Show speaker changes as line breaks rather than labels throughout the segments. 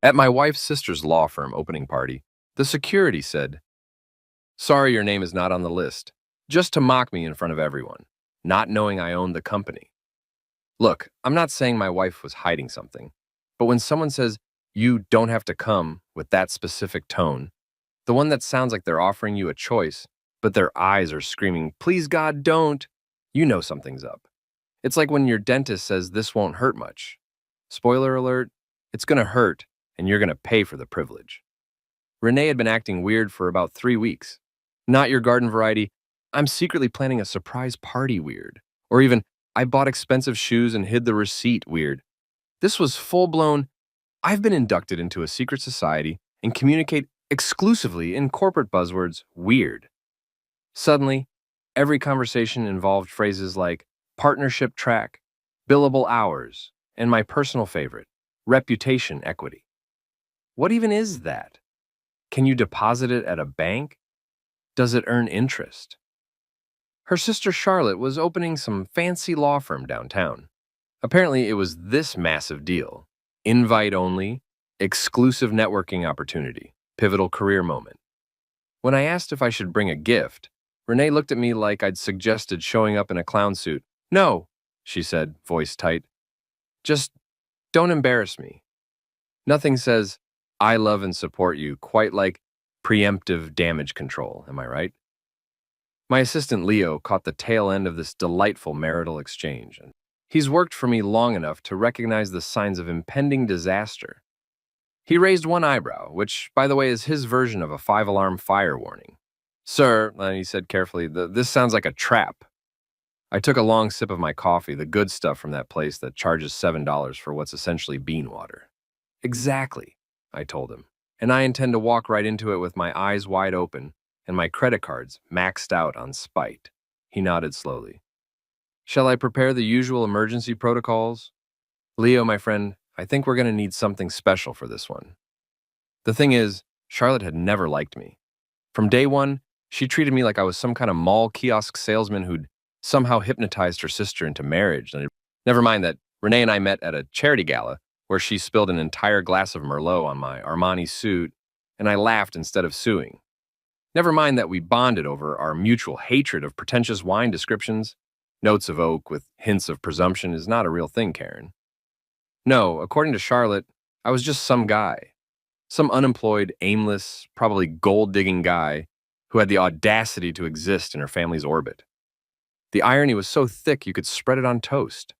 At my wife's sister's law firm opening party, the security said, "Sorry your name is not on the list," just to mock me in front of everyone, not knowing I owned the company. Look, I'm not saying my wife was hiding something, but when someone says, "You don't have to come," with that specific tone, the one that sounds like they're offering you a choice, but their eyes are screaming, "Please God, don't," you know something's up. It's like when your dentist says this won't hurt much. Spoiler alert, it's gonna hurt, and you're gonna pay for the privilege. Renee had been acting weird for about 3 weeks. Not your garden variety, "I'm secretly planning a surprise party" weird. Or even, "I bought expensive shoes and hid the receipt" weird. This was full-blown, "I've been inducted into a secret society and communicate exclusively in corporate buzzwords" weird. Suddenly, every conversation involved phrases like partnership track, billable hours, and my personal favorite, reputation equity. What even is that? Can you deposit it at a bank? Does it earn interest? Her sister Charlotte was opening some fancy law firm downtown. Apparently, it was this massive deal: invite only, exclusive networking opportunity, pivotal career moment. When I asked if I should bring a gift, Renee looked at me like I'd suggested showing up in a clown suit. "No," she said, voice tight. "Just don't embarrass me." Nothing says, "I love and support you," quite like preemptive damage control, am I right? My assistant Leo caught the tail end of this delightful marital exchange, and he's worked for me long enough to recognize the signs of impending disaster. He raised one eyebrow, which, by the way, is his version of a five-alarm fire warning. "Sir," he said carefully, "this sounds like a trap." I took a long sip of my coffee, the good stuff from that place that charges $7 for what's essentially bean water. "Exactly," I told him, "and I intend to walk right into it with my eyes wide open and my credit cards maxed out on spite." He nodded slowly. "Shall I prepare the usual emergency protocols?" "Leo, my friend, I think we're going to need something special for this one." The thing is, Charlotte had never liked me. From day one, she treated me like I was some kind of mall kiosk salesman who'd somehow hypnotized her sister into marriage. Never mind that Renee and I met at a charity gala where she spilled an entire glass of Merlot on my Armani suit, and I laughed instead of suing. Never mind that we bonded over our mutual hatred of pretentious wine descriptions. Notes of oak with hints of presumption is not a real thing, Karen. No, according to Charlotte, I was just some guy. Some unemployed, aimless, probably gold-digging guy who had the audacity to exist in her family's orbit. The irony was so thick you could spread it on toast.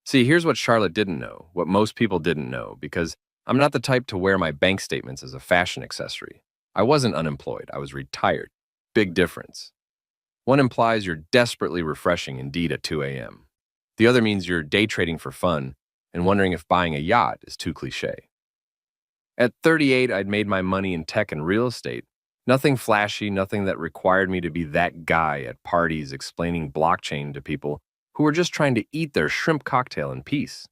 See, here's what Charlotte didn't know, what most people didn't know, because I'm not the type to wear my bank statements as a fashion accessory. I wasn't unemployed, I was retired. Big difference. One implies you're desperately refreshing indeed at 2 a.m. The other means you're day trading for fun and wondering if buying a yacht is too cliche. At 38, I'd made my money in tech and real estate. Nothing flashy, nothing that required me to be that guy at parties explaining blockchain to people who were just trying to eat their shrimp cocktail in peace.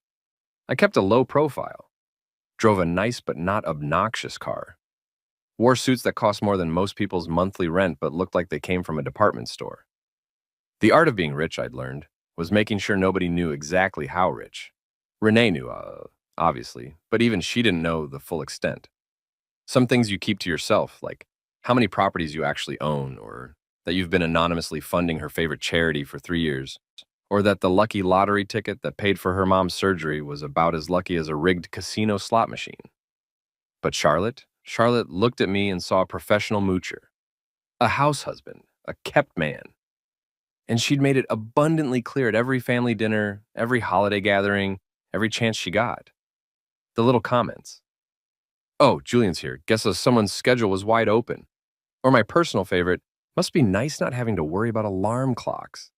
I kept a low profile, drove a nice but not obnoxious car, wore suits that cost more than most people's monthly rent but looked like they came from a department store. The art of being rich, I'd learned, was making sure nobody knew exactly how rich. Renee knew, obviously, but even she didn't know the full extent. Some things you keep to yourself, like how many properties you actually own, or that you've been anonymously funding her favorite charity for 3 years, or that the lucky lottery ticket that paid for her mom's surgery was about as lucky as a rigged casino slot machine. But Charlotte looked at me and saw a professional moocher, a house husband, a kept man. And she'd made it abundantly clear at every family dinner, every holiday gathering, every chance she got. The little comments. "Oh, Julian's here. Guess someone's schedule was wide open." Or my personal favorite, "Must be nice not having to worry about alarm clocks."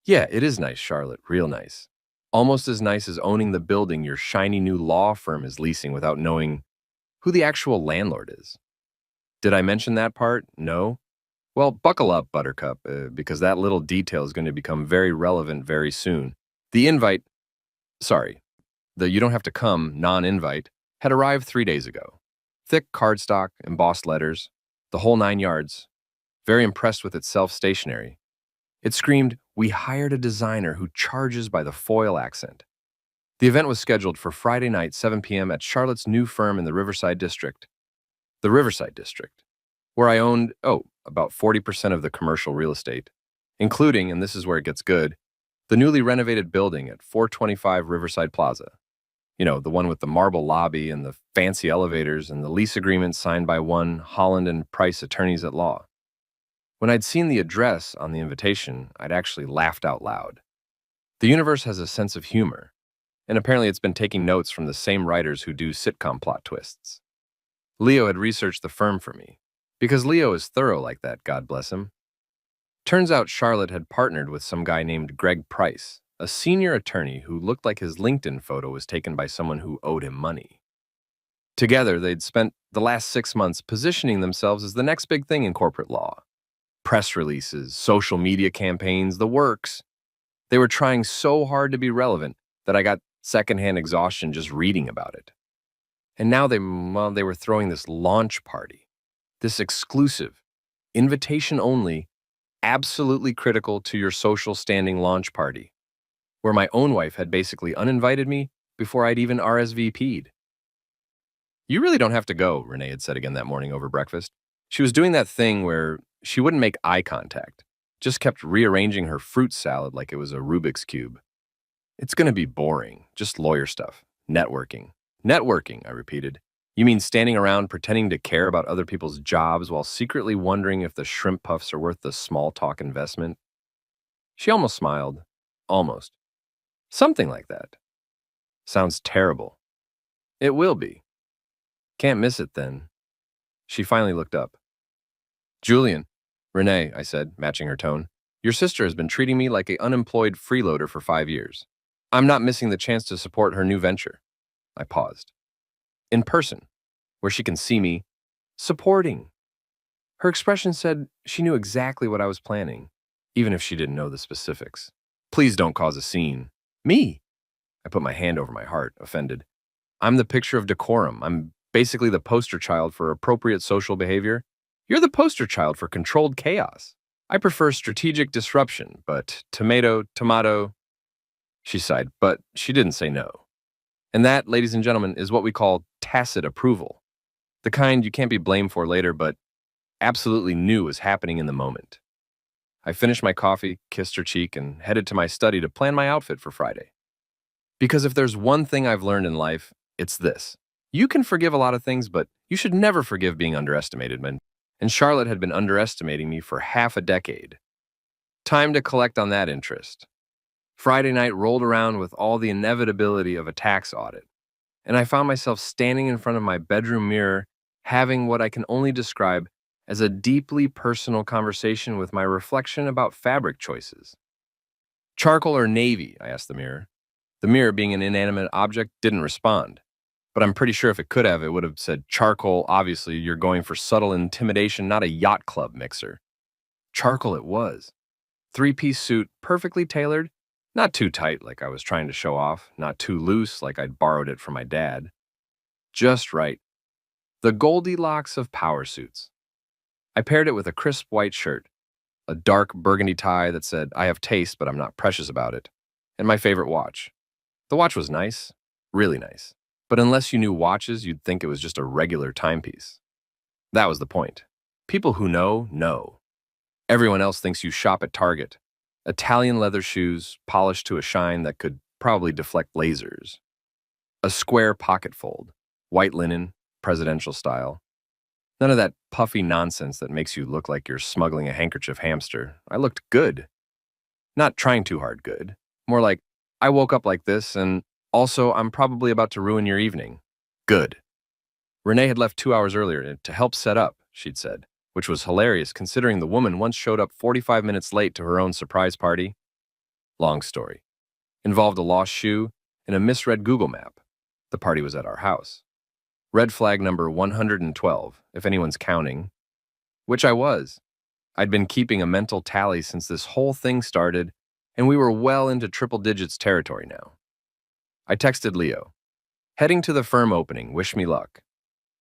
Yeah, it is nice, Charlotte, real nice. Almost as nice as owning the building your shiny new law firm is leasing without knowing who the actual landlord is. Did I mention that part? No? Well, buckle up, Buttercup, because that little detail is going to become very relevant very soon. The invite, sorry, the "you don't have to come" non-invite had arrived 3 days ago. Thick cardstock, embossed letters, the whole 9 yards. Very impressed with its self-stationery. It screamed, "We hired a designer who charges by the foil accent." The event was scheduled for Friday night, 7 p.m. at Charlotte's new firm in the Riverside District. The Riverside District, where I owned, about 40% of the commercial real estate, including, and this is where it gets good, the newly renovated building at 425 Riverside Plaza. You know, the one with the marble lobby and the fancy elevators and the lease agreement signed by one Holland and Price attorneys at law. When I'd seen the address on the invitation, I'd actually laughed out loud. The universe has a sense of humor, and apparently it's been taking notes from the same writers who do sitcom plot twists. Leo had researched the firm for me, because Leo is thorough like that, God bless him. Turns out Charlotte had partnered with some guy named Greg Price, a senior attorney who looked like his LinkedIn photo was taken by someone who owed him money. Together, they'd spent the last 6 months positioning themselves as the next big thing in corporate law. Press releases, social media campaigns, the works. They were trying so hard to be relevant that I got secondhand exhaustion just reading about it. And now they were throwing this launch party, this exclusive, invitation only, absolutely critical to your social standing launch party, where my own wife had basically uninvited me before I'd even RSVP'd. You really don't have to go, Renee had said again that morning over breakfast. She was doing that thing where she wouldn't make eye contact, just kept rearranging her fruit salad like it was a Rubik's Cube. It's going to be boring, just lawyer stuff. Networking. Networking, I repeated. You mean standing around pretending to care about other people's jobs while secretly wondering if the shrimp puffs are worth the small talk investment? She almost smiled. Almost. Something like that. Sounds terrible. It will be. Can't miss it then. She finally looked up. Julian. Renee, I said, matching her tone. Your sister has been treating me like an unemployed freeloader for 5 years. I'm not missing the chance to support her new venture. I paused. In person, where she can see me, supporting. Her expression said she knew exactly what I was planning, even if she didn't know the specifics. Please don't cause a scene. Me? I put my hand over my heart, offended. I'm the picture of decorum. I'm basically the poster child for appropriate social behavior. You're the poster child for controlled chaos. I prefer strategic disruption, but tomato. She sighed, but she didn't say no. And that, ladies and gentlemen, is what we call tacit approval. The kind you can't be blamed for later, but absolutely knew was happening in the moment. I finished my coffee, kissed her cheek, and headed to my study to plan my outfit for Friday. Because if there's one thing I've learned in life, it's this. You can forgive a lot of things, but you should never forgive being underestimated, man. And Charlotte had been underestimating me for half a decade. Time to collect on that interest. Friday night rolled around with all the inevitability of a tax audit, and I found myself standing in front of my bedroom mirror, having what I can only describe as a deeply personal conversation with my reflection about fabric choices. Charcoal or navy? I asked the mirror. The mirror, being an inanimate object, didn't respond. But I'm pretty sure if it could have, it would have said, charcoal, obviously, you're going for subtle intimidation, not a yacht club mixer. Charcoal it was. 3-piece suit, perfectly tailored, not too tight like I was trying to show off, not too loose like I'd borrowed it from my dad. Just right. The Goldilocks of power suits. I paired it with a crisp white shirt, a dark burgundy tie that said, I have taste, but I'm not precious about it, and my favorite watch. The watch was nice, really nice. But unless you knew watches, you'd think it was just a regular timepiece. That was the point. People who know. Everyone else thinks you shop at Target. Italian leather shoes, polished to a shine that could probably deflect lasers. A square pocket fold, white linen, presidential style. None of that puffy nonsense that makes you look like you're smuggling a handkerchief hamster. I looked good. Not trying too hard good. More like, I woke up like this and also, I'm probably about to ruin your evening. Good. Renee had left 2 hours earlier to help set up, she'd said, which was hilarious considering the woman once showed up 45 minutes late to her own surprise party. Long story. Involved a lost shoe and a misread Google map. The party was at our house. Red flag number 112, if anyone's counting. Which I was. I'd been keeping a mental tally since this whole thing started, and we were well into triple digits territory now. I texted Leo. Heading to the firm opening, wish me luck.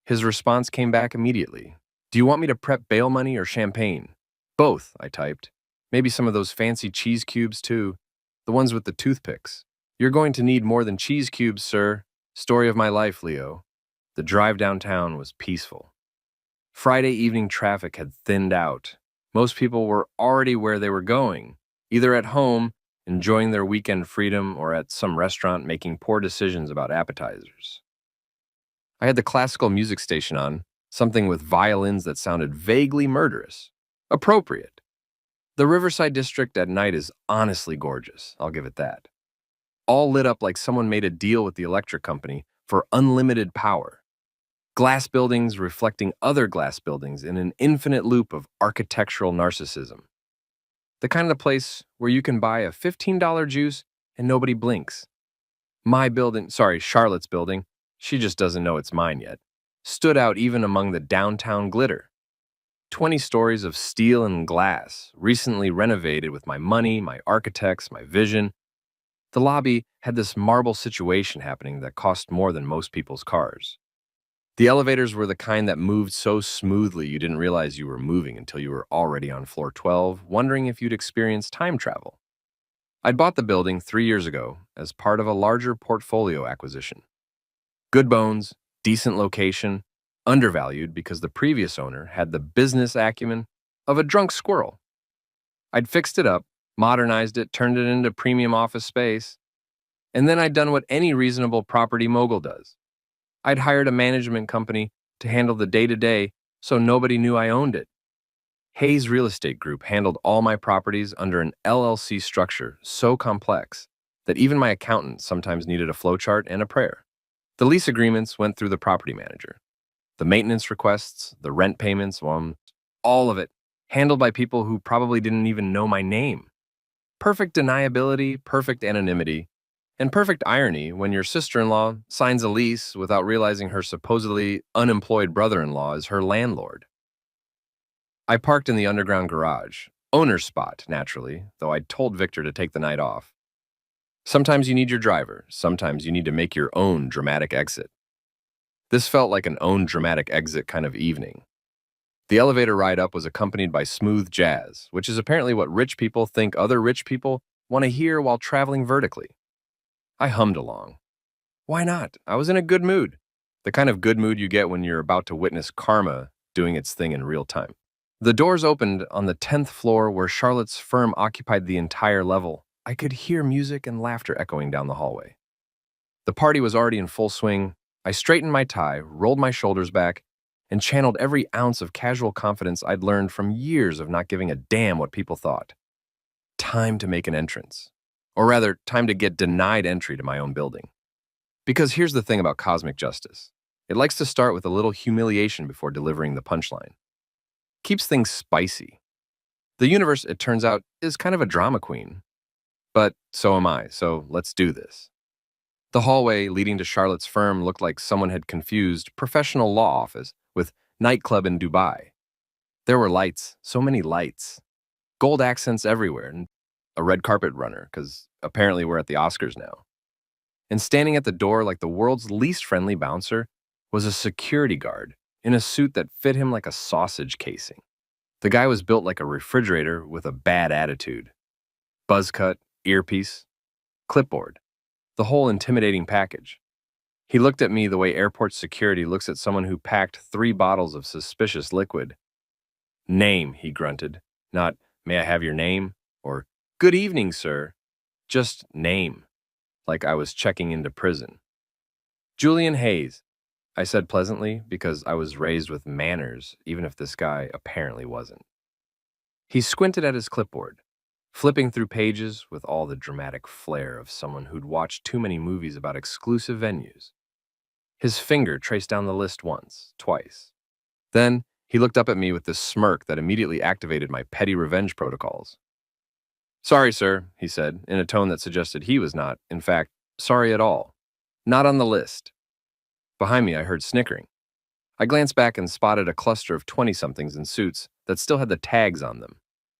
His response came back immediately. Do you want me to prep bail money or champagne? Both, I typed. Maybe some of those fancy cheese cubes too. The ones with the toothpicks. You're going to need more than cheese cubes, sir. Story of my life, Leo. The drive downtown was peaceful. Friday evening traffic had thinned out. Most people were already where they were going, either at home, enjoying their weekend freedom, or at some restaurant making poor decisions about appetizers. I had the classical music station on, something with violins that sounded vaguely murderous. Appropriate. The Riverside District at night is honestly gorgeous, I'll give it that. All lit up like someone made a deal with the electric company for unlimited power. Glass buildings reflecting other glass buildings in an infinite loop of architectural narcissism. The kind of place where you can buy a $15 juice and nobody blinks. Charlotte's building, she just doesn't know it's mine yet, stood out even among the downtown glitter. 20 stories of steel and glass, recently renovated with my money, my architects, my vision. The lobby had this marble situation happening that cost more than most people's cars. The elevators were the kind that moved so smoothly you didn't realize you were moving until you were already on floor 12, wondering if you'd experienced time travel. I'd bought the building 3 years ago as part of a larger portfolio acquisition. Good bones, decent location, undervalued because the previous owner had the business acumen of a drunk squirrel. I'd fixed it up, modernized it, turned it into premium office space, and then I'd done what any reasonable property mogul does. I'd hired a management company to handle the day-to-day so nobody knew I owned it. Hayes Real Estate Group handled all my properties under an LLC structure so complex that even my accountant sometimes needed a flowchart and a prayer. The lease agreements went through the property manager. The maintenance requests, the rent payments, all of it, handled by people who probably didn't even know my name. Perfect deniability, perfect anonymity, and perfect irony when your sister-in-law signs a lease without realizing her supposedly unemployed brother-in-law is her landlord. I parked in the underground garage, owner's spot, naturally, though I'd told Victor to take the night off. Sometimes you need your driver, sometimes you need to make your own dramatic exit. This felt like an own dramatic exit kind of evening. The elevator ride up was accompanied by smooth jazz, which is apparently what rich people think other rich people want to hear while traveling vertically. I hummed along. Why not? I was in a good mood. The kind of good mood you get when you're about to witness karma doing its thing in real time. The doors opened on the 10th floor where Charlotte's firm occupied the entire level. I could hear music and laughter echoing down the hallway. The party was already in full swing. I straightened my tie, rolled my shoulders back, and channeled every ounce of casual confidence I'd learned from years of not giving a damn what people thought. Time to make an entrance. Or rather, time to get denied entry to my own building. Because here's the thing about cosmic justice. It likes to start with a little humiliation before delivering the punchline. Keeps things spicy. The universe, it turns out, is kind of a drama queen. But so am I, so let's do this. The hallway leading to Charlotte's firm looked like someone had confused professional law office with nightclub in Dubai. There were lights, so many lights. Gold accents everywhere, and a red carpet runner, because apparently we're at the Oscars now. And standing at the door like the world's least friendly bouncer was a security guard in a suit that fit him like a sausage casing. The guy was built like a refrigerator with a bad attitude. Buzz cut, earpiece, clipboard, the whole intimidating package. He looked at me the way airport security looks at someone who packed 3 bottles of suspicious liquid. Name, he grunted, not, may I have your name? Or, good evening, sir. Just name, like I was checking into prison. Julian Hayes, I said pleasantly because I was raised with manners, even if this guy apparently wasn't. He squinted at his clipboard, flipping through pages with all the dramatic flair of someone who'd watched too many movies about exclusive venues. His finger traced down the list once, twice. Then he looked up at me with this smirk that immediately activated my petty revenge protocols. Sorry, sir, he said, in a tone that suggested he was not, in fact, sorry at all. Not on the list. Behind me, I heard snickering. I glanced back and spotted a cluster of 20-somethings in suits that still had the tags on them,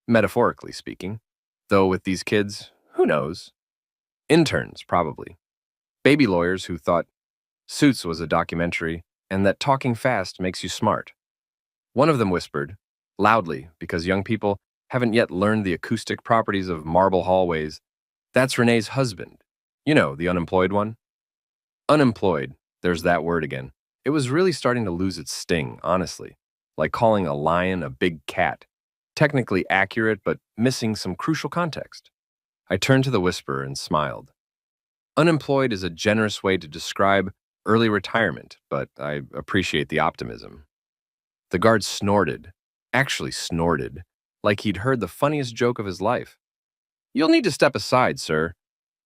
metaphorically speaking. Though with these kids, who knows? Interns, probably. Baby lawyers who thought Suits was a documentary and that talking fast makes you smart. One of them whispered, loudly, because young people haven't yet learned the acoustic properties of marble hallways, that's Renee's husband, You know, the unemployed one? Unemployed, there's that word again. It was really starting to lose its sting, honestly, like calling a lion a big cat. Technically accurate, but missing some crucial context. I turned to the whisperer and smiled. Unemployed is a generous way to describe early retirement, but I appreciate the optimism. The guard snorted, actually snorted, like he'd heard the funniest joke of his life. You'll need to step aside, sir.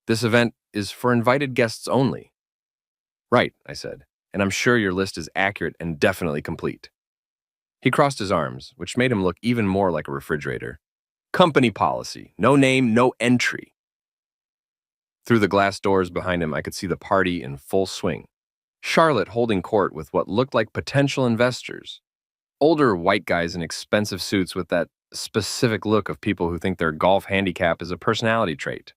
This event is for invited guests only. Right, I said, and I'm sure your list is accurate and definitely complete. He crossed his arms, which made him look even more like a refrigerator. Company policy, no name, no entry. Through the glass doors behind him, I could see the party in full swing. Charlotte holding court with what looked like potential investors. Older white guys in expensive suits with that specific look of people who think their golf handicap is a personality trait.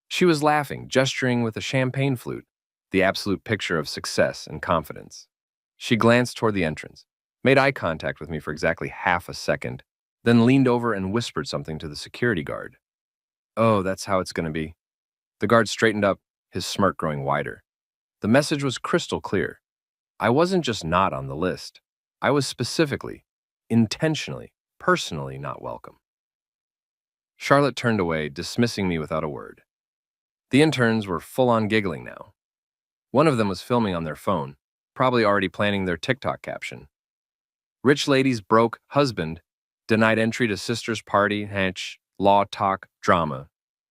She was laughing, gesturing with a champagne flute, the absolute picture of success and confidence. She glanced toward the entrance, made eye contact with me for exactly half a second, then leaned over and whispered something to the security guard. Oh, that's how it's going to be. The guard straightened up, his smirk growing wider. The message was crystal clear. I wasn't just not on the list. I was specifically, intentionally, personally not welcome. Charlotte turned away, dismissing me without a word. The interns were full-on giggling now. One of them was filming on their phone, probably already planning their TikTok caption. Rich ladies broke husband, denied entry to sister's party, hench, law talk, drama,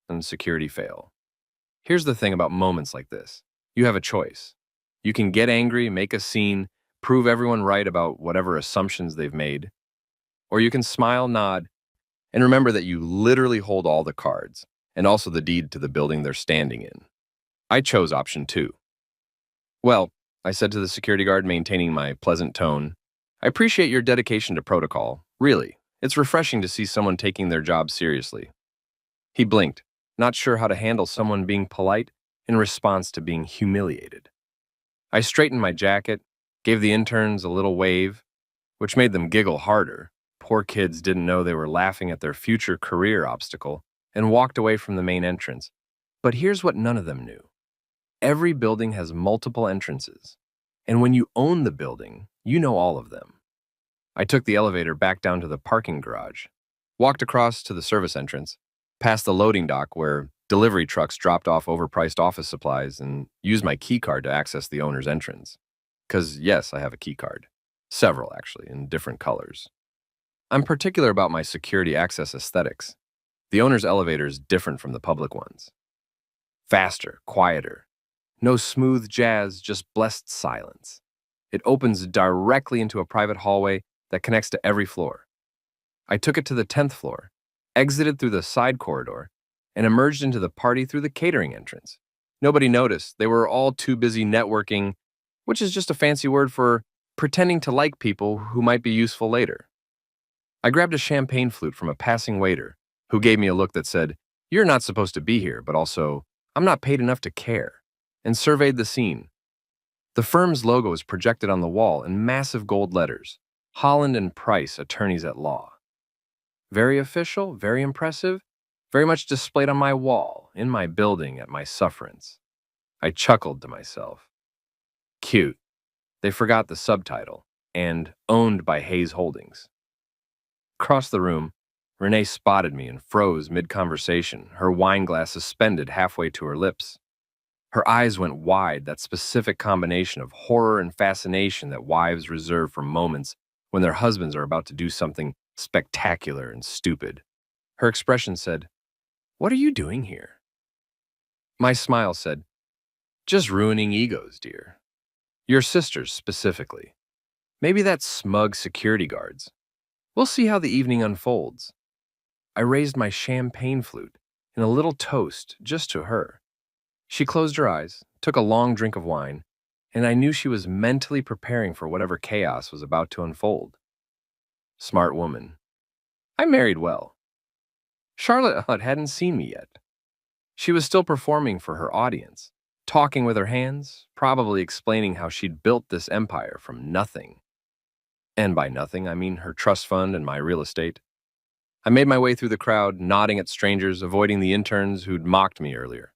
and security fail. Here's the thing about moments like this. You have a choice. You can get angry, make a scene, prove everyone right about whatever assumptions they've made, or you can smile, nod, and remember that you literally hold all the cards and also the deed to the building they're standing in. I chose option 2. Well, I said to the security guard, maintaining my pleasant tone, I appreciate your dedication to protocol. Really, it's refreshing to see someone taking their job seriously. He blinked, not sure how to handle someone being polite in response to being humiliated. I straightened my jacket, gave the interns a little wave, which made them giggle harder. Poor kids didn't know they were laughing at their future career obstacle, and walked away from the main entrance. But here's what none of them knew. Every building has multiple entrances, and when you own the building, you know all of them. I took the elevator back down to the parking garage, walked across to the service entrance, past the loading dock where delivery trucks dropped off overpriced office supplies, and used my key card to access the owner's entrance. 'Cause yes, I have a key card. Several, actually, in different colors. I'm particular about my security access aesthetics. The owner's elevator is different from the public ones. Faster, quieter. No smooth jazz, just blessed silence. It opens directly into a private hallway that connects to every floor. I took it to the 10th floor, exited through the side corridor, and emerged into the party through the catering entrance. Nobody noticed. They were all too busy networking, which is just a fancy word for pretending to like people who might be useful later. I grabbed a champagne flute from a passing waiter, who gave me a look that said, "You're not supposed to be here, but also, I'm not paid enough to care," and surveyed the scene. The firm's logo is projected on the wall in massive gold letters, Holland and Price, attorneys at law. Very official, very impressive, very much displayed on my wall, in my building, at my sufferance. I chuckled to myself. Cute. They forgot the subtitle, and owned by Hayes Holdings. Across the room, Renee spotted me and froze mid-conversation, her wine glass suspended halfway to her lips. Her eyes went wide, that specific combination of horror and fascination that wives reserve for moments when their husbands are about to do something spectacular and stupid. Her expression said, "What are you doing here?" My smile said, "Just ruining egos, dear. Your sisters, specifically. Maybe that's smug security guards. We'll see how the evening unfolds." I raised my champagne flute in a little toast just to her. She closed her eyes, took a long drink of wine, and I knew she was mentally preparing for whatever chaos was about to unfold. Smart woman. I married well. Charlotte hadn't seen me yet. She was still performing for her audience, talking with her hands, probably explaining how she'd built this empire from nothing. And by nothing, I mean her trust fund and my real estate. I made my way through the crowd, nodding at strangers, avoiding the interns who'd mocked me earlier.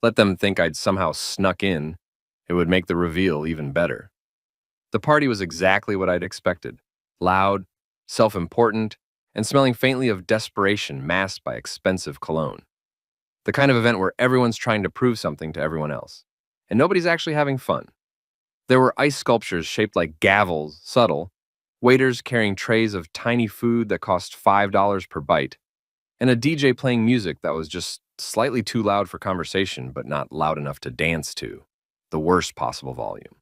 Let them think I'd somehow snuck in. It would make the reveal even better. The party was exactly what I'd expected. Loud, self-important, and smelling faintly of desperation masked by expensive cologne. The kind of event where everyone's trying to prove something to everyone else, and nobody's actually having fun. There were ice sculptures shaped like gavels, subtle, waiters carrying trays of tiny food that cost $5 per bite, and a DJ playing music that was just slightly too loud for conversation but not loud enough to dance to, the worst possible volume.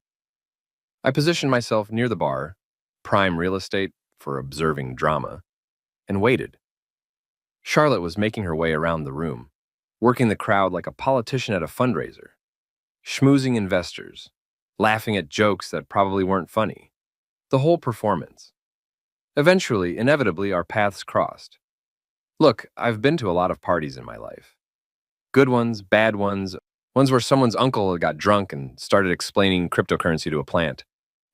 I positioned myself near the bar, prime real estate for observing drama, and waited. Charlotte was making her way around the room, working the crowd like a politician at a fundraiser, schmoozing investors, laughing at jokes that probably weren't funny. The whole performance. Eventually, inevitably, our paths crossed. Look, I've been to a lot of parties in my life. Good ones, bad ones, ones where someone's uncle got drunk and started explaining cryptocurrency to a plant.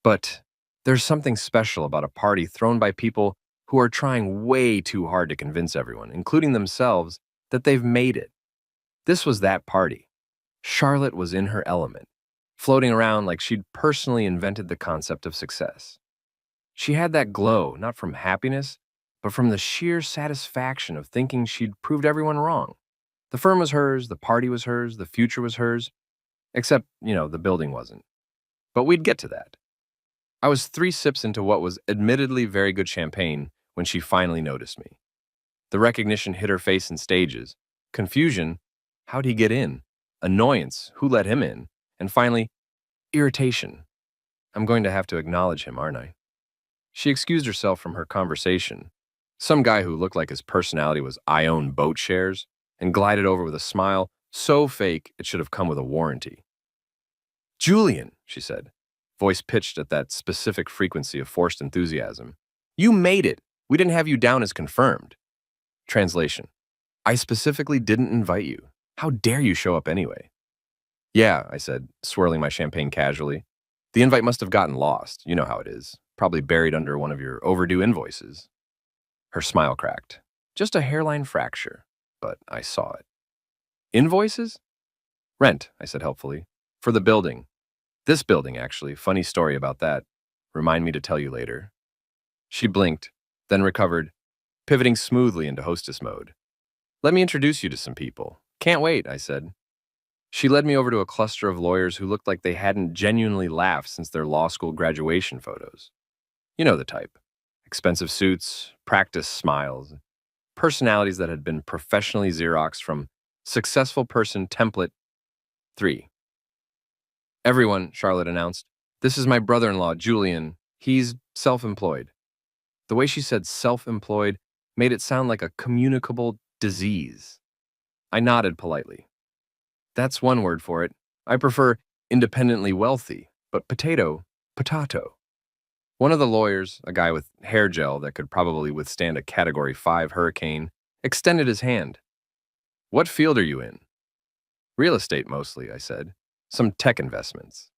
But there's something special about a party thrown by people who are trying way too hard to convince everyone, including themselves, that they've made it. This was that party. Charlotte was in her element, floating around like she'd personally invented the concept of success. She had that glow, not from happiness, but from the sheer satisfaction of thinking she'd proved everyone wrong. The firm was hers, the party was hers, the future was hers, except, the building wasn't. But we'd get to that. I was 3 sips into what was admittedly very good champagne when she finally noticed me. The recognition hit her face in stages. Confusion, how'd he get in? Annoyance, who let him in? And finally, irritation. I'm going to have to acknowledge him, aren't I? She excused herself from her conversation. Some guy who looked like his personality was I own boat shares, and glided over with a smile so fake it should have come with a warranty. Julian, she said, voice pitched at that specific frequency of forced enthusiasm. You made it. We didn't have you down as confirmed. Translation. I specifically didn't invite you. How dare you show up anyway? Yeah, I said, swirling my champagne casually. The invite must have gotten lost. You know how it is. Probably buried under one of your overdue invoices. Her smile cracked. Just a hairline fracture, but I saw it. Invoices? Rent, I said helpfully. For the building. This building, actually. Funny story about that. Remind me to tell you later. She blinked, then recovered, pivoting smoothly into hostess mode. Let me introduce you to some people. Can't wait, I said. She led me over to a cluster of lawyers who looked like they hadn't genuinely laughed since their law school graduation photos. You know the type. Expensive suits, practiced smiles, personalities that had been professionally Xeroxed from successful person template 3. Everyone, Charlotte announced. This is my brother-in-law, Julian. He's self-employed. The way she said self-employed made it sound like a communicable disease. I nodded politely. That's one word for it. I prefer independently wealthy, but potato. One of the lawyers, a guy with hair gel that could probably withstand a Category 5 hurricane, extended his hand. What field are you in? Real estate mostly, I said. Some tech investments.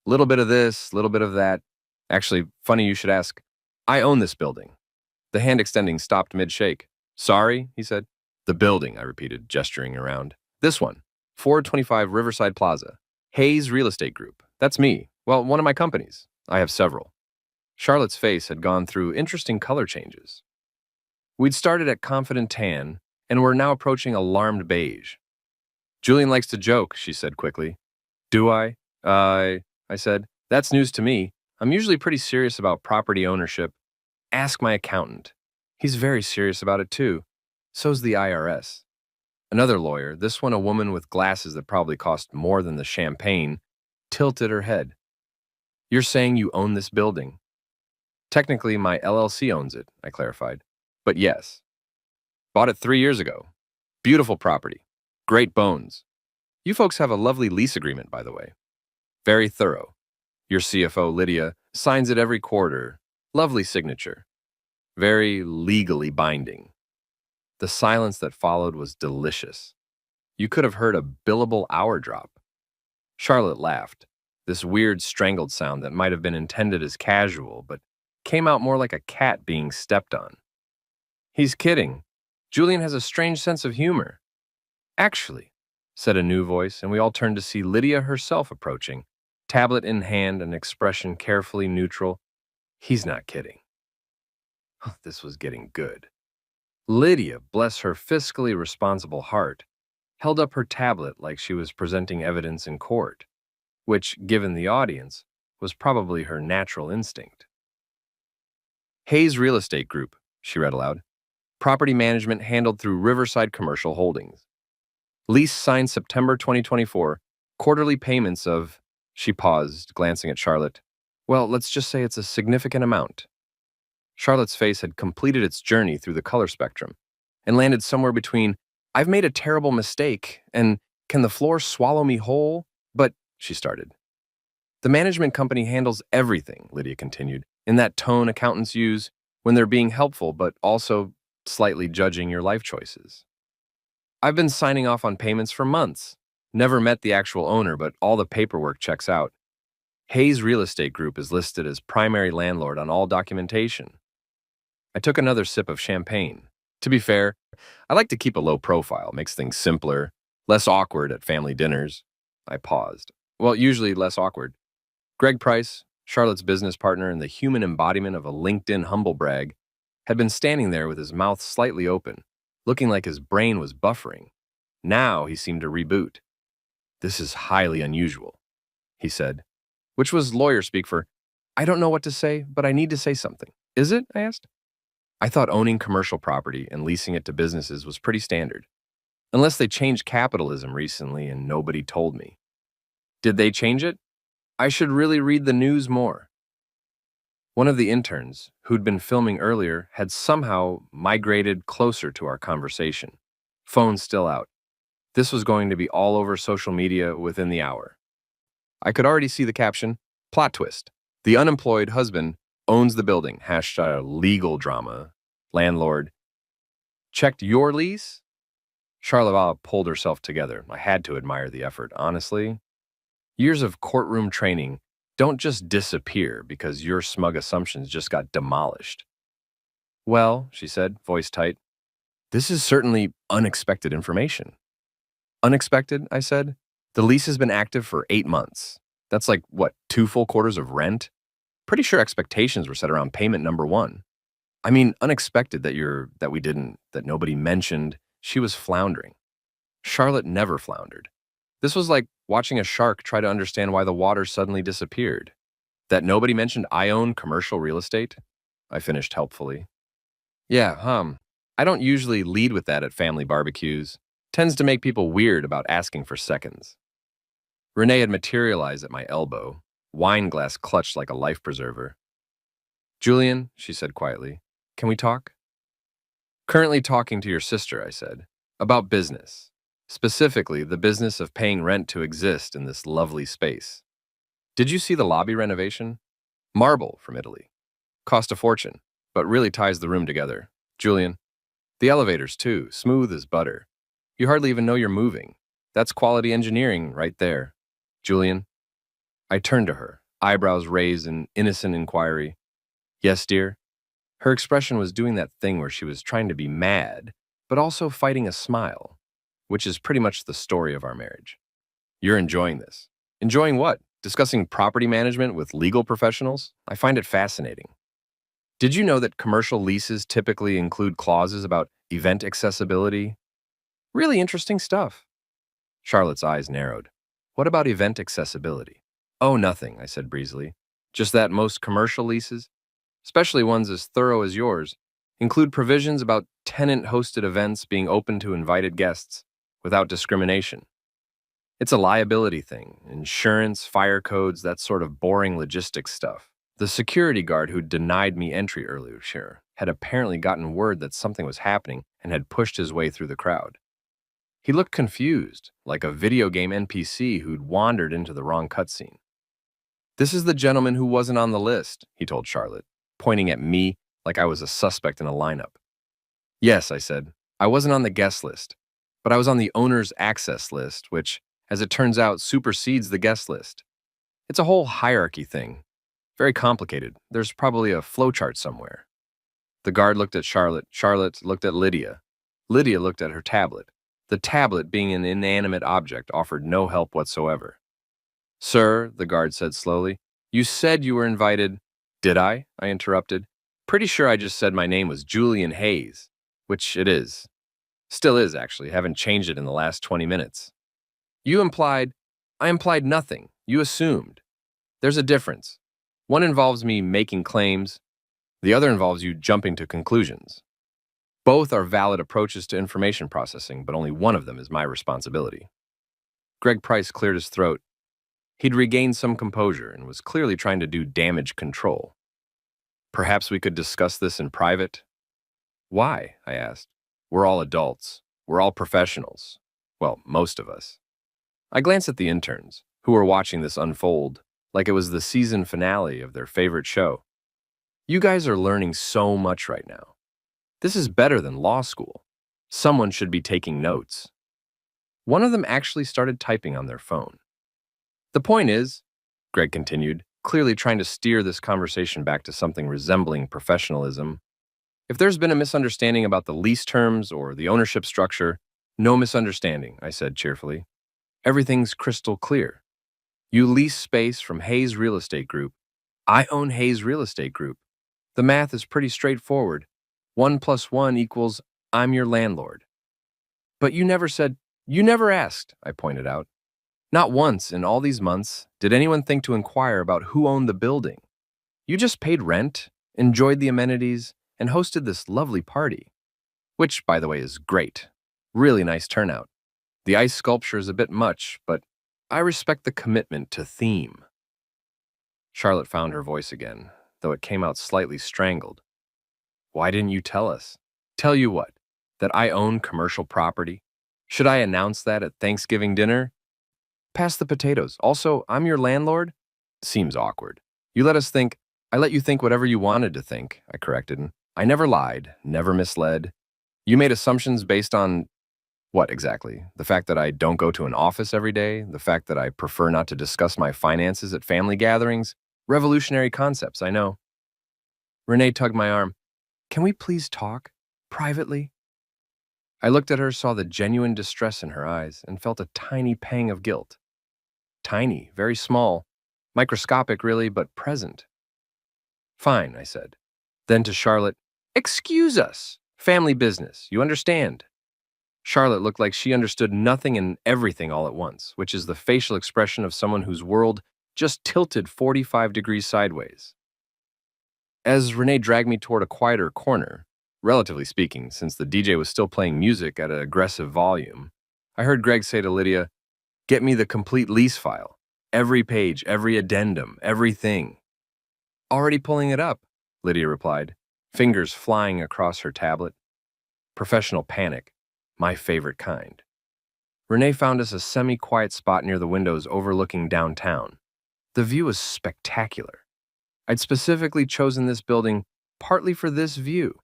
Little bit of this, little bit of that. Actually, funny you should ask. I own this building. The hand extending stopped mid-shake. Sorry, he said. The building, I repeated, gesturing around. This one, 425 Riverside Plaza. Hayes Real Estate Group. That's me. Well, one of my companies. I have several. Charlotte's face had gone through interesting color changes. We'd started at confident tan, and were now approaching alarmed beige. Julian likes to joke, she said quickly. Do I? I said. That's news to me. I'm usually pretty serious about property ownership. Ask my accountant. He's very serious about it too. So's the IRS. Another lawyer, this one a woman with glasses that probably cost more than the champagne, tilted her head. You're saying you own this building? Technically, my LLC owns it, I clarified. But yes. Bought it 3 years ago. Beautiful property. Great bones. You folks have a lovely lease agreement, by the way. Very thorough. Your CFO, Lydia, signs it every quarter. Lovely signature. Very legally binding. The silence that followed was delicious. You could have heard a billable hour drop. Charlotte laughed, this weird strangled sound that might have been intended as casual, but came out more like a cat being stepped on. He's kidding. Julian has a strange sense of humor. Actually, said a new voice, and we all turned to see Lydia herself approaching, tablet in hand, an expression carefully neutral. He's not kidding. This was getting good. Lydia, bless her fiscally responsible heart, held up her tablet like she was presenting evidence in court, which, given the audience, was probably her natural instinct. Hayes Real Estate Group, she read aloud. Property management handled through Riverside Commercial Holdings. Lease signed September 2024. Quarterly payments of... She paused, glancing at Charlotte. Well, let's just say it's a significant amount. Charlotte's face had completed its journey through the color spectrum and landed somewhere between, I've made a terrible mistake, and can the floor swallow me whole? But, she started. The management company handles everything, Lydia continued, in that tone accountants use when they're being helpful but also slightly judging your life choices. I've been signing off on payments for months. Never met the actual owner, but all the paperwork checks out. Hayes Real Estate Group is listed as primary landlord on all documentation. I took another sip of champagne. To be fair, I like to keep a low profile, makes things simpler, less awkward at family dinners. I paused. Well, usually less awkward. Greg Price, Charlotte's business partner and the human embodiment of a LinkedIn humble brag, had been standing there with his mouth slightly open, looking like his brain was buffering. Now he seemed to reboot. This is highly unusual, he said, which was lawyer speak for, I don't know what to say, but I need to say something. Is it? I asked. I thought owning commercial property and leasing it to businesses was pretty standard, unless they changed capitalism recently and nobody told me. Did they change it? I should really read the news more. One of the interns, who'd been filming earlier, had somehow migrated closer to our conversation. Phone still out. This was going to be all over social media within the hour. I could already see the caption, plot twist. The unemployed husband owns the building, #legal drama, landlord. Checked your lease? Charlotte pulled herself together. I had to admire the effort, honestly. Years of courtroom training don't just disappear because your smug assumptions just got demolished. Well, she said, voice tight, this is certainly unexpected information. Unexpected, I said. The lease has been active for 8 months. That's like, what, 2 full quarters of rent? Pretty sure expectations were set around payment number 1. I mean, unexpected that nobody mentioned. She was floundering. Charlotte never floundered. This was like watching a shark try to understand why the water suddenly disappeared. That nobody mentioned I own commercial real estate? I finished helpfully. Yeah, I don't usually lead with that at family barbecues. Tends to make people weird about asking for seconds. Renee had materialized at my elbow, wine glass clutched like a life preserver. Julian, she said quietly, can we talk? Currently talking to your sister, I said, about business. Specifically, the business of paying rent to exist in this lovely space. Did you see the lobby renovation? Marble from Italy. Cost a fortune, but really ties the room together. Julian, the elevators too, smooth as butter. You hardly even know you're moving. That's quality engineering right there. Julian. I turned to her, eyebrows raised in innocent inquiry. Yes, dear? Her expression was doing that thing where she was trying to be mad, but also fighting a smile, which is pretty much the story of our marriage. You're enjoying this. Enjoying what? Discussing property management with legal professionals? I find it fascinating. Did you know that commercial leases typically include clauses about event accessibility? Really interesting stuff. Charlotte's eyes narrowed. What about event accessibility? Oh, nothing, I said breezily. Just that most commercial leases, especially ones as thorough as yours, include provisions about tenant-hosted events being open to invited guests without discrimination. It's a liability thing, insurance, fire codes, that sort of boring logistics stuff. The security guard who denied me entry earlier had apparently gotten word that something was happening and had pushed his way through the crowd. He looked confused, like a video game NPC who'd wandered into the wrong cutscene. This is the gentleman who wasn't on the list, he told Charlotte, pointing at me like I was a suspect in a lineup. Yes, I said, I wasn't on the guest list, but I was on the owner's access list, which, as it turns out, supersedes the guest list. It's a whole hierarchy thing. Very complicated. There's probably a flowchart somewhere. The guard looked at Charlotte. Charlotte looked at Lydia. Lydia looked at her tablet. The tablet, being an inanimate object, offered no help whatsoever. Sir, the guard said slowly, you said you were invited. Did I? I interrupted. Pretty sure I just said my name was Julian Hayes, which it is. Still is, actually. Haven't changed it in the last 20 minutes. You implied. I implied nothing. You assumed. There's a difference. One involves me making claims. The other involves you jumping to conclusions. Both are valid approaches to information processing, but only one of them is my responsibility. Greg Price cleared his throat. He'd regained some composure and was clearly trying to do damage control. Perhaps we could discuss this in private? Why? I asked. We're all adults. We're all professionals. Well, most of us. I glanced at the interns, who were watching this unfold like it was the season finale of their favorite show. You guys are learning so much right now. This is better than law school. Someone should be taking notes. One of them actually started typing on their phone. The point is, Greg continued, clearly trying to steer this conversation back to something resembling professionalism, if there's been a misunderstanding about the lease terms or the ownership structure, no misunderstanding, I said cheerfully. Everything's crystal clear. You lease space from Hayes Real Estate Group. I own Hayes Real Estate Group. The math is pretty straightforward. 1 + 1 equals I'm your landlord. But you never asked, I pointed out. Not once in all these months did anyone think to inquire about who owned the building. You just paid rent, enjoyed the amenities, and hosted this lovely party. Which, by the way, is great. Really nice turnout. The ice sculpture is a bit much, but I respect the commitment to theme. Charlotte found her voice again, though it came out slightly strangled. Why didn't you tell us? Tell you what, that I own commercial property? Should I announce that at Thanksgiving dinner? Pass the potatoes. Also, I'm your landlord? Seems awkward. I let you think whatever you wanted to think, I corrected. I never lied, never misled. You made assumptions based on what exactly? The fact that I don't go to an office every day? The fact that I prefer not to discuss my finances at family gatherings? Revolutionary concepts, I know. Renee tugged my arm. Can we please talk? Privately? I looked at her, saw the genuine distress in her eyes, and felt a tiny pang of guilt. Tiny, very small, microscopic really, but present. Fine, I said. Then to Charlotte, excuse us. Family business, you understand? Charlotte looked like she understood nothing and everything all at once, which is the facial expression of someone whose world just tilted 45 degrees sideways. As Renee dragged me toward a quieter corner, relatively speaking, since the DJ was still playing music at an aggressive volume, I heard Greg say to Lydia, get me the complete lease file. Every page, every addendum, everything. Already pulling it up, Lydia replied, fingers flying across her tablet. Professional panic, my favorite kind. Renee found us a semi-quiet spot near the windows overlooking downtown. The view was spectacular. I'd specifically chosen this building partly for this view.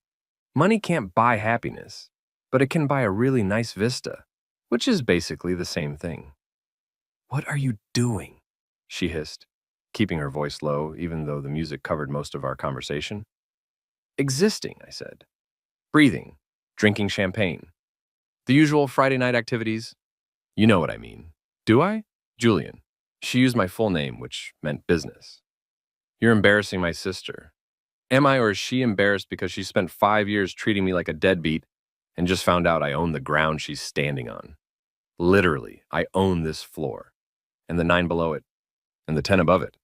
Money can't buy happiness, but it can buy a really nice vista, which is basically the same thing. What are you doing? She hissed, keeping her voice low, even though the music covered most of our conversation. Existing, I said. Breathing, drinking champagne. The usual Friday night activities. You know what I mean. Do I? Julian. She used my full name, which meant business. You're embarrassing my sister. Am I, or is she embarrassed because she spent 5 years treating me like a deadbeat and just found out I own the ground she's standing on? Literally, I own this floor, and the 9 below it, and the 10 above it.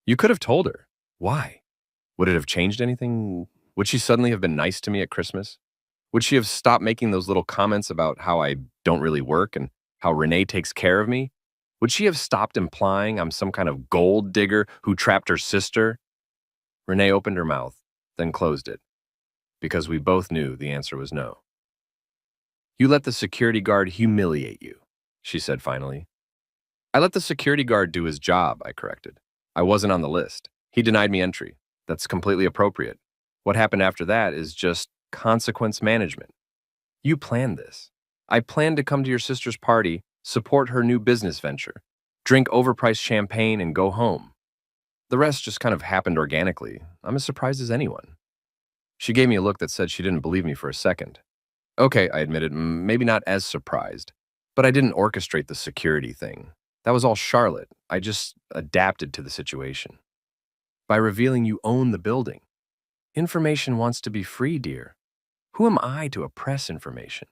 You could have told her. Why? Would it have changed anything? Would she suddenly have been nice to me at Christmas? Would she have stopped making those little comments about how I don't really work and how Renee takes care of me? Would she have stopped implying I'm some kind of gold digger who trapped her sister? Renee opened her mouth, then closed it, because we both knew the answer was no. You let the security guard humiliate you, she said finally. I let the security guard do his job, I corrected. I wasn't on the list. He denied me entry. That's completely appropriate. What happened after that is just consequence management. You planned this. I planned to come to your sister's party, support her new business venture, drink overpriced champagne, and go home. The rest just kind of happened organically. I'm as surprised as anyone. She gave me a look that said she didn't believe me for a second. Okay, I admitted, maybe not as surprised. But I didn't orchestrate the security thing. That was all Charlotte. I just adapted to the situation. By revealing you own the building. Information wants to be free, dear. Who am I to oppress information?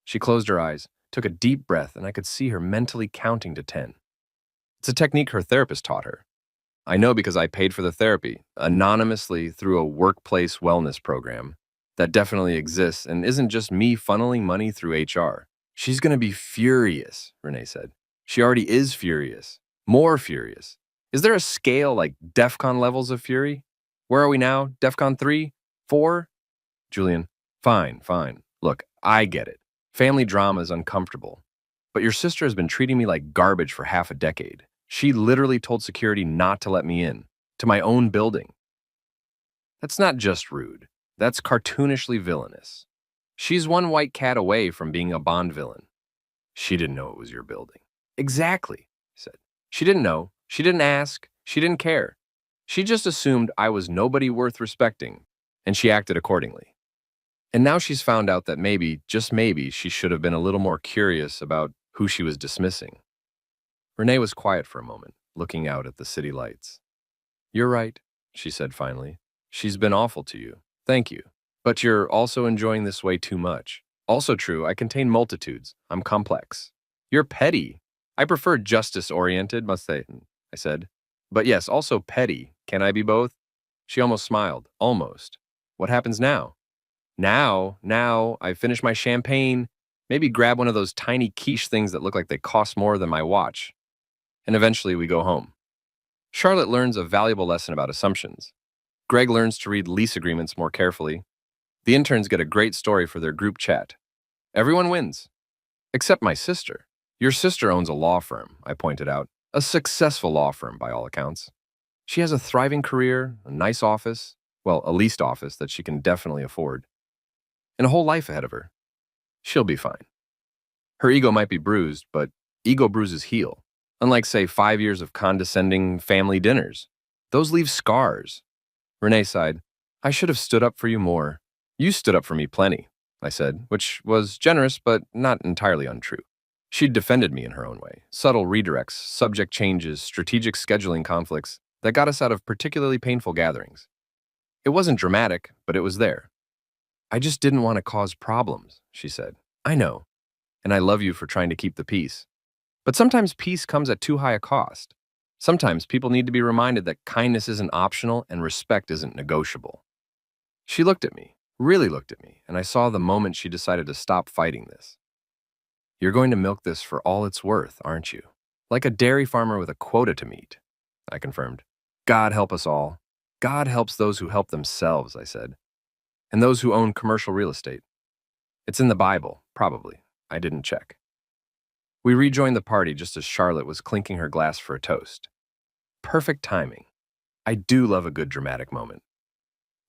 She closed her eyes, took a deep breath, and I could see her mentally counting to 10. It's a technique her therapist taught her. I know because I paid for the therapy, anonymously through a workplace wellness program that definitely exists and isn't just me funneling money through HR. She's going to be furious, Renee said. She already is furious. More furious. Is there a scale like DEFCON levels of fury? Where are we now? DEFCON 3? 4? Julian, fine. Look, I get it. Family drama is uncomfortable. But your sister has been treating me like garbage for half a decade. She literally told security not to let me in, to my own building. That's not just rude. That's cartoonishly villainous. She's one white cat away from being a Bond villain. She didn't know it was your building. Exactly, I said. She didn't know. She didn't ask. She didn't care. She just assumed I was nobody worth respecting, and she acted accordingly. And now she's found out that maybe, just maybe, she should have been a little more curious about who she was dismissing. Renee was quiet for a moment, looking out at the city lights. You're right, she said finally. She's been awful to you. Thank you. But you're also enjoying this way too much. Also true, I contain multitudes. I'm complex. You're petty. I prefer justice-oriented, must say, I said. But yes, also petty. Can I be both? She almost smiled. Almost. What happens now? Now, I finish my champagne, maybe grab one of those tiny quiche things that look like they cost more than my watch. And eventually we go home. Charlotte learns a valuable lesson about assumptions. Greg learns to read lease agreements more carefully. The interns get a great story for their group chat. Everyone wins. Except my sister. Your sister owns a law firm, I pointed out. A successful law firm, by all accounts. She has a thriving career, a nice office, well, a leased office that she can definitely afford, and a whole life ahead of her. She'll be fine. Her ego might be bruised, but ego bruises heal. Unlike, say, 5 years of condescending family dinners. Those leave scars. Renee sighed. I should have stood up for you more. You stood up for me plenty, I said, which was generous but not entirely untrue. She'd defended me in her own way. Subtle redirects, subject changes, strategic scheduling conflicts that got us out of particularly painful gatherings. It wasn't dramatic, but it was there. I just didn't want to cause problems, she said. I know, and I love you for trying to keep the peace. But sometimes peace comes at too high a cost. Sometimes people need to be reminded that kindness isn't optional and respect isn't negotiable. She looked at me, really looked at me, and I saw the moment she decided to stop fighting this. You're going to milk this for all it's worth, aren't you? Like a dairy farmer with a quota to meet, I confirmed. God help us all. God helps those who help themselves, I said. And those who own commercial real estate. It's in the Bible, probably. I didn't check. We rejoined the party just as Charlotte was clinking her glass for a toast. Perfect timing. I do love a good dramatic moment.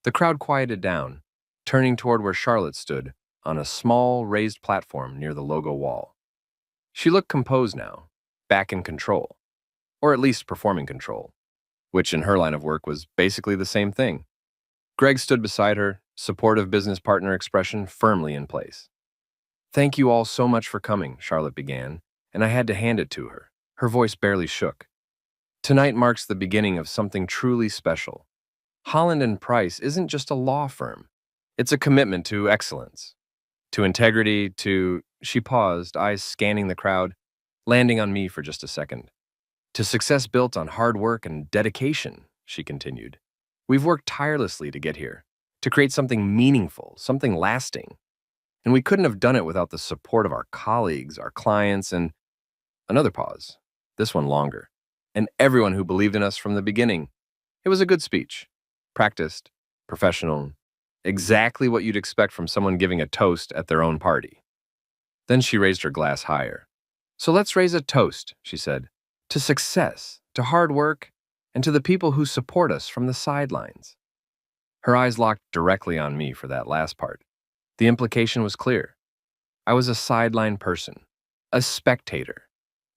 The crowd quieted down, turning toward where Charlotte stood on a small raised platform near the logo wall. She looked composed now, back in control, or at least performing control, which in her line of work was basically the same thing. Greg stood beside her, supportive business partner expression firmly in place. Thank you all so much for coming, Charlotte began, and I had to hand it to her. Her voice barely shook. Tonight marks the beginning of something truly special. Holland and Price isn't just a law firm. It's a commitment to excellence, to integrity, to... She paused, eyes scanning the crowd, landing on me for just a second. To success built on hard work and dedication, she continued. We've worked tirelessly to get here, to create something meaningful, something lasting. And we couldn't have done it without the support of our colleagues, our clients, and... Another pause, this one longer, and everyone who believed in us from the beginning. It was a good speech. Practiced, professional, exactly what you'd expect from someone giving a toast at their own party. Then she raised her glass higher. So let's raise a toast, she said, to success, to hard work, and to the people who support us from the sidelines. Her eyes locked directly on me for that last part. The implication was clear. I was a sideline person, a spectator,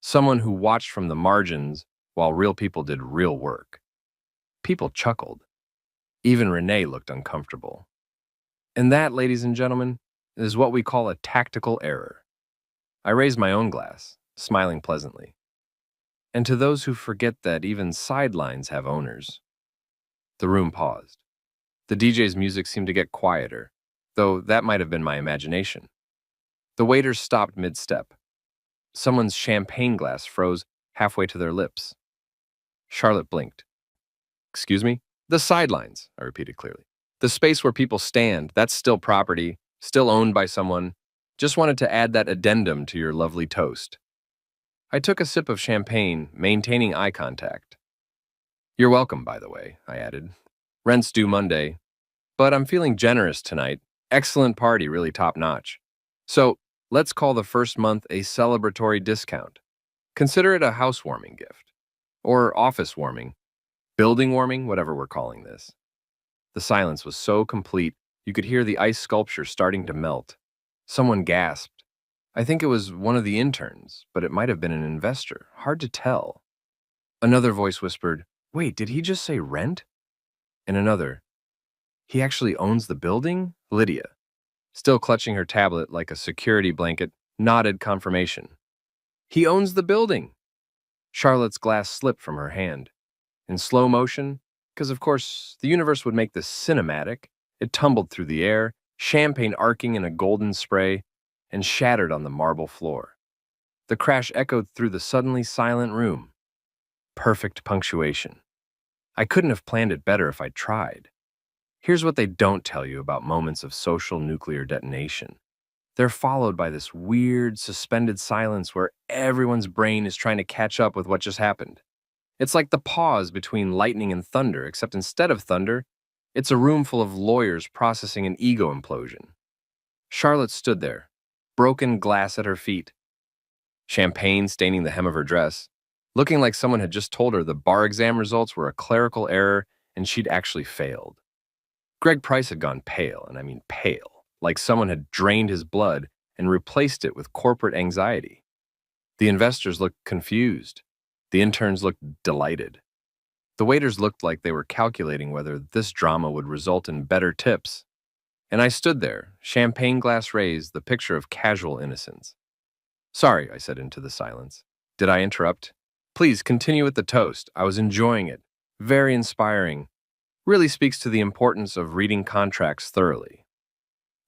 someone who watched from the margins while real people did real work. People chuckled. Even Renee looked uncomfortable. And that, ladies and gentlemen, is what we call a tactical error. I raised my own glass, smiling pleasantly. And to those who forget that even sidelines have owners. The room paused. The DJ's music seemed to get quieter, though that might have been my imagination. The waiters stopped mid-step. Someone's champagne glass froze halfway to their lips. Charlotte blinked. Excuse me? The sidelines, I repeated clearly. The space where people stand, that's still property, still owned by someone. Just wanted to add that addendum to your lovely toast. I took a sip of champagne, maintaining eye contact. You're welcome, by the way, I added. Rent's due Monday, but I'm feeling generous tonight. Excellent party, really top-notch. So, let's call the first month a celebratory discount. Consider it a housewarming gift. Or office warming. Building warming, whatever we're calling this. The silence was so complete, you could hear the ice sculpture starting to melt. Someone gasped. I think it was one of the interns, but it might have been an investor. Hard to tell. Another voice whispered, "Wait, did he just say rent?" And another, "He actually owns the building?" Lydia, still clutching her tablet like a security blanket, nodded confirmation. "He owns the building!" Charlotte's glass slipped from her hand. In slow motion, because of course the universe would make this cinematic, it tumbled through the air, champagne arcing in a golden spray, and shattered on the marble floor. The crash echoed through the suddenly silent room. Perfect punctuation. I couldn't have planned it better if I'd tried. Here's what they don't tell you about moments of social nuclear detonation. They're followed by this weird, suspended silence where everyone's brain is trying to catch up with what just happened. It's like the pause between lightning and thunder, except instead of thunder, it's a room full of lawyers processing an ego implosion. Charlotte stood there, broken glass at her feet, champagne staining the hem of her dress, looking like someone had just told her the bar exam results were a clerical error and she'd actually failed. Greg Price had gone pale, and I mean pale, like someone had drained his blood and replaced it with corporate anxiety. The investors looked confused. The interns looked delighted. The waiters looked like they were calculating whether this drama would result in better tips. And I stood there, champagne glass raised, the picture of casual innocence. Sorry, I said into the silence. Did I interrupt? Please continue with the toast. I was enjoying it. Very inspiring. Really speaks to the importance of reading contracts thoroughly.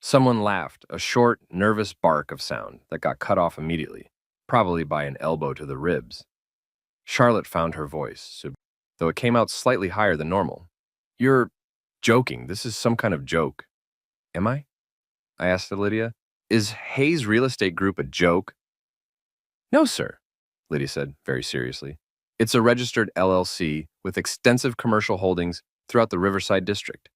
Someone laughed, a short, nervous bark of sound that got cut off immediately, probably by an elbow to the ribs. Charlotte found her voice, though it came out slightly higher than normal. You're joking. This is some kind of joke. Am I? I asked Lydia. Is Hayes Real Estate Group a joke? No, sir, Lydia said very seriously. It's a registered LLC with extensive commercial holdings throughout the Riverside District.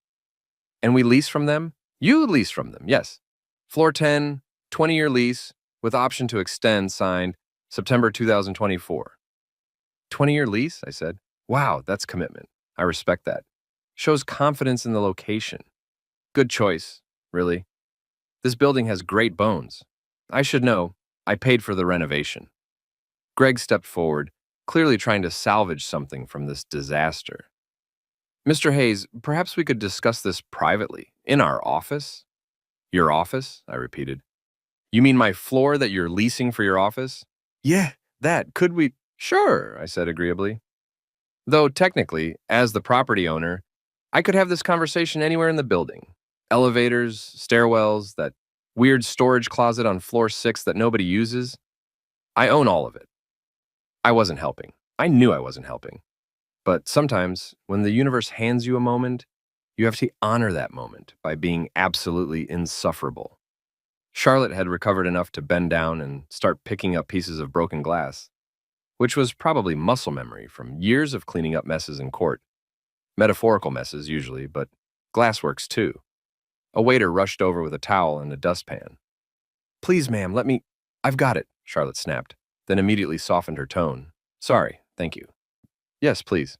And we lease from them? You lease from them, yes. Floor 10, 20-year lease with option to extend, signed September 2024. 20-year lease, I said. Wow, that's commitment. I respect that. Shows confidence in the location. Good choice, really. This building has great bones. I should know. I paid for the renovation. Greg stepped forward, clearly trying to salvage something from this disaster. Mr. Hayes, perhaps we could discuss this privately, in our office? Your office? I repeated. You mean my floor that you're leasing for your office? Yeah, that. Could we? Sure, I said agreeably. Though technically, as the property owner, I could have this conversation anywhere in the building. Elevators, stairwells, that weird storage closet on floor 6 that nobody uses. I own all of it. I wasn't helping. I knew I wasn't helping. But sometimes, when the universe hands you a moment, you have to honor that moment by being absolutely insufferable. Charlotte had recovered enough to bend down and start picking up pieces of broken glass, which was probably muscle memory from years of cleaning up messes in court. Metaphorical messes, usually, but glass works too. A waiter rushed over with a towel and a dustpan. Please, ma'am, let me... I've got it, Charlotte snapped, then immediately softened her tone. Sorry, thank you. Yes, please.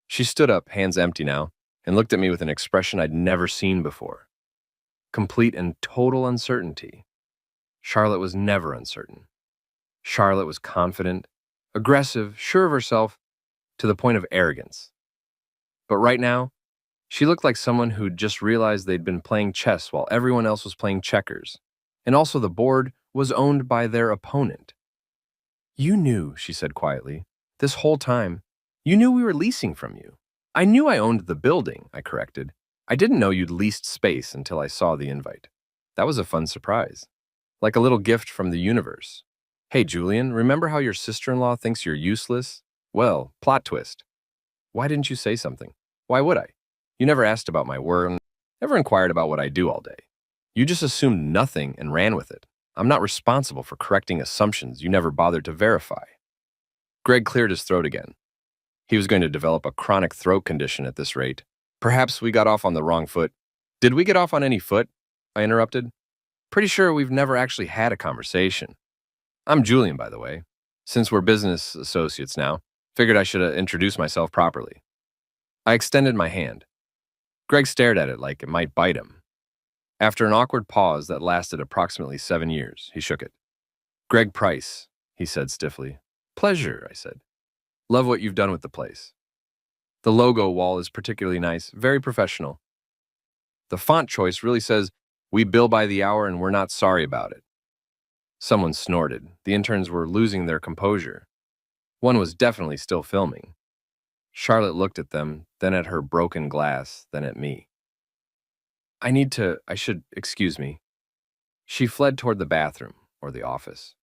She stood up, hands empty now, and looked at me with an expression I'd never seen before. Complete and total uncertainty. Charlotte was never uncertain. Charlotte was confident, aggressive, sure of herself, to the point of arrogance. But right now, She looked like someone who'd just realized they'd been playing chess while everyone else was playing checkers. And also the board was owned by their opponent. You knew, she said quietly, this whole time. You knew we were leasing from you. I knew I owned the building, I corrected. I didn't know you'd leased space until I saw the invite. That was a fun surprise. Like a little gift from the universe. Hey, Julian, remember how your sister-in-law thinks you're useless? Well, plot twist. Why didn't you say something? Why would I? You never asked about my work, never inquired about what I do all day. You just assumed nothing and ran with it. I'm not responsible for correcting assumptions you never bothered to verify. Greg cleared his throat again. He was going to develop a chronic throat condition at this rate. Perhaps we got off on the wrong foot. Did we get off on any foot? I interrupted. Pretty sure we've never actually had a conversation. I'm Julian, by the way. Since we're business associates now, figured I should introduce myself properly. I extended my hand. Greg stared at it like it might bite him. After an awkward pause that lasted approximately 7 years, he shook it. Greg Price, he said stiffly. Pleasure, I said. Love what you've done with the place. The logo wall is particularly nice, very professional. The font choice really says, we bill by the hour and we're not sorry about it. Someone snorted. The interns were losing their composure. One was definitely still filming. Charlotte looked at them, then at her broken glass, then at me. Excuse me. She fled toward the bathroom, or the office,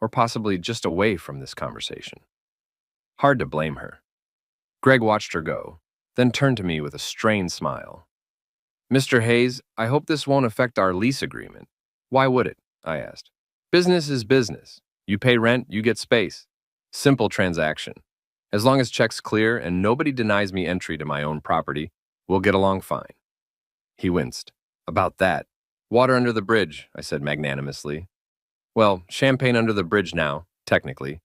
or possibly just away from this conversation. Hard to blame her. Greg watched her go, then turned to me with a strained smile. Mr. Hayes, I hope this won't affect our lease agreement. Why would it? I asked. Business is business. You pay rent, you get space. Simple transaction. As long as checks clear and nobody denies me entry to my own property, we'll get along fine. He winced. About that. Water under the bridge, I said magnanimously. Well, champagne under the bridge now, technically.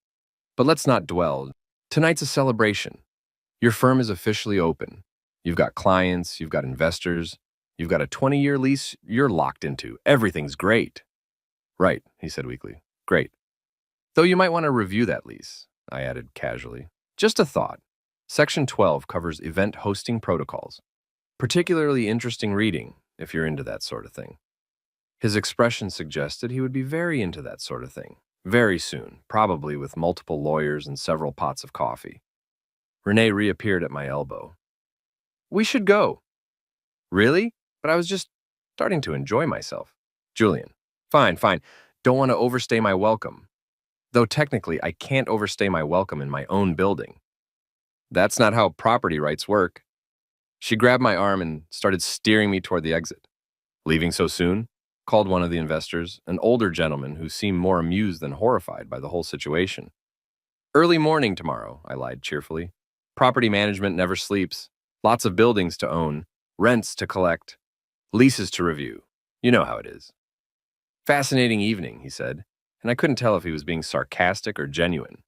But let's not dwell. Tonight's a celebration. Your firm is officially open. You've got clients, you've got investors, you've got a 20-year lease you're locked into. Everything's great. Right, he said weakly. Great. Though you might want to review that lease, I added casually. Just a thought. Section 12 covers event hosting protocols. Particularly interesting reading, if you're into that sort of thing. His expression suggested he would be very into that sort of thing. Very soon, probably with multiple lawyers and several pots of coffee. Renee reappeared at my elbow. We should go. Really? But I was just starting to enjoy myself. Julian. Fine. Don't want to overstay my welcome. Though technically, I can't overstay my welcome in my own building. That's not how property rights work. She grabbed my arm and started steering me toward the exit. Leaving so soon? Called one of the investors, an older gentleman who seemed more amused than horrified by the whole situation. Early morning tomorrow, I lied cheerfully. Property management never sleeps. Lots of buildings to own, rents to collect, leases to review. You know how it is. Fascinating evening, he said, and I couldn't tell if he was being sarcastic or genuine.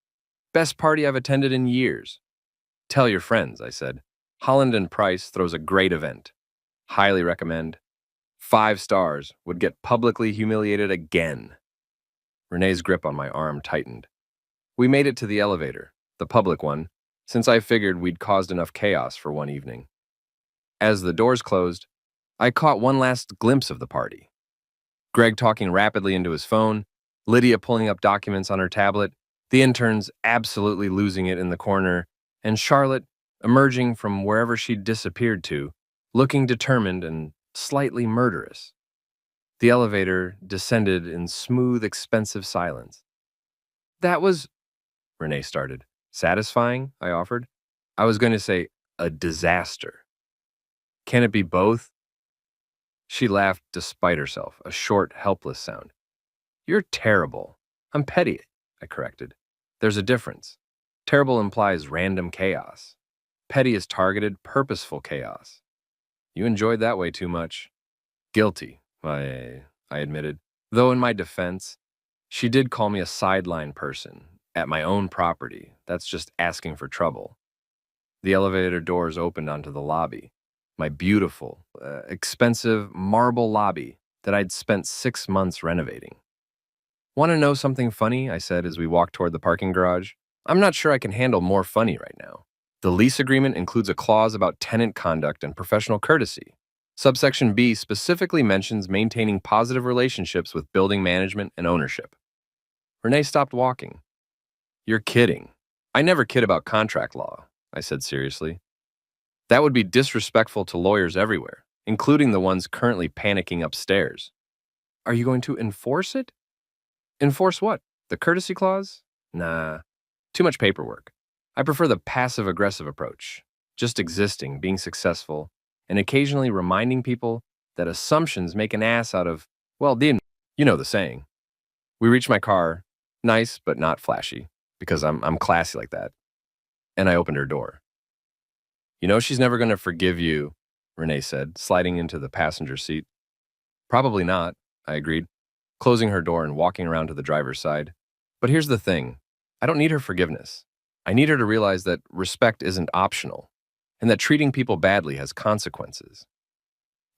Best party I've attended in years. Tell your friends, I said. Holland and Price throws a great event. Highly recommend. 5 stars, would get publicly humiliated again. Renee's grip on my arm tightened. We made it to the elevator, the public one, since I figured we'd caused enough chaos for one evening. As the doors closed, I caught one last glimpse of the party. Greg talking rapidly into his phone, Lydia pulling up documents on her tablet, the interns absolutely losing it in the corner, and Charlotte emerging from wherever she'd disappeared to, looking determined and slightly murderous. The elevator descended in smooth, expensive silence. That was, Renee started. Satisfying, I offered. I was going to say, a disaster. Can it be both? She laughed despite herself, a short, helpless sound. You're terrible. I'm petty, I corrected. There's a difference. Terrible implies random chaos. Petty is targeted, purposeful chaos. You enjoyed that way too much. Guilty, I admitted. Though in my defense, she did call me a sideline person. At my own property, that's just asking for trouble. The elevator doors opened onto the lobby. My beautiful, expensive marble lobby that I'd spent 6 months renovating. Want to know something funny? I said as we walked toward the parking garage. I'm not sure I can handle more funny right now. The lease agreement includes a clause about tenant conduct and professional courtesy. Subsection B specifically mentions maintaining positive relationships with building management and ownership. Renee stopped walking. You're kidding. I never kid about contract law, I said seriously. That would be disrespectful to lawyers everywhere, including the ones currently panicking upstairs. Are you going to enforce it? Enforce what? The courtesy clause? Nah, too much paperwork. I prefer the passive-aggressive approach, just existing, being successful, and occasionally reminding people that assumptions make an ass out of, well, you know the saying. We reached my car, nice but not flashy, because I'm classy like that, and I opened her door. You know she's never going to forgive you, Renee said, sliding into the passenger seat. Probably not, I agreed, closing her door and walking around to the driver's side. But here's the thing. I don't need her forgiveness. I need her to realize that respect isn't optional, and that treating people badly has consequences.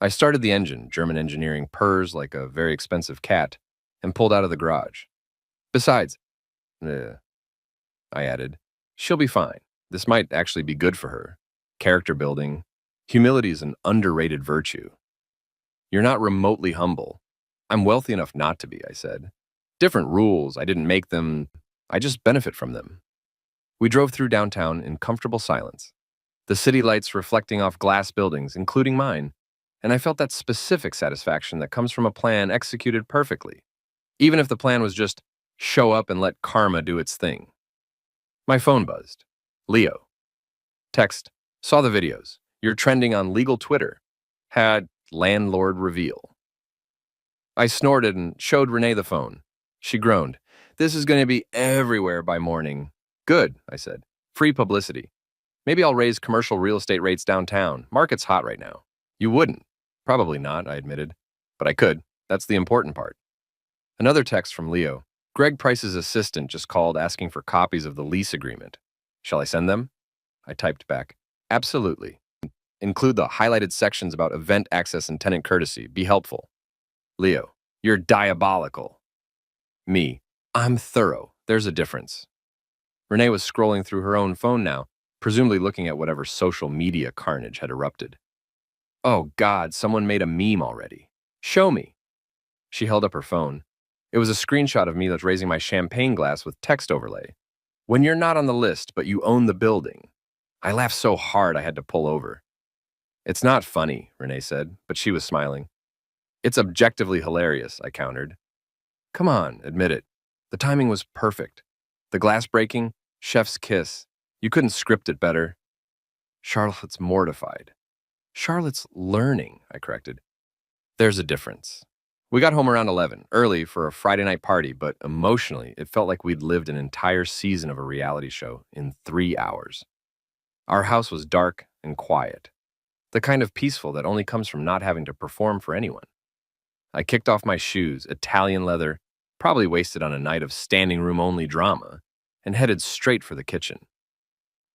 I started the engine, German engineering purrs like a very expensive cat, and pulled out of the garage. Besides, I added, she'll be fine. This might actually be good for her. Character building. Humility is an underrated virtue. You're not remotely humble. I'm wealthy enough not to be, I said. Different rules. I didn't make them. I just benefit from them. We drove through downtown in comfortable silence, the city lights reflecting off glass buildings, including mine, and I felt that specific satisfaction that comes from a plan executed perfectly, even if the plan was just show up and let karma do its thing. My phone buzzed. Leo. Text. Saw the videos. You're trending on legal Twitter. Had landlord reveal. I snorted and showed Renee the phone. She groaned. This is going to be everywhere by morning. Good, I said. Free publicity. Maybe I'll raise commercial real estate rates downtown. Market's hot right now. You wouldn't. Probably not, I admitted. But I could. That's the important part. Another text from Leo. Greg Price's assistant just called asking for copies of the lease agreement. Shall I send them? I typed back. Absolutely. Include the highlighted sections about event access and tenant courtesy. Be helpful. Leo. You're diabolical. Me. I'm thorough. There's a difference. Renee was scrolling through her own phone now, presumably looking at whatever social media carnage had erupted. Oh God, someone made a meme already. Show me. She held up her phone. It was a screenshot of me that's raising my champagne glass with text overlay. When you're not on the list, but you own the building. I laughed so hard I had to pull over. It's not funny, Renee said, but she was smiling. It's objectively hilarious, I countered. Come on, admit it. The timing was perfect. The glass breaking, chef's kiss. You couldn't script it better. Charlotte's mortified. Charlotte's learning, I corrected. There's a difference. We got home around 11, early for a Friday night party, but emotionally, it felt like we'd lived an entire season of a reality show in 3 hours. Our house was dark and quiet, the kind of peaceful that only comes from not having to perform for anyone. I kicked off my shoes, Italian leather, probably wasted on a night of standing room only drama, and headed straight for the kitchen.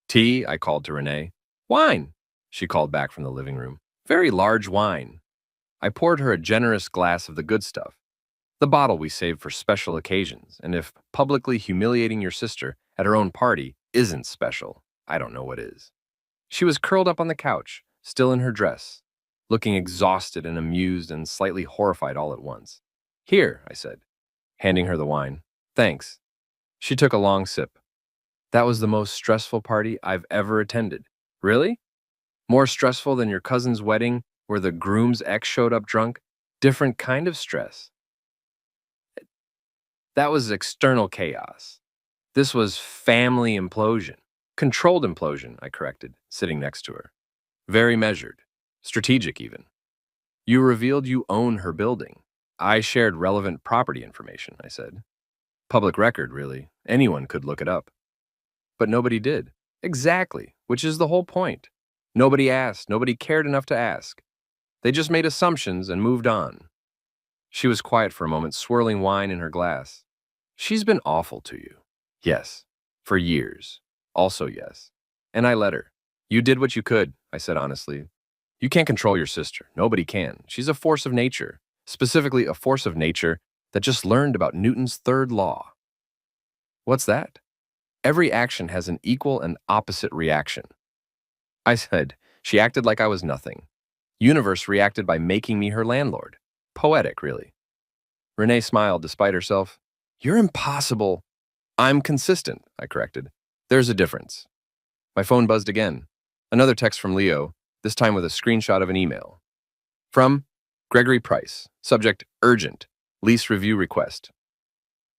Tea, I called to Renee. Wine, she called back from the living room. Very large wine. I poured her a generous glass of the good stuff, the bottle we saved for special occasions, and if publicly humiliating your sister at her own party isn't special, I don't know what is. She was curled up on the couch, still in her dress, looking exhausted and amused and slightly horrified all at once. Here, I said, handing her the wine. Thanks. She took a long sip. That was the most stressful party I've ever attended. Really? More stressful than your cousin's wedding where the groom's ex showed up drunk? Different kind of stress. That was external chaos. This was family implosion. Controlled implosion, I corrected, sitting next to her. Very measured. Strategic, even. You revealed you own her building. I shared relevant property information, I said. Public record, really. Anyone could look it up. But nobody did. Exactly, which is the whole point. Nobody asked. Nobody cared enough to ask. They just made assumptions and moved on. She was quiet for a moment, swirling wine in her glass. She's been awful to you. Yes. For years. Also yes. And I let her. You did what you could, I said honestly. You can't control your sister. Nobody can. She's a force of nature. Specifically, a force of nature that just learned about Newton's third law. What's that? Every action has an equal and opposite reaction. I said, she acted like I was nothing. Universe reacted by making me her landlord. Poetic, really. Renee smiled despite herself. You're impossible. I'm consistent, I corrected. There's a difference. My phone buzzed again. Another text from Leo, this time with a screenshot of an email. From Gregory Price. Subject, urgent. Lease review request.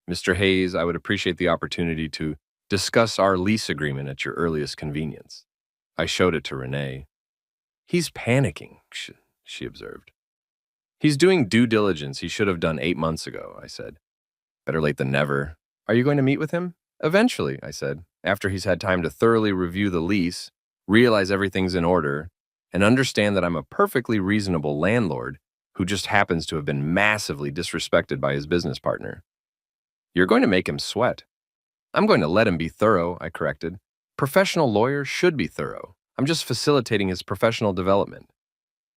Mr. Hayes, I would appreciate the opportunity to discuss our lease agreement at your earliest convenience. I showed it to Renee. He's panicking, she observed. He's doing due diligence he should have done 8 months ago, I said. Better late than never. Are you going to meet with him? Eventually, I said, after he's had time to thoroughly review the lease, realize everything's in order, and understand that I'm a perfectly reasonable landlord who just happens to have been massively disrespected by his business partner. You're going to make him sweat. I'm going to let him be thorough, I corrected. Professional lawyers should be thorough. I'm just facilitating his professional development.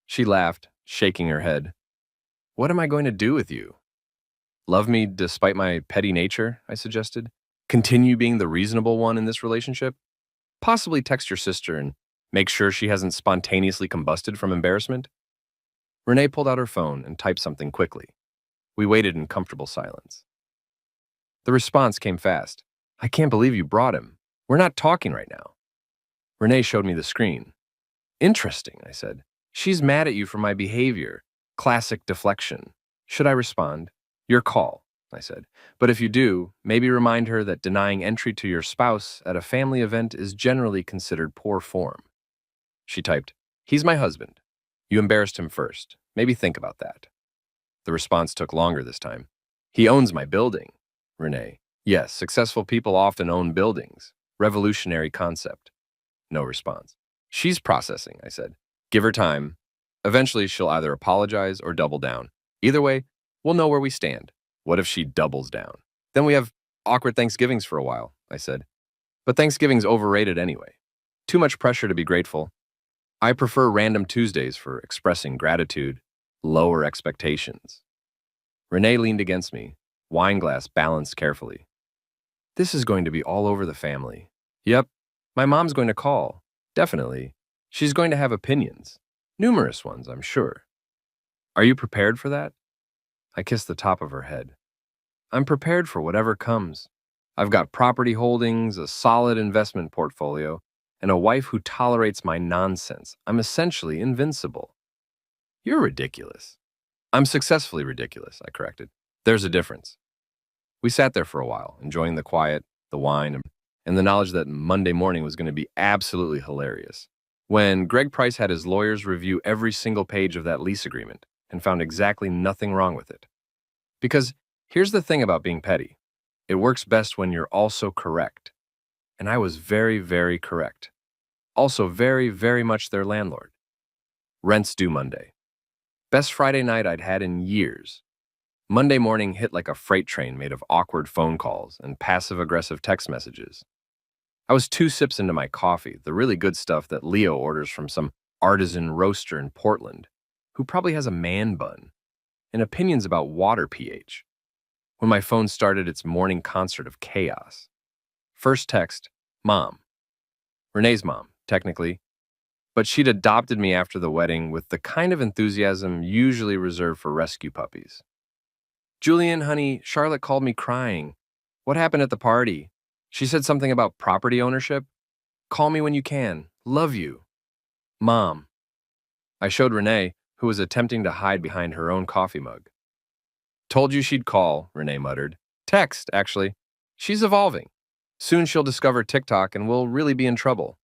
She laughed, shaking her head. What am I going to do with you? Love me despite my petty nature, I suggested. Continue being the reasonable one in this relationship? Possibly text your sister and make sure she hasn't spontaneously combusted from embarrassment? Renee pulled out her phone and typed something quickly. We waited in comfortable silence. The response came fast. I can't believe you brought him. We're not talking right now. Renee showed me the screen. Interesting, I said. She's mad at you for my behavior. Classic deflection. Should I respond? Your call, I said. But if you do, maybe remind her that denying entry to your spouse at a family event is generally considered poor form. She typed, he's my husband. You embarrassed him first. Maybe think about that. The response took longer this time. He owns my building. Renee, yes, successful people often own buildings. Revolutionary concept. No response. She's processing, I said. Give her time. Eventually, she'll either apologize or double down. Either way, we'll know where we stand. What if she doubles down? Then we have awkward Thanksgivings for a while, I said. But Thanksgiving's overrated anyway. Too much pressure to be grateful. I prefer random Tuesdays for expressing gratitude, lower expectations. Renee leaned against me, wine glass balanced carefully. This is going to be all over the family. Yep, my mom's going to call. Definitely. She's going to have opinions. Numerous ones, I'm sure. Are you prepared for that? I kissed the top of her head. I'm prepared for whatever comes. I've got property holdings, a solid investment portfolio, and a wife who tolerates my nonsense. I'm essentially invincible. You're ridiculous. I'm successfully ridiculous, I corrected. There's a difference. We sat there for a while, enjoying the quiet, the wine, and the knowledge that Monday morning was going to be absolutely hilarious. When Greg Price had his lawyers review every single page of that lease agreement and found exactly nothing wrong with it. Because here's the thing about being petty. It works best when you're also correct. And I was very, very correct. Also very, very much their landlord. Rent's due Monday. Best Friday night I'd had in years. Monday morning hit like a freight train made of awkward phone calls and passive-aggressive text messages. I was 2 sips into my coffee, the really good stuff that Leo orders from some artisan roaster in Portland, who probably has a man bun, and opinions about water pH, when my phone started its morning concert of chaos. First text, Mom. Renee's mom, technically, but she'd adopted me after the wedding with the kind of enthusiasm usually reserved for rescue puppies. Julian, honey, Charlotte called me crying. What happened at the party? She said something about property ownership. Call me when you can. Love you. Mom. I showed Renee, who was attempting to hide behind her own coffee mug. Told you she'd call, Renee muttered. Text, actually. She's evolving. Soon she'll discover TikTok and we'll really be in trouble.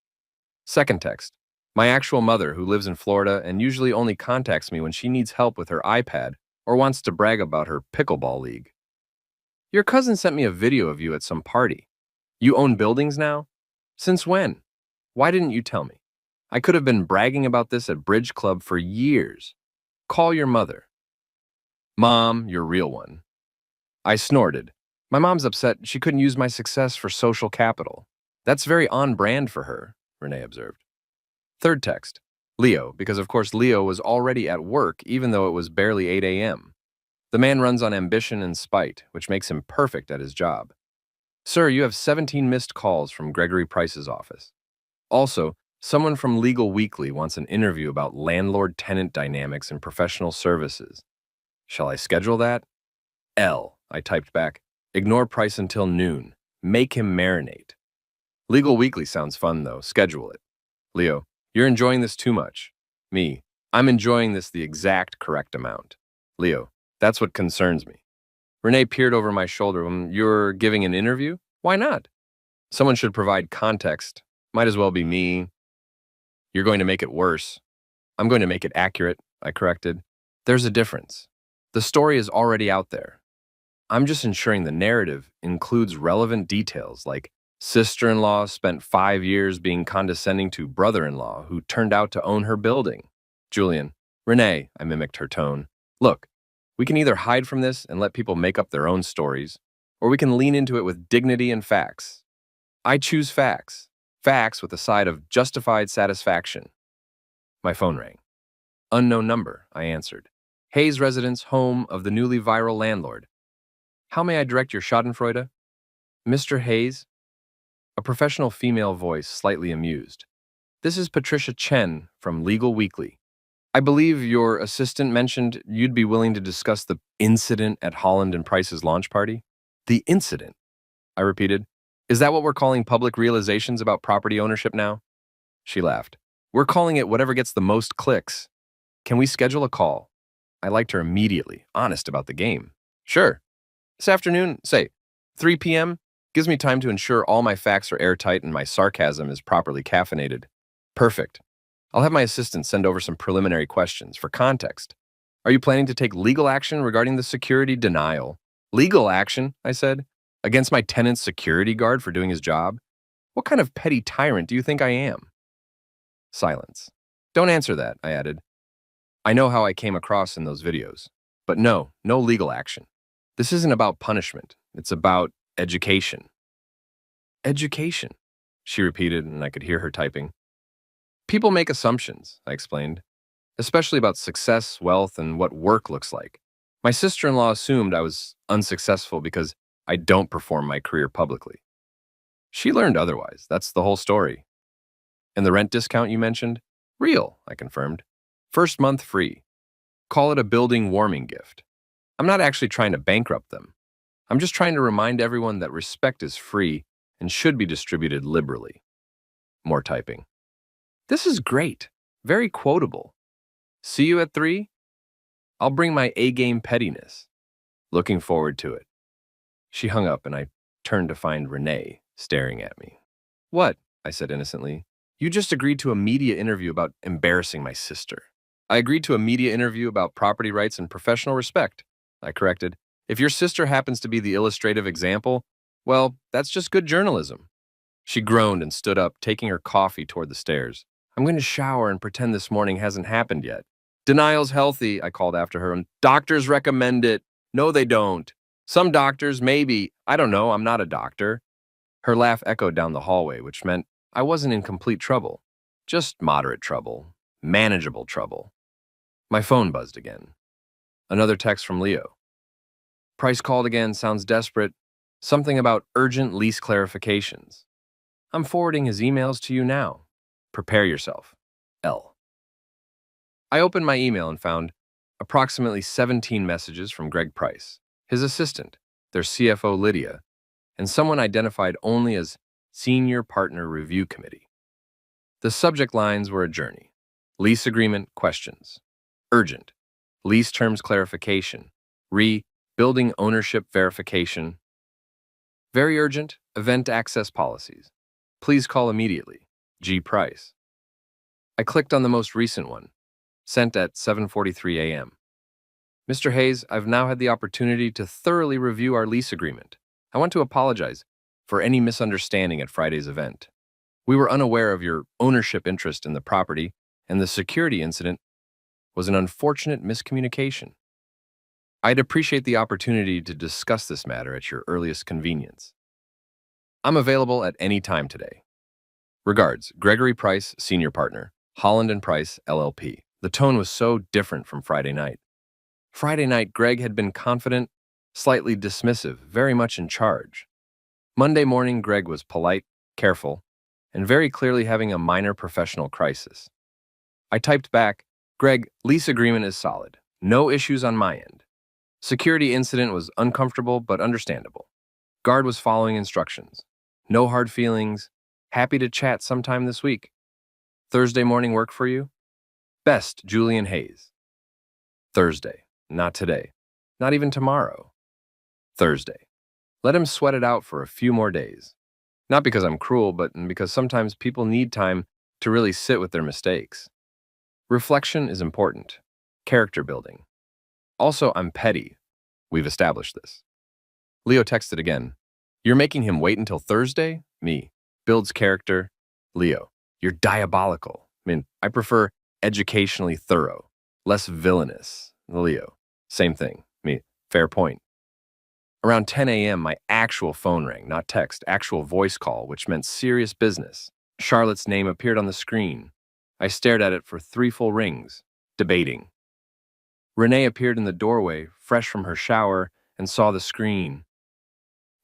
Second text. My actual mother, who lives in Florida and usually only contacts me when she needs help with her iPad or wants to brag about her pickleball league. Your cousin sent me a video of you at some party. You own buildings now? Since when? Why didn't you tell me? I could have been bragging about this at Bridge Club for years. Call your mother. Mom, your real one. I snorted. My mom's upset she couldn't use my success for social capital. That's very on brand for her, Renee observed. Third text. Leo, because of course Leo was already at work even though it was barely 8 a.m. The man runs on ambition and spite, which makes him perfect at his job. Sir, you have 17 missed calls from Gregory Price's office. Also, Someone from Legal Weekly wants an interview about landlord-tenant dynamics and professional services. Shall I schedule that? L, I typed back. Ignore Price until noon. Make him marinate. Legal Weekly sounds fun, though. Schedule it. Leo, you're enjoying this too much. Me, I'm enjoying this the exact correct amount. Leo, that's what concerns me. Renee peered over my shoulder. You're giving an interview? Why not? Someone should provide context. Might as well be me. You're going to make it worse. I'm going to make it accurate, I corrected. There's a difference. The story is already out there. I'm just ensuring the narrative includes relevant details like sister-in-law spent 5 years being condescending to brother-in-law who turned out to own her building. Julian, Renee, I mimicked her tone. Look, we can either hide from this and let people make up their own stories, or we can lean into it with dignity and facts. I choose facts. Facts with a side of justified satisfaction. My phone rang. Unknown number, I answered. Hayes residence, home of the newly viral landlord. How may I direct your schadenfreude? Mr. Hayes? A professional female voice, slightly amused. This is Patricia Chen from Legal Weekly. I believe your assistant mentioned you'd be willing to discuss the incident at Holland and Price's launch party? The incident? I repeated. Is that what we're calling public realizations about property ownership now? She laughed. We're calling it whatever gets the most clicks. Can we schedule a call? I liked her immediately, honest about the game. Sure. This afternoon, say, 3 p.m., gives me time to ensure all my facts are airtight and my sarcasm is properly caffeinated. Perfect. I'll have my assistant send over some preliminary questions for context. Are you planning to take legal action regarding the security denial? Legal action, I said, against my tenant's security guard for doing his job? What kind of petty tyrant do you think I am? Silence. Don't answer that, I added. I know how I came across in those videos. But no legal action. This isn't about punishment. It's about education. Education, she repeated, and I could hear her typing. People make assumptions, I explained, especially about success, wealth, and what work looks like. My sister-in-law assumed I was unsuccessful because I don't perform my career publicly. She learned otherwise. That's the whole story. And the rent discount you mentioned? Real, I confirmed. First month free. Call it a building warming gift. I'm not actually trying to bankrupt them. I'm just trying to remind everyone that respect is free and should be distributed liberally. More typing. This is great. Very quotable. See you at 3? I'll bring my A-game pettiness. Looking forward to it. She hung up and I turned to find Renee staring at me. What? I said innocently. You just agreed to a media interview about embarrassing my sister. I agreed to a media interview about property rights and professional respect, I corrected. If your sister happens to be the illustrative example, well, that's just good journalism. She groaned and stood up, taking her coffee toward the stairs. I'm going to shower and pretend this morning hasn't happened yet. Denial's healthy, I called after her, and doctors recommend it. No, they don't. Some doctors, maybe. I don't know, I'm not a doctor. Her laugh echoed down the hallway, which meant I wasn't in complete trouble. Just moderate trouble. Manageable trouble. My phone buzzed again. Another text from Leo. Price called again, sounds desperate. Something about urgent lease clarifications. I'm forwarding his emails to you now. Prepare yourself. L. I opened my email and found approximately 17 messages from Greg Price, his assistant, their CFO Lydia, and someone identified only as Senior Partner Review Committee. The subject lines were a journey. Lease agreement questions. Urgent. Lease terms clarification. Building ownership verification. Very urgent. Event access policies. Please call immediately. G. Price. I clicked on the most recent one, sent at 7:43 a.m. Mr. Hayes, I've now had the opportunity to thoroughly review our lease agreement. I want to apologize for any misunderstanding at Friday's event. We were unaware of your ownership interest in the property, and the security incident was an unfortunate miscommunication. I'd appreciate the opportunity to discuss this matter at your earliest convenience. I'm available at any time today. Regards, Gregory Price, Senior Partner, Holland and Price, LLP. The tone was so different from Friday night. Friday night, Greg had been confident, slightly dismissive, very much in charge. Monday morning, Greg was polite, careful, and very clearly having a minor professional crisis. I typed back, Greg, lease agreement is solid. No issues on my end. Security incident was uncomfortable but understandable. Guard was following instructions. No hard feelings. Happy to chat sometime this week. Thursday morning work for you? Best, Julian Hayes. Thursday. Not today. Not even tomorrow. Thursday. Let him sweat it out for a few more days. Not because I'm cruel, but because sometimes people need time to really sit with their mistakes. Reflection is important. Character building. Also, I'm petty. We've established this. Leo texted again. You're making him wait until Thursday? Me. Builds character. Leo. You're diabolical. I prefer educationally thorough. Less villainous. Leo. Same thing. Me. Fair point. Around 10 a.m., my actual phone rang, not text, actual voice call, which meant serious business. Charlotte's name appeared on the screen. I stared at it for 3 full rings, debating. Renee appeared in the doorway, fresh from her shower, and saw the screen.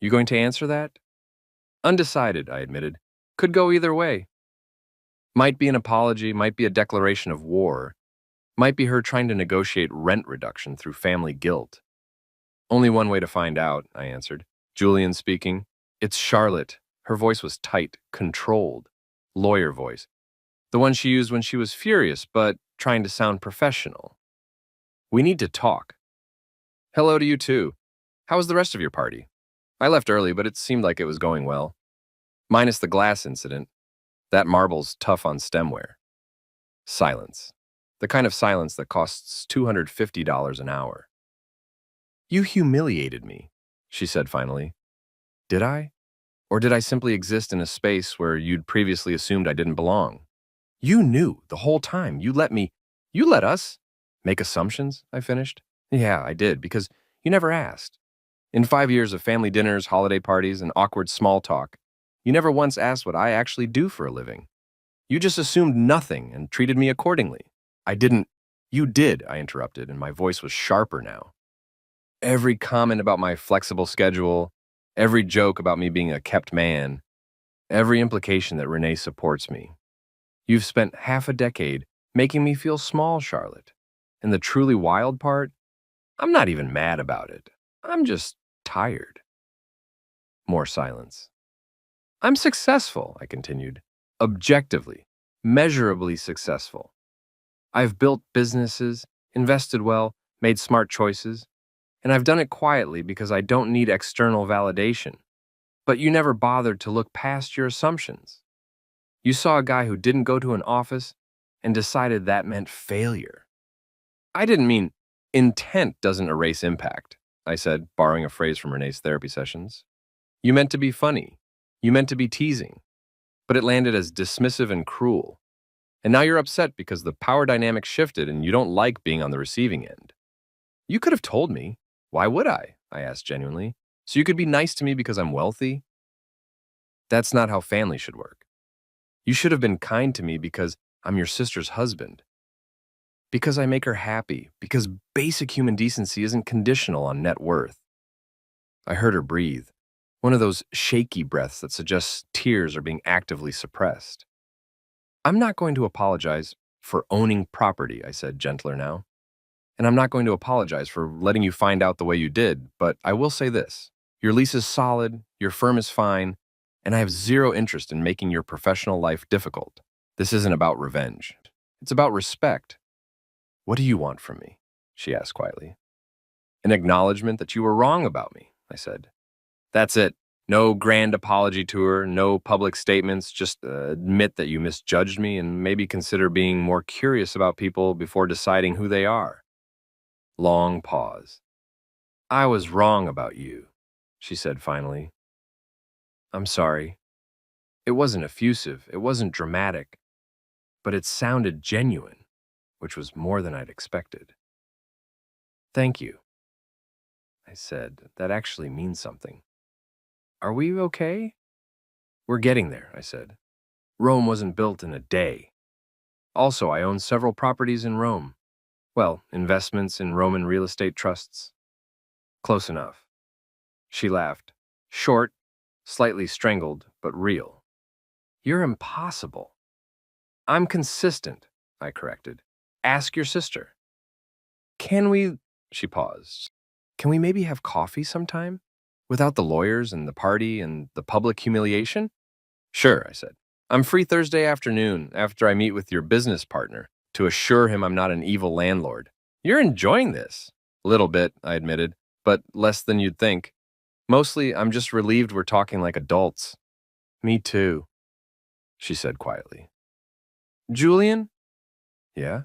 You going to answer that? Undecided, I admitted. Could go either way. Might be an apology, might be a declaration of war. Might be her trying to negotiate rent reduction through family guilt. Only one way to find out, I answered. Julian speaking. It's Charlotte. Her voice was tight, controlled. Lawyer voice. The one she used when she was furious, but trying to sound professional. We need to talk. Hello to you too. How was the rest of your party? I left early, but it seemed like it was going well. Minus the glass incident. That marble's tough on stemware. Silence. The kind of silence that costs $250 an hour. You humiliated me, she said finally. Did I? Or did I simply exist in a space where you'd previously assumed I didn't belong? You knew the whole time. You let us make assumptions, I finished. Yeah, I did, because you never asked. In 5 years of family dinners, holiday parties, and awkward small talk, you never once asked what I actually do for a living. You just assumed nothing and treated me accordingly. I didn't. You did, I interrupted, and my voice was sharper now. Every comment about my flexible schedule, every joke about me being a kept man, every implication that Renee supports me. You've spent half a decade making me feel small, Charlotte. And the truly wild part? I'm not even mad about it. I'm just tired. More silence. I'm successful, I continued. Objectively, measurably successful. I've built businesses, invested well, made smart choices, and I've done it quietly because I don't need external validation. But you never bothered to look past your assumptions. You saw a guy who didn't go to an office and decided that meant failure. I didn't mean intent doesn't erase impact, I said, borrowing a phrase from Renee's therapy sessions. You meant to be funny. You meant to be teasing. But it landed as dismissive and cruel. And now you're upset because the power dynamic shifted and you don't like being on the receiving end. You could have told me. Why would I asked genuinely. So you could be nice to me because I'm wealthy? That's not how family should work. You should have been kind to me because I'm your sister's husband. Because I make her happy. Because basic human decency isn't conditional on net worth. I heard her breathe. One of those shaky breaths that suggests tears are being actively suppressed. I'm not going to apologize for owning property, I said, gentler now. And I'm not going to apologize for letting you find out the way you did, but I will say this. Your lease is solid, your firm is fine, and I have zero interest in making your professional life difficult. This isn't about revenge. It's about respect. What do you want from me? She asked quietly. An acknowledgement that you were wrong about me, I said. That's it. No grand apology tour, no public statements, just admit that you misjudged me and maybe consider being more curious about people before deciding who they are. Long pause. I was wrong about you, she said finally. I'm sorry. It wasn't effusive, it wasn't dramatic, but it sounded genuine, which was more than I'd expected. Thank you, I said. That actually means something. Are we okay? We're getting there, I said. Rome wasn't built in a day. Also, I own several properties in Rome. Well, investments in Roman real estate trusts. Close enough. She laughed. Short, slightly strangled, but real. You're impossible. I'm consistent, I corrected. Ask your sister. Can we, she paused, can we maybe have coffee sometime? Without the lawyers and the party and the public humiliation? Sure, I said. I'm free Thursday afternoon after I meet with your business partner to assure him I'm not an evil landlord. You're enjoying this. A little bit, I admitted, but less than you'd think. Mostly, I'm just relieved we're talking like adults. Me too, she said quietly. Julian? Yeah?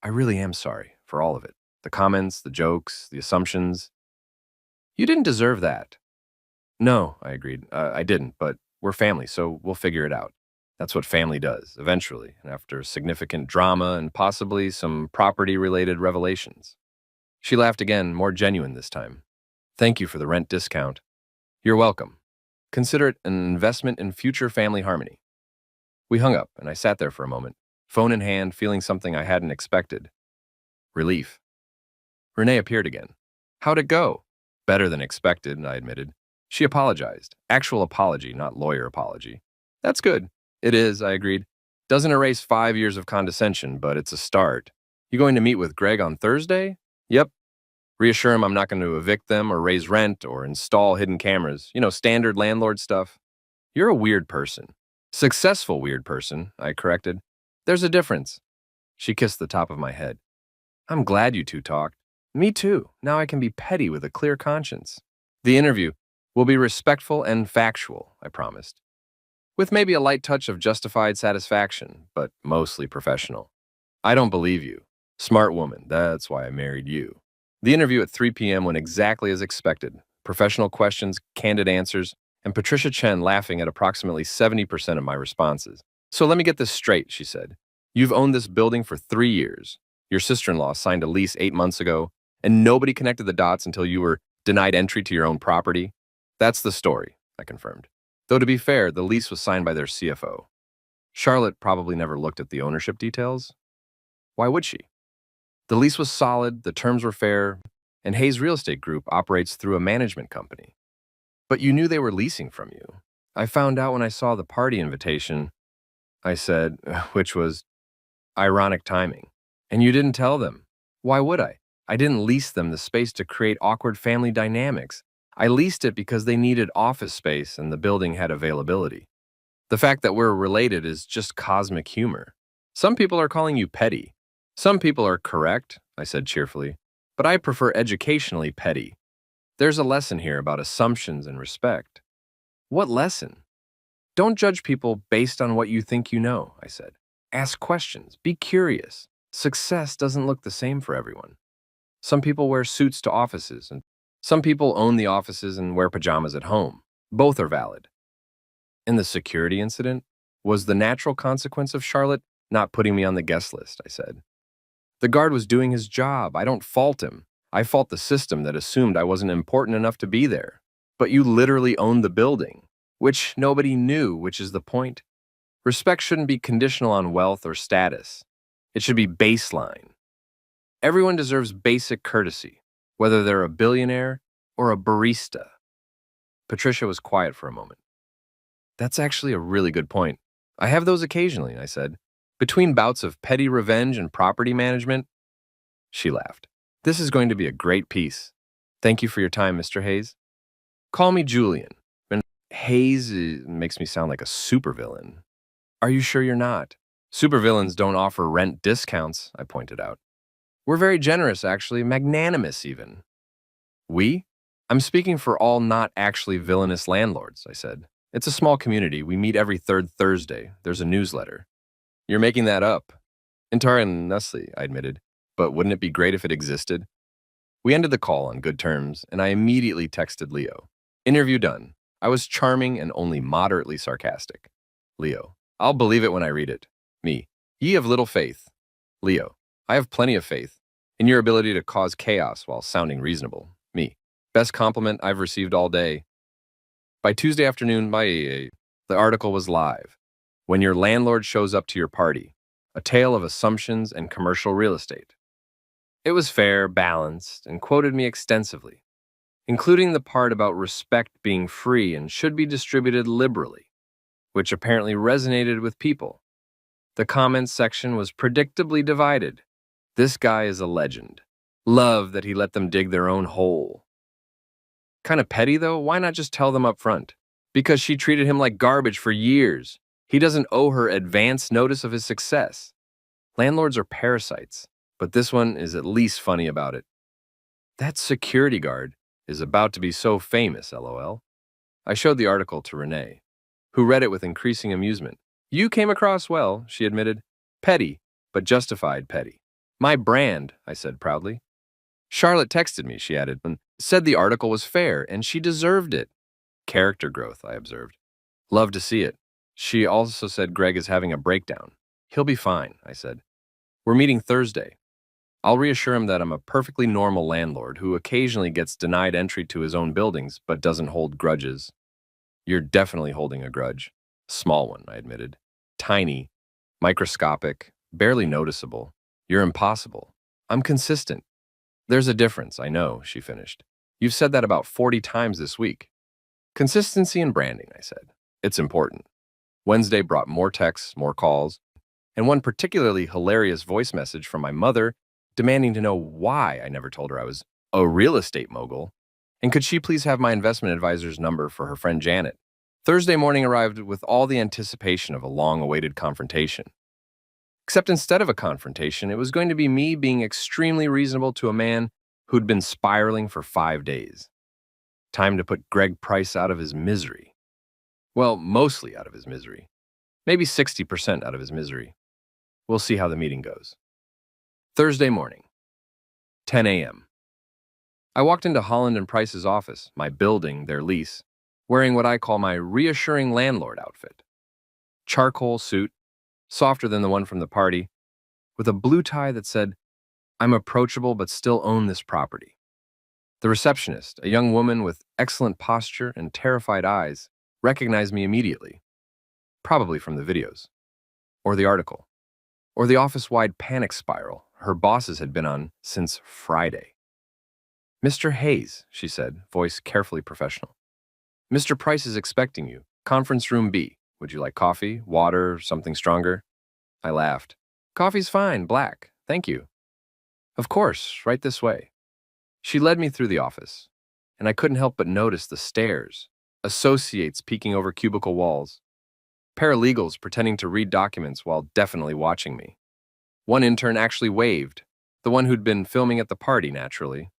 I really am sorry for all of it. The comments, the jokes, the assumptions. You didn't deserve that. No, I agreed. I didn't, but we're family, so we'll figure it out. That's what family does, eventually, and after significant drama and possibly some property-related revelations. She laughed again, more genuine this time. Thank you for the rent discount. You're welcome. Consider it an investment in future family harmony. We hung up, and I sat there for a moment, phone in hand, feeling something I hadn't expected. Relief. Renee appeared again. How'd it go? Better than expected, I admitted. She apologized. Actual apology, not lawyer apology. That's good. It is, I agreed. Doesn't erase 5 years of condescension, but it's a start. You going to meet with Greg on Thursday? Yep. Reassure him I'm not going to evict them or raise rent or install hidden cameras. Standard landlord stuff. You're a weird person. Successful weird person, I corrected. There's a difference. She kissed the top of my head. I'm glad you two talked. Me too. Now I can be petty with a clear conscience. The interview will be respectful and factual, I promised. With maybe a light touch of justified satisfaction, but mostly professional. I don't believe you. Smart woman, that's why I married you. The interview at 3 p.m. went exactly as expected. Professional questions, candid answers, and Patricia Chen laughing at approximately 70% of my responses. So let me get this straight, she said. You've owned this building for 3 years. Your sister-in-law signed a lease 8 months ago, and nobody connected the dots until you were denied entry to your own property. That's the story, I confirmed. Though to be fair, the lease was signed by their CFO. Charlotte probably never looked at the ownership details. Why would she? The lease was solid, the terms were fair, and Hayes Real Estate Group operates through a management company. But you knew they were leasing from you. I found out when I saw the party invitation, I said, which was ironic timing. And you didn't tell them. Why would I? I didn't lease them the space to create awkward family dynamics. I leased it because they needed office space and the building had availability. The fact that we're related is just cosmic humor. Some people are calling you petty. Some people are correct, I said cheerfully, but I prefer educationally petty. There's a lesson here about assumptions and respect. What lesson? Don't judge people based on what you think you know, I said. Ask questions. Be curious. Success doesn't look the same for everyone. Some people wear suits to offices, and some people own the offices and wear pajamas at home. Both are valid. In the security incident, was the natural consequence of Charlotte not putting me on the guest list, I said. The guard was doing his job. I don't fault him. I fault the system that assumed I wasn't important enough to be there. But you literally owned the building, which nobody knew, which is the point. Respect shouldn't be conditional on wealth or status. It should be baseline. Everyone deserves basic courtesy, whether they're a billionaire or a barista. Patricia was quiet for a moment. That's actually a really good point. I have those occasionally, I said. Between bouts of petty revenge and property management. She laughed. This is going to be a great piece. Thank you for your time, Mr. Hayes. Call me Julian. And Hayes makes me sound like a supervillain. Are you sure you're not? Supervillains don't offer rent discounts, I pointed out. We're very generous, actually, magnanimous even. We? I'm speaking for all not actually villainous landlords, I said. It's a small community. We meet every third Thursday. There's a newsletter. You're making that up. Entirely, I admitted. But wouldn't it be great if it existed? We ended the call on good terms, and I immediately texted Leo. Interview done. I was charming and only moderately sarcastic. Leo. I'll believe it when I read it. Me. Ye have little faith. Leo. I have plenty of faith in your ability to cause chaos while sounding reasonable. Me. Best compliment I've received all day. By Tuesday afternoon, the article was live. When your landlord shows up to your party, a tale of assumptions and commercial real estate. It was fair, balanced, and quoted me extensively, including the part about respect being free and should be distributed liberally. which apparently resonated with people. The comments section was predictably divided. This guy is a legend. Love that he let them dig their own hole. Kind of petty, though. Why not just tell them up front? Because she treated him like garbage for years. He doesn't owe her advance notice of his success. Landlords are parasites, but this one is at least funny about it. That security guard is about to be so famous, LOL. I showed the article to Renee, who read it with increasing amusement. You came across well, she admitted. Petty, but justified petty. My brand, I said proudly. Charlotte texted me, she added, and said the article was fair and she deserved it. Character growth, I observed. Love to see it. She also said Greg is having a breakdown. He'll be fine, I said. We're meeting Thursday. I'll reassure him that I'm a perfectly normal landlord who occasionally gets denied entry to his own buildings but doesn't hold grudges. You're definitely holding a grudge. Small one, I admitted. Tiny, microscopic, barely noticeable. You're impossible. I'm consistent. There's a difference, I know, she finished. You've said that about 40 times this week. Consistency and branding, I said. It's important. Wednesday brought more texts, more calls, and one particularly hilarious voice message from my mother demanding to know why I never told her I was a real estate mogul, and could she please have my investment advisor's number for her friend Janet. Thursday morning arrived with all the anticipation of a long-awaited confrontation. Except instead of a confrontation, it was going to be me being extremely reasonable to a man who'd been spiraling for 5 days. Time to put Greg Price out of his misery. Well, mostly out of his misery. Maybe 60% out of his misery. We'll see how the meeting goes. Thursday morning, 10 a.m. I walked into Holland and Price's office, my building, their lease, wearing what I call my reassuring landlord outfit. Charcoal suit, softer than the one from the party, with a blue tie that said, I'm approachable but still own this property. The receptionist, a young woman with excellent posture and terrified eyes, recognized me immediately. Probably from the videos. Or the article. Or the office-wide panic spiral her bosses had been on since Friday. Mr. Hayes, she said, voice carefully professional. Mr. Price is expecting you. Conference room B. Would you like coffee, water, something stronger? I laughed. Coffee's fine, black. Thank you. Of course, right this way. She led me through the office, and I couldn't help but notice the stares, associates peeking over cubicle walls, paralegals pretending to read documents while definitely watching me. One intern actually waved, the one who'd been filming at the party, naturally.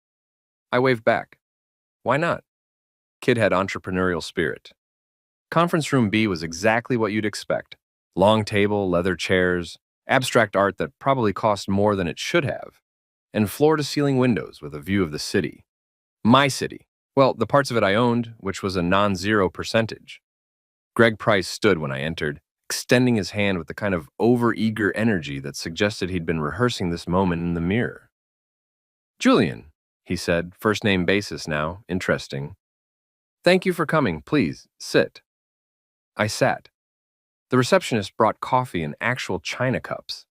I waved back. Why not? Kid had entrepreneurial spirit. Conference room B was exactly what you'd expect. Long table, leather chairs, abstract art that probably cost more than it should have, and floor-to-ceiling windows with a view of the city. My city. Well, the parts of it I owned, which was a non-zero percentage. Greg Price stood when I entered, extending his hand with the kind of over-eager energy that suggested he'd been rehearsing this moment in the mirror. Julian, he said, first name basis now, interesting. Thank you for coming, please, sit. I sat. The receptionist brought coffee in actual china cups.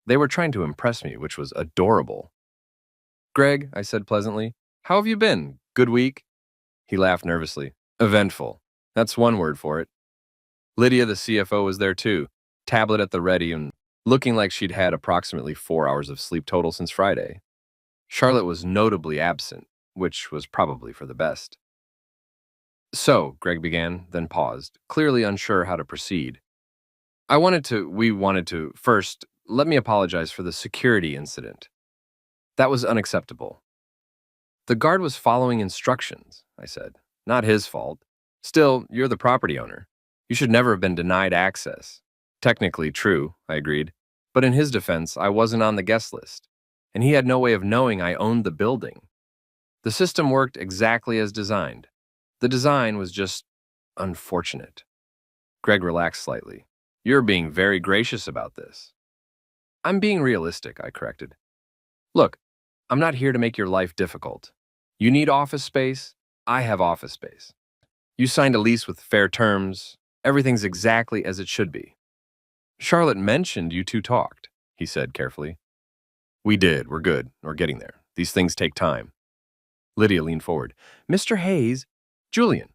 They were trying to impress me, which was adorable. Greg, I said pleasantly, how have you been? Good week? He laughed nervously. Eventful. That's one word for it. Lydia, the CFO, was there too, tablet at the ready and looking like she'd had approximately 4 hours of sleep total since Friday. Charlotte was notably absent, which was probably for the best. So, Greg began, then paused, clearly unsure how to proceed. We wanted to, first, let me apologize for the security incident. That was unacceptable. The guard was following instructions, I said. Not his fault. Still, you're the property owner. You should never have been denied access. Technically true, I agreed. But in his defense, I wasn't on the guest list, and he had no way of knowing I owned the building. The system worked exactly as designed. The design was just unfortunate. Greg relaxed slightly. You're being very gracious about this. I'm being realistic, I corrected. Look, I'm not here to make your life difficult. You need office space, I have office space. You signed a lease with fair terms. Everything's exactly as it should be. Charlotte mentioned you two talked, he said carefully. We did. We're good. We're getting there. These things take time. Lydia leaned forward. Mr. Hayes, Julian,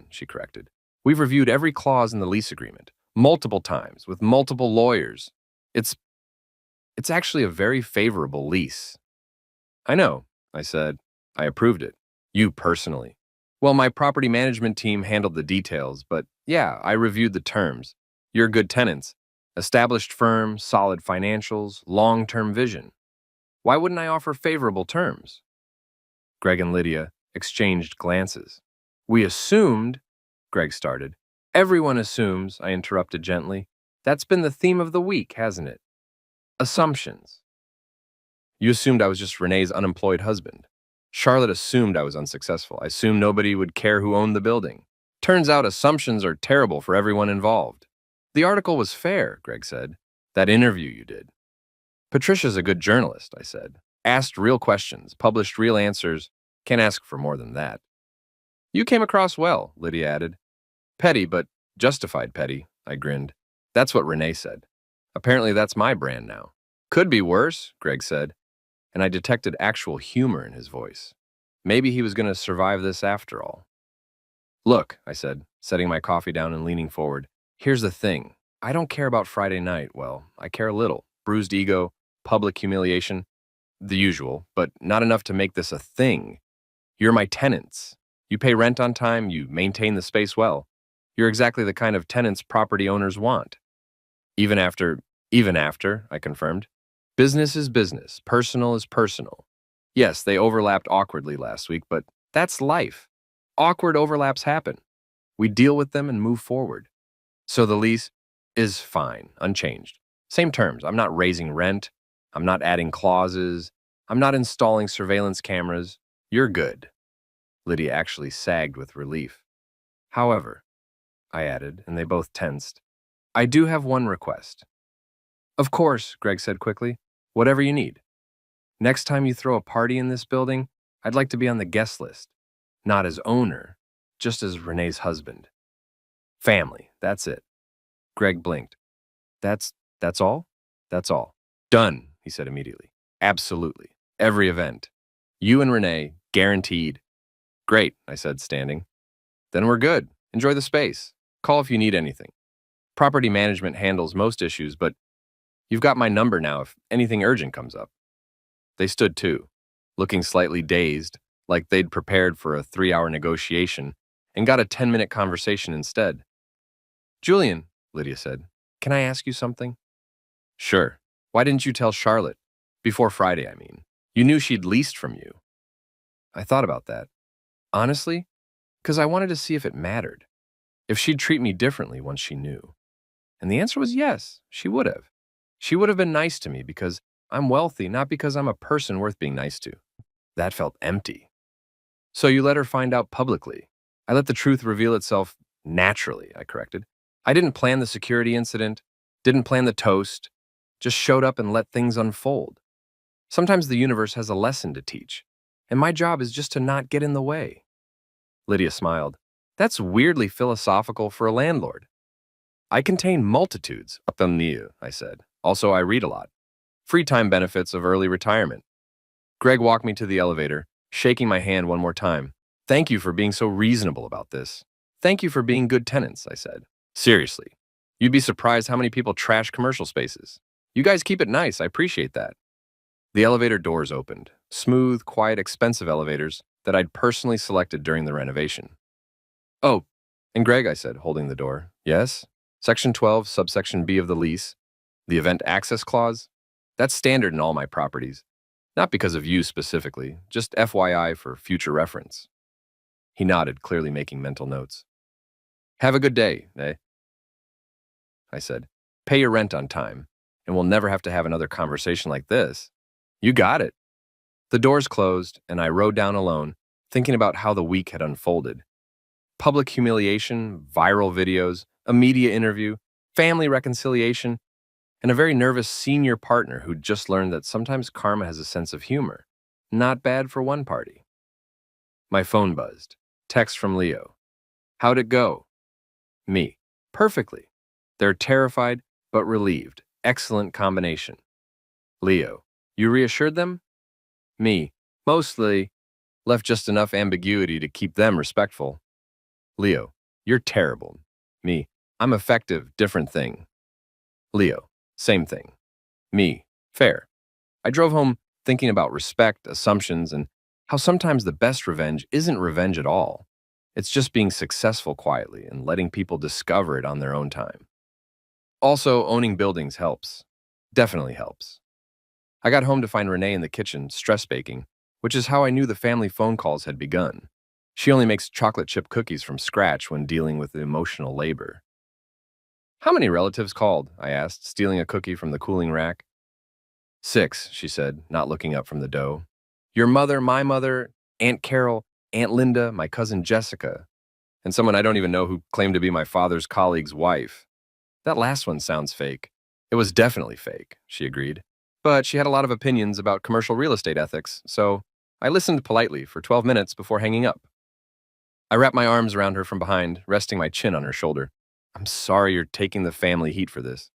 she corrected. We've reviewed every clause in the lease agreement, multiple times, with multiple lawyers. It's actually a very favorable lease. I know, I said. I approved it. You personally. Well, my property management team handled the details, but yeah, I reviewed the terms. You're good tenants. Established firm, solid financials, long-term vision. Why wouldn't I offer favorable terms? Greg and Lydia exchanged glances. We assumed, Greg started. Everyone assumes, I interrupted gently. That's been the theme of the week, hasn't it? Assumptions. You assumed I was just Renee's unemployed husband. Charlotte assumed I was unsuccessful. I assumed nobody would care who owned the building. Turns out assumptions are terrible for everyone involved. The article was fair, Greg said. That interview you did. Patricia's a good journalist, I said. Asked real questions, published real answers. Can't ask for more than that. You came across well, Lydia added. Petty, but justified petty, I grinned. That's what Renee said. Apparently that's my brand now. Could be worse, Greg said, and I detected actual humor in his voice. Maybe he was going to survive this after all. Look, I said, setting my coffee down and leaning forward. Here's the thing. I don't care about Friday night. Well, I care a little. Bruised ego, public humiliation, the usual, but not enough to make this a thing. You're my tenants. You pay rent on time, you maintain the space well. You're exactly the kind of tenants property owners want. Even after, I confirmed. Business is business, personal is personal. Yes, they overlapped awkwardly last week, but that's life. Awkward overlaps happen. We deal with them and move forward. So the lease is fine, unchanged. Same terms. I'm not raising rent. I'm not adding clauses. I'm not installing surveillance cameras. You're good. Lydia actually sagged with relief. However, I added, and they both tensed, I do have one request. Of course, Greg said quickly. Whatever you need. Next time you throw a party in this building, I'd like to be on the guest list. Not as owner, just as Renee's husband. Family, that's it. Greg blinked. That's all? That's all. Done, he said immediately. Absolutely. Every event. You and Renee, guaranteed. Great, I said, standing. Then we're good. Enjoy the space. Call if you need anything. Property management handles most issues, but you've got my number now if anything urgent comes up. They stood too, looking slightly dazed, like they'd prepared for a 3-hour negotiation and got a 10-minute conversation instead. Julian, Lydia said, can I ask you something? Sure. Why didn't you tell Charlotte? Before Friday, I mean. You knew she'd leased from you. I thought about that. Honestly, because I wanted to see if it mattered. If she'd treat me differently once she knew. And the answer was yes, she would have. She would have been nice to me because I'm wealthy, not because I'm a person worth being nice to. That felt empty. So you let her find out publicly. I let the truth reveal itself naturally, I corrected. I didn't plan the security incident, didn't plan the toast, just showed up and let things unfold. Sometimes the universe has a lesson to teach, and my job is just to not get in the way. Lydia smiled. That's weirdly philosophical for a landlord. I contain multitudes, I said. Also, I read a lot. Free time benefits of early retirement. Greg walked me to the elevator, shaking my hand one more time. Thank you for being so reasonable about this. Thank you for being good tenants, I said. Seriously, you'd be surprised how many people trash commercial spaces. You guys keep it nice, I appreciate that. The elevator doors opened, smooth, quiet, expensive elevators that I'd personally selected during the renovation. Oh, and Greg, I said, holding the door. Yes? Section 12, subsection B of the lease. The event access clause? That's standard in all my properties. Not because of you specifically, just FYI for future reference. He nodded, clearly making mental notes. Have a good day, eh? I said. Pay your rent on time, and we'll never have to have another conversation like this. You got it. The doors closed, and I rode down alone, thinking about how the week had unfolded. Public humiliation, viral videos, a media interview, family reconciliation, and a very nervous senior partner who'd just learned that sometimes karma has a sense of humor. Not bad for one party. My phone buzzed. Text from Leo. How'd it go? Me. Perfectly. They're terrified, but relieved. Excellent combination. Leo. You reassured them? Me. Mostly. Left just enough ambiguity to keep them respectful. Leo. You're terrible. Me. I'm effective, different thing. Leo. Same thing. Me. Fair. I drove home thinking about respect, assumptions, and how sometimes the best revenge isn't revenge at all. It's just being successful quietly and letting people discover it on their own time. Also, owning buildings helps. Definitely helps. I got home to find Renee in the kitchen, stress baking, which is how I knew the family phone calls had begun. She only makes chocolate chip cookies from scratch when dealing with emotional labor. How many relatives called? I asked, stealing a cookie from the cooling rack. 6, she said, not looking up from the dough. Your mother, my mother, Aunt Carol, Aunt Linda, my cousin Jessica, and someone I don't even know who claimed to be my father's colleague's wife. That last one sounds fake. It was definitely fake, she agreed. But she had a lot of opinions about commercial real estate ethics, so I listened politely for 12 minutes before hanging up. I wrapped my arms around her from behind, resting my chin on her shoulder. I'm sorry you're taking the family heat for this.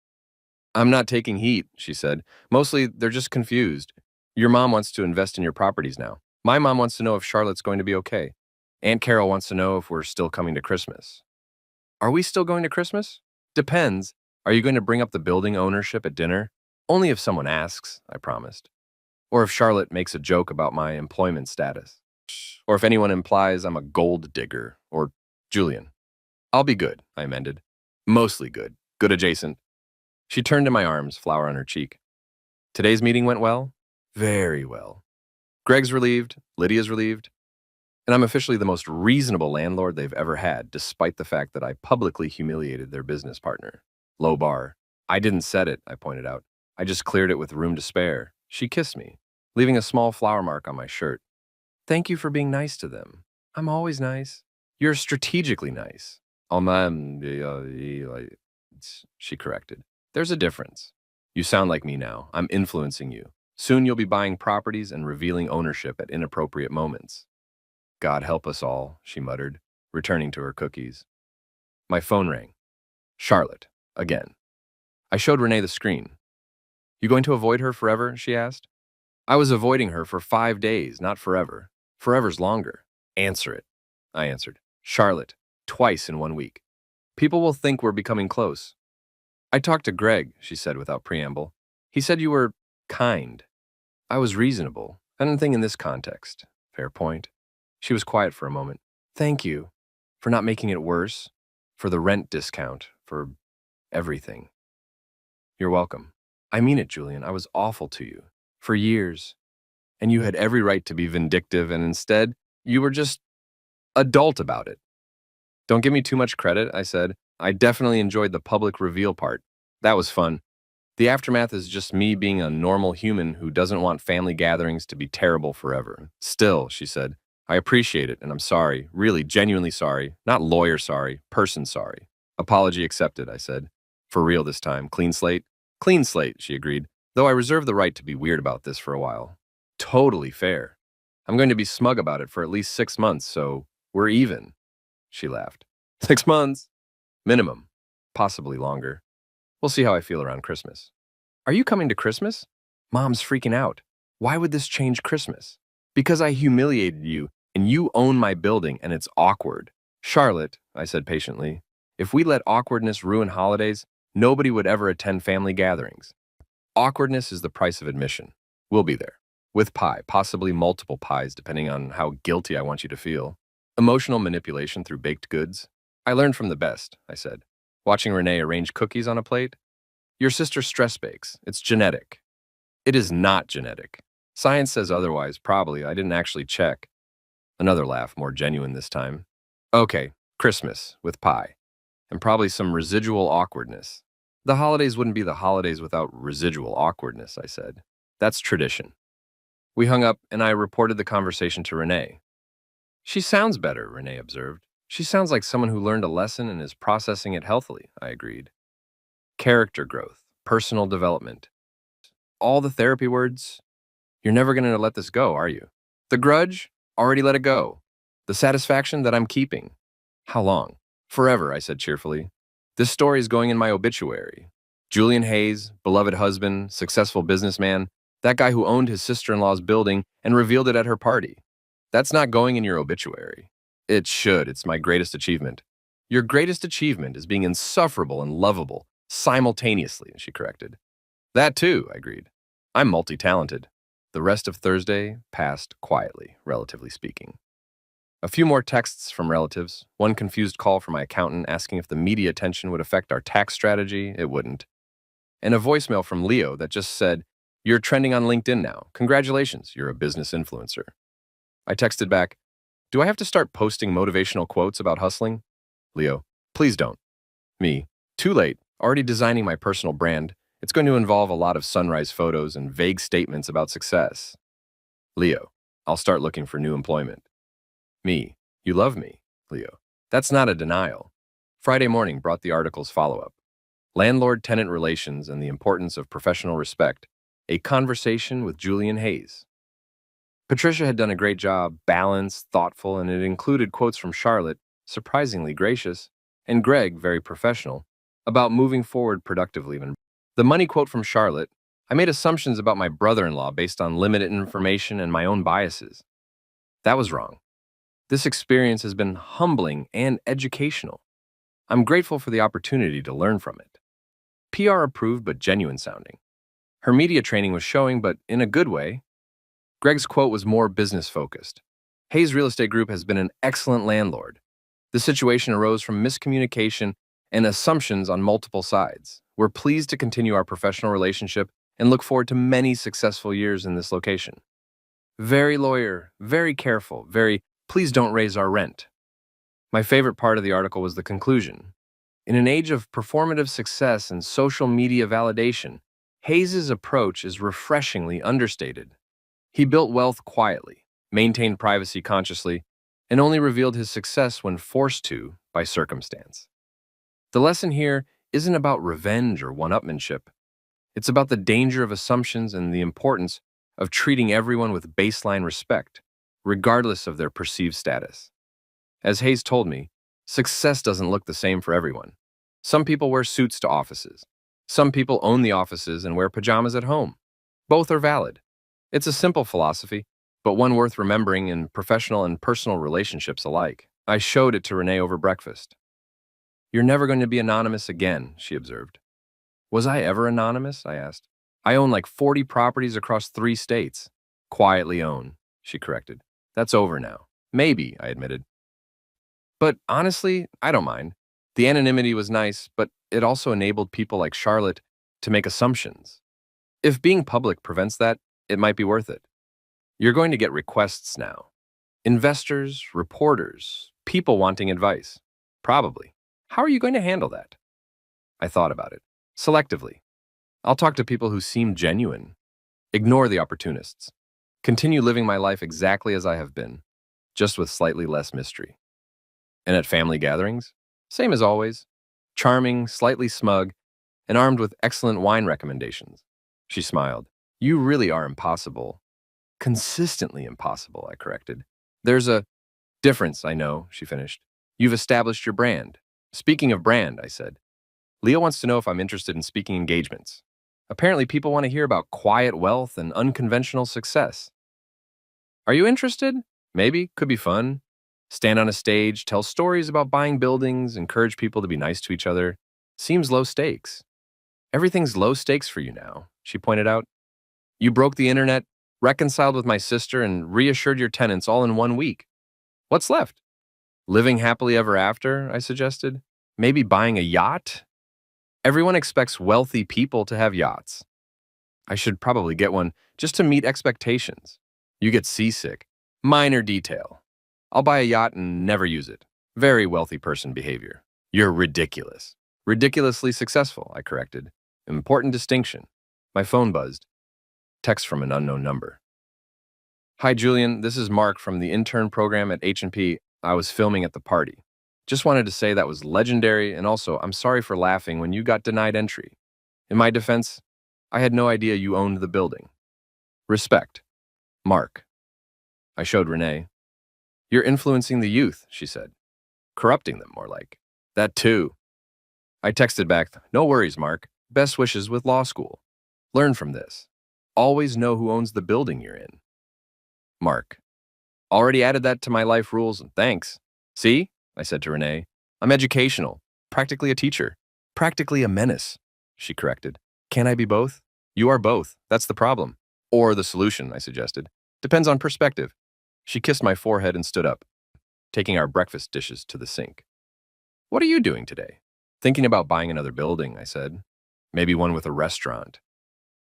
I'm not taking heat, she said. Mostly, they're just confused. Your mom wants to invest in your properties now. My mom wants to know if Charlotte's going to be okay. Aunt Carol wants to know if we're still coming to Christmas. Are we still going to Christmas? Depends. Are you going to bring up the building ownership at dinner? Only if someone asks, I promised. Or if Charlotte makes a joke about my employment status. Or if anyone implies I'm a gold digger. Or Julian. I'll be good, I amended. Mostly good. Good adjacent. She turned in my arms, flower on her cheek. Today's meeting went well? Very well. Greg's relieved, Lydia's relieved, and I'm officially the most reasonable landlord they've ever had, despite the fact that I publicly humiliated their business partner. Low bar. I didn't set it, I pointed out. I just cleared it with room to spare. She kissed me, leaving a small flower mark on my shirt. Thank you for being nice to them. I'm always nice. You're strategically nice. She corrected. There's a difference. You sound like me now. I'm influencing you. Soon you'll be buying properties and revealing ownership at inappropriate moments. God help us all, she muttered, returning to her cookies. My phone rang. Charlotte, again. I showed Renee the screen. You going to avoid her forever? She asked. I was avoiding her for 5 days, not forever. Forever's longer. Answer it, I answered. Charlotte, twice in 1 week. People will think we're becoming close. I talked to Greg, she said without preamble. He said you were kind. I was reasonable. I didn't think in this context. Fair point. She was quiet for a moment. Thank you for not making it worse, for the rent discount, for everything. You're welcome. I mean it, Julian. I was awful to you for years, and you had every right to be vindictive, and instead, you were just adult about it. Don't give me too much credit, I said. I definitely enjoyed the public reveal part. That was fun. The aftermath is just me being a normal human who doesn't want family gatherings to be terrible forever. Still, she said, I appreciate it, and I'm sorry. Really, genuinely sorry. Not lawyer sorry, person sorry. Apology accepted, I said. For real this time. Clean slate? Clean slate, she agreed, though I reserve the right to be weird about this for a while. Totally fair. I'm going to be smug about it for at least 6 months, so we're even. She laughed. 6 months? Minimum. Possibly longer. We'll see how I feel around Christmas. Are you coming to Christmas? Mom's freaking out. Why would this change Christmas? Because I humiliated you, and you own my building, and it's awkward. Charlotte, I said patiently, if we let awkwardness ruin holidays, nobody would ever attend family gatherings. Awkwardness is the price of admission. We'll be there. With pie, possibly multiple pies, depending on how guilty I want you to feel. Emotional manipulation through baked goods. I learned from the best, I said, watching Renee arrange cookies on a plate. Your sister stress bakes. It's genetic. It is not genetic. Science says otherwise, probably. I didn't actually check. Another laugh, more genuine this time. Okay, Christmas, with pie. And probably some residual awkwardness. The holidays wouldn't be the holidays without residual awkwardness, I said. That's tradition. We hung up, and I reported the conversation to Renee. She sounds better, Renee observed. She sounds like someone who learned a lesson and is processing it healthily, I agreed. Character growth, personal development. All the therapy words. You're never going to let this go, are you? The grudge? Already let it go. The satisfaction that I'm keeping. How long? Forever, I said cheerfully. This story is going in my obituary. Julian Hayes, beloved husband, successful businessman, that guy who owned his sister-in-law's building and revealed it at her party. That's not going in your obituary. It should. It's my greatest achievement. Your greatest achievement is being insufferable and lovable simultaneously, she corrected. That too, I agreed. I'm multi-talented. The rest of Thursday passed quietly, relatively speaking. A few more texts from relatives, one confused call from my accountant asking if the media attention would affect our tax strategy. It wouldn't. And a voicemail from Leo that just said, "You're trending on LinkedIn now. Congratulations, you're a business influencer." I texted back, "Do I have to start posting motivational quotes about hustling?" Leo, "Please don't." Me, "Too late. Already designing my personal brand. It's going to involve a lot of sunrise photos and vague statements about success." Leo, "I'll start looking for new employment." Me, "You love me." Leo, "That's not a denial." Friday morning brought the article's follow-up. Landlord-tenant relations and the importance of professional respect. A conversation with Julian Hayes. Patricia had done a great job, balanced, thoughtful, and it included quotes from Charlotte, surprisingly gracious, and Greg, very professional, about moving forward productively. The money quote from Charlotte, "I made assumptions about my brother-in-law based on limited information and my own biases." That was wrong. This experience has been humbling and educational. I'm grateful for the opportunity to learn from it. PR approved but genuine sounding. Her media training was showing, but in a good way. Greg's quote was more business focused. Hayes Real Estate Group has been an excellent landlord. The situation arose from miscommunication and assumptions on multiple sides. We're pleased to continue our professional relationship and look forward to many successful years in this location. Very lawyer, very careful, very please don't raise our rent. My favorite part of the article was the conclusion. In an age of performative success and social media validation, Hayes's approach is refreshingly understated. He built wealth quietly, maintained privacy consciously, and only revealed his success when forced to by circumstance. The lesson here isn't about revenge or one-upmanship. It's about the danger of assumptions and the importance of treating everyone with baseline respect, regardless of their perceived status. As Hayes told me, success doesn't look the same for everyone. Some people wear suits to offices. Some people own the offices and wear pajamas at home. Both are valid. It's a simple philosophy, but one worth remembering in professional and personal relationships alike. I showed it to Renee over breakfast. "You're never going to be anonymous again," she observed. "Was I ever anonymous?" I asked. "I own like 40 properties across 3 states. Quietly own," she corrected. "That's over now." "Maybe," I admitted. But honestly, I don't mind. The anonymity was nice, but it also enabled people like Charlotte to make assumptions. If being public prevents that, it might be worth it. You're going to get requests now. Investors, reporters, people wanting advice. Probably. How are you going to handle that? I thought about it. Selectively. I'll talk to people who seem genuine. Ignore the opportunists. Continue living my life exactly as I have been, just with slightly less mystery. And at family gatherings, same as always. Charming, slightly smug, and armed with excellent wine recommendations. She smiled. "You really are impossible." "Consistently impossible," I corrected. "There's a difference, I know," she finished. "You've established your brand." "Speaking of brand," I said, "Leo wants to know if I'm interested in speaking engagements. Apparently people want to hear about quiet wealth and unconventional success." "Are you interested? Maybe. Could be fun. Stand on a stage, tell stories about buying buildings, encourage people to be nice to each other. Seems low stakes." "Everything's low stakes for you now," she pointed out. "You broke the internet, reconciled with my sister, and reassured your tenants all in 1 week. What's left?" "Living happily ever after," I suggested. "Maybe buying a yacht?" "Everyone expects wealthy people to have yachts." "I should probably get one just to meet expectations." "You get seasick." "Minor detail. I'll buy a yacht and never use it. Very wealthy person behavior." "You're ridiculous." "Ridiculously successful," I corrected. Important distinction. My phone buzzed. Text from an unknown number. "Hi, Julian. This is Mark from the intern program at H&P. I was filming at the party. Just wanted to say that was legendary, and also, I'm sorry for laughing when you got denied entry. In my defense, I had no idea you owned the building. Respect. Mark." I showed Renee. "You're influencing the youth," she said. "Corrupting them, more like." "That too." I texted back, "No worries, Mark. Best wishes with law school. Learn from this. Always know who owns the building you're in." Mark. "Already added that to my life rules, and thanks." "See?" I said to Renee. I'm educational, practically a teacher, practically a menace, she corrected. Can I be both? You are both. That's the problem. Or the solution, I suggested. Depends on perspective. She kissed my forehead and stood up, taking our breakfast dishes to the sink. What are you doing today? Thinking about buying another building, I said. Maybe one with a restaurant.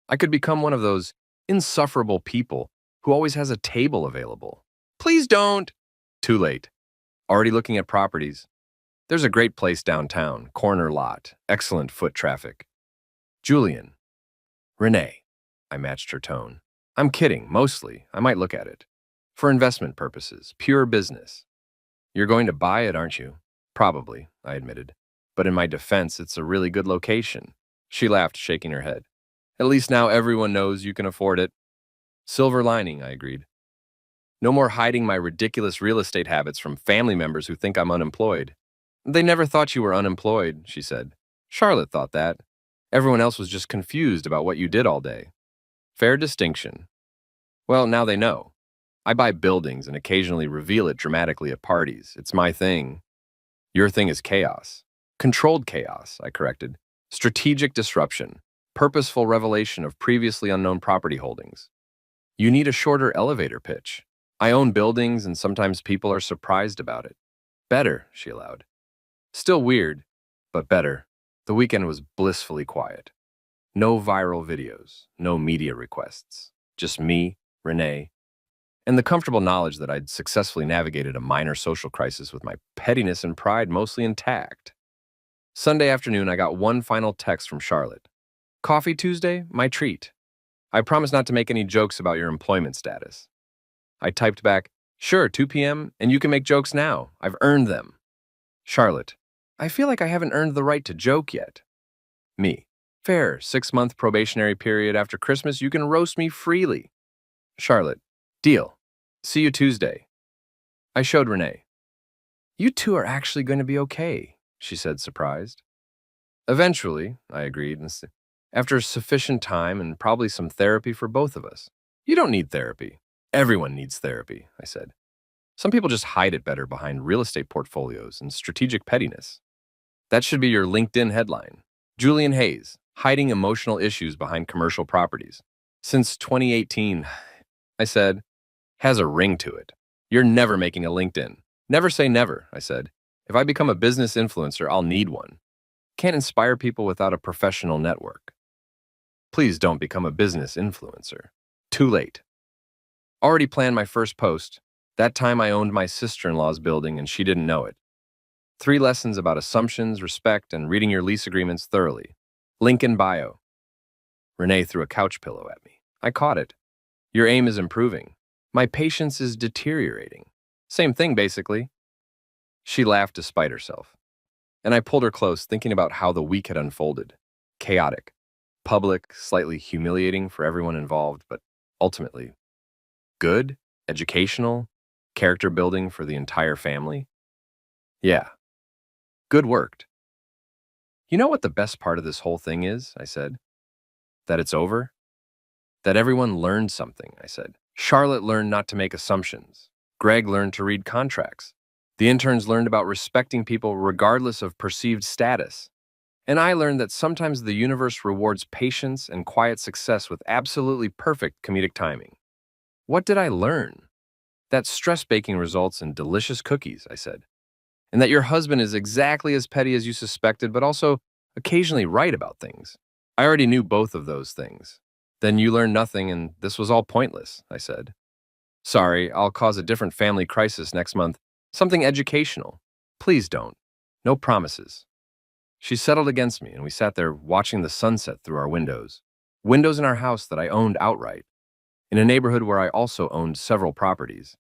I could become one of those insufferable people who always has a table available. Please don't. Too late. Already looking at properties. There's a great place downtown, corner lot, excellent foot traffic. Julian. Renee. I matched her tone. I'm kidding, mostly. I might look at it. For investment purposes, pure business. You're going to buy it, aren't you? Probably, I admitted. But in my defense, it's a really good location. She laughed, shaking her head. At least now everyone knows you can afford it. Silver lining, I agreed. No more hiding my ridiculous real estate habits from family members who think I'm unemployed. They never thought you were unemployed, she said. Charlotte thought that. Everyone else was just confused about what you did all day. Fair distinction. Well, now they know. I buy buildings and occasionally reveal it dramatically at parties. It's my thing. Your thing is chaos. Controlled chaos, I corrected. Strategic disruption. Purposeful revelation of previously unknown property holdings. You need a shorter elevator pitch. I own buildings and sometimes people are surprised about it. Better, she allowed. Still weird, but better. The weekend was blissfully quiet. No viral videos, no media requests. Just me, Renee, and the comfortable knowledge that I'd successfully navigated a minor social crisis with my pettiness and pride mostly intact. Sunday afternoon, I got one final text from Charlotte. Coffee Tuesday? My treat. I promise not to make any jokes about your employment status. I typed back, sure, 2 p.m., and you can make jokes now. I've earned them. Charlotte, I feel like I haven't earned the right to joke yet. Me, fair, 6-month probationary period after Christmas, you can roast me freely. Charlotte, deal. See you Tuesday. I showed Renee. You two are actually going to be okay, she said, surprised. Eventually, I agreed, after sufficient time and probably some therapy for both of us. You don't need therapy. Everyone needs therapy, I said. Some people just hide it better behind real estate portfolios and strategic pettiness. That should be your LinkedIn headline. Julian Hayes, hiding emotional issues behind commercial properties. Since 2018, I said, has a ring to it. You're never making a LinkedIn. Never say never, I said. If I become a business influencer, I'll need one. Can't inspire people without a professional network. Please don't become a business influencer. Too late. Already planned my first post. That time I owned my sister-in-law's building and she didn't know it. 3 lessons about assumptions, respect, and reading your lease agreements thoroughly. Link in bio. Renee threw a couch pillow at me. I caught it. Your aim is improving. My patience is deteriorating. Same thing, basically. She laughed despite herself. And I pulled her close, thinking about how the week had unfolded. Chaotic. Public, slightly humiliating for everyone involved, but ultimately good, educational, character building for the entire family. Yeah. Good worked. You know what the best part of this whole thing is? I said. That it's over? That everyone learned something, I said. Charlotte learned not to make assumptions. Greg learned to read contracts. The interns learned about respecting people regardless of perceived status. And I learned that sometimes the universe rewards patience and quiet success with absolutely perfect comedic timing. What did I learn? That stress baking results in delicious cookies, I said. And that your husband is exactly as petty as you suspected, but also occasionally right about things. I already knew both of those things. Then you learned nothing and this was all pointless, I said. Sorry, I'll cause a different family crisis next month. Something educational. Please don't. No promises. She settled against me and we sat there watching the sunset through our windows. Windows in our house that I owned outright. In a neighborhood where I also owned several properties.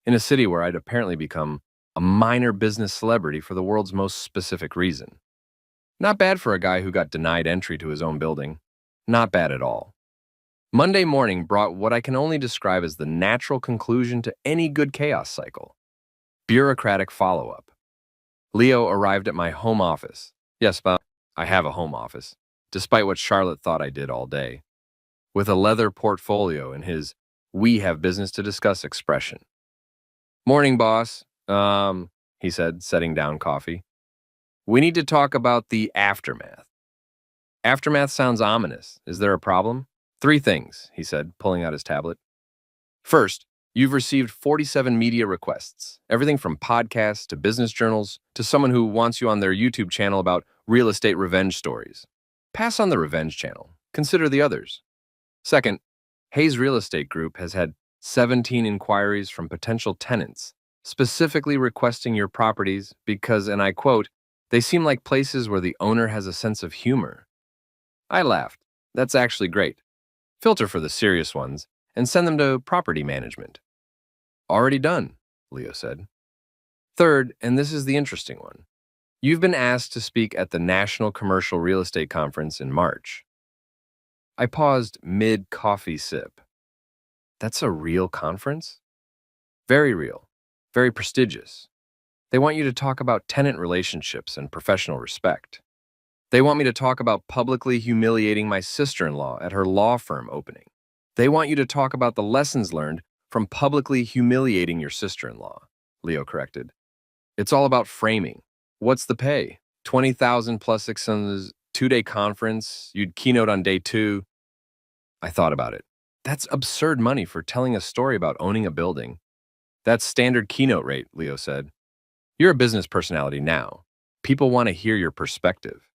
In a city where I'd apparently become a minor business celebrity for the world's most specific reason. Not bad for a guy who got denied entry to his own building. Not bad at all. Monday morning brought what I can only describe as the natural conclusion to any good chaos cycle. Bureaucratic follow-up. Leo arrived at my home office. Yes, but I have a home office, despite what Charlotte thought I did all day. With a leather portfolio and his "we have business to discuss" expression. Morning, boss. He said, setting down coffee. We need to talk about the aftermath. Aftermath sounds ominous. Is there a problem? Three things, he said, pulling out his tablet. First, you've received 47 media requests, everything from podcasts to business journals to someone who wants you on their YouTube channel about real estate revenge stories. Pass on the revenge channel. Consider the others. Second, Hayes Real Estate Group has had 17 inquiries from potential tenants, specifically requesting your properties because, and I quote, they seem like places where the owner has a sense of humor. I laughed. That's actually great. Filter for the serious ones and send them to property management. Already done, Leo said. Third, and this is the interesting one, you've been asked to speak at the National Commercial Real Estate Conference in March. I paused mid-coffee sip. That's a real conference? Very real, very prestigious. They want you to talk about tenant relationships and professional respect. They want me to talk about publicly humiliating my sister-in-law at her law firm opening. They want you to talk about the lessons learned from publicly humiliating your sister-in-law, Leo corrected. It's all about framing. What's the pay? 20,000 plus expenses, 2-day conference, you'd keynote on day 2. I thought about it. That's absurd money for telling a story about owning a building. That's standard keynote rate, Leo said. You're a business personality now. People want to hear your perspective.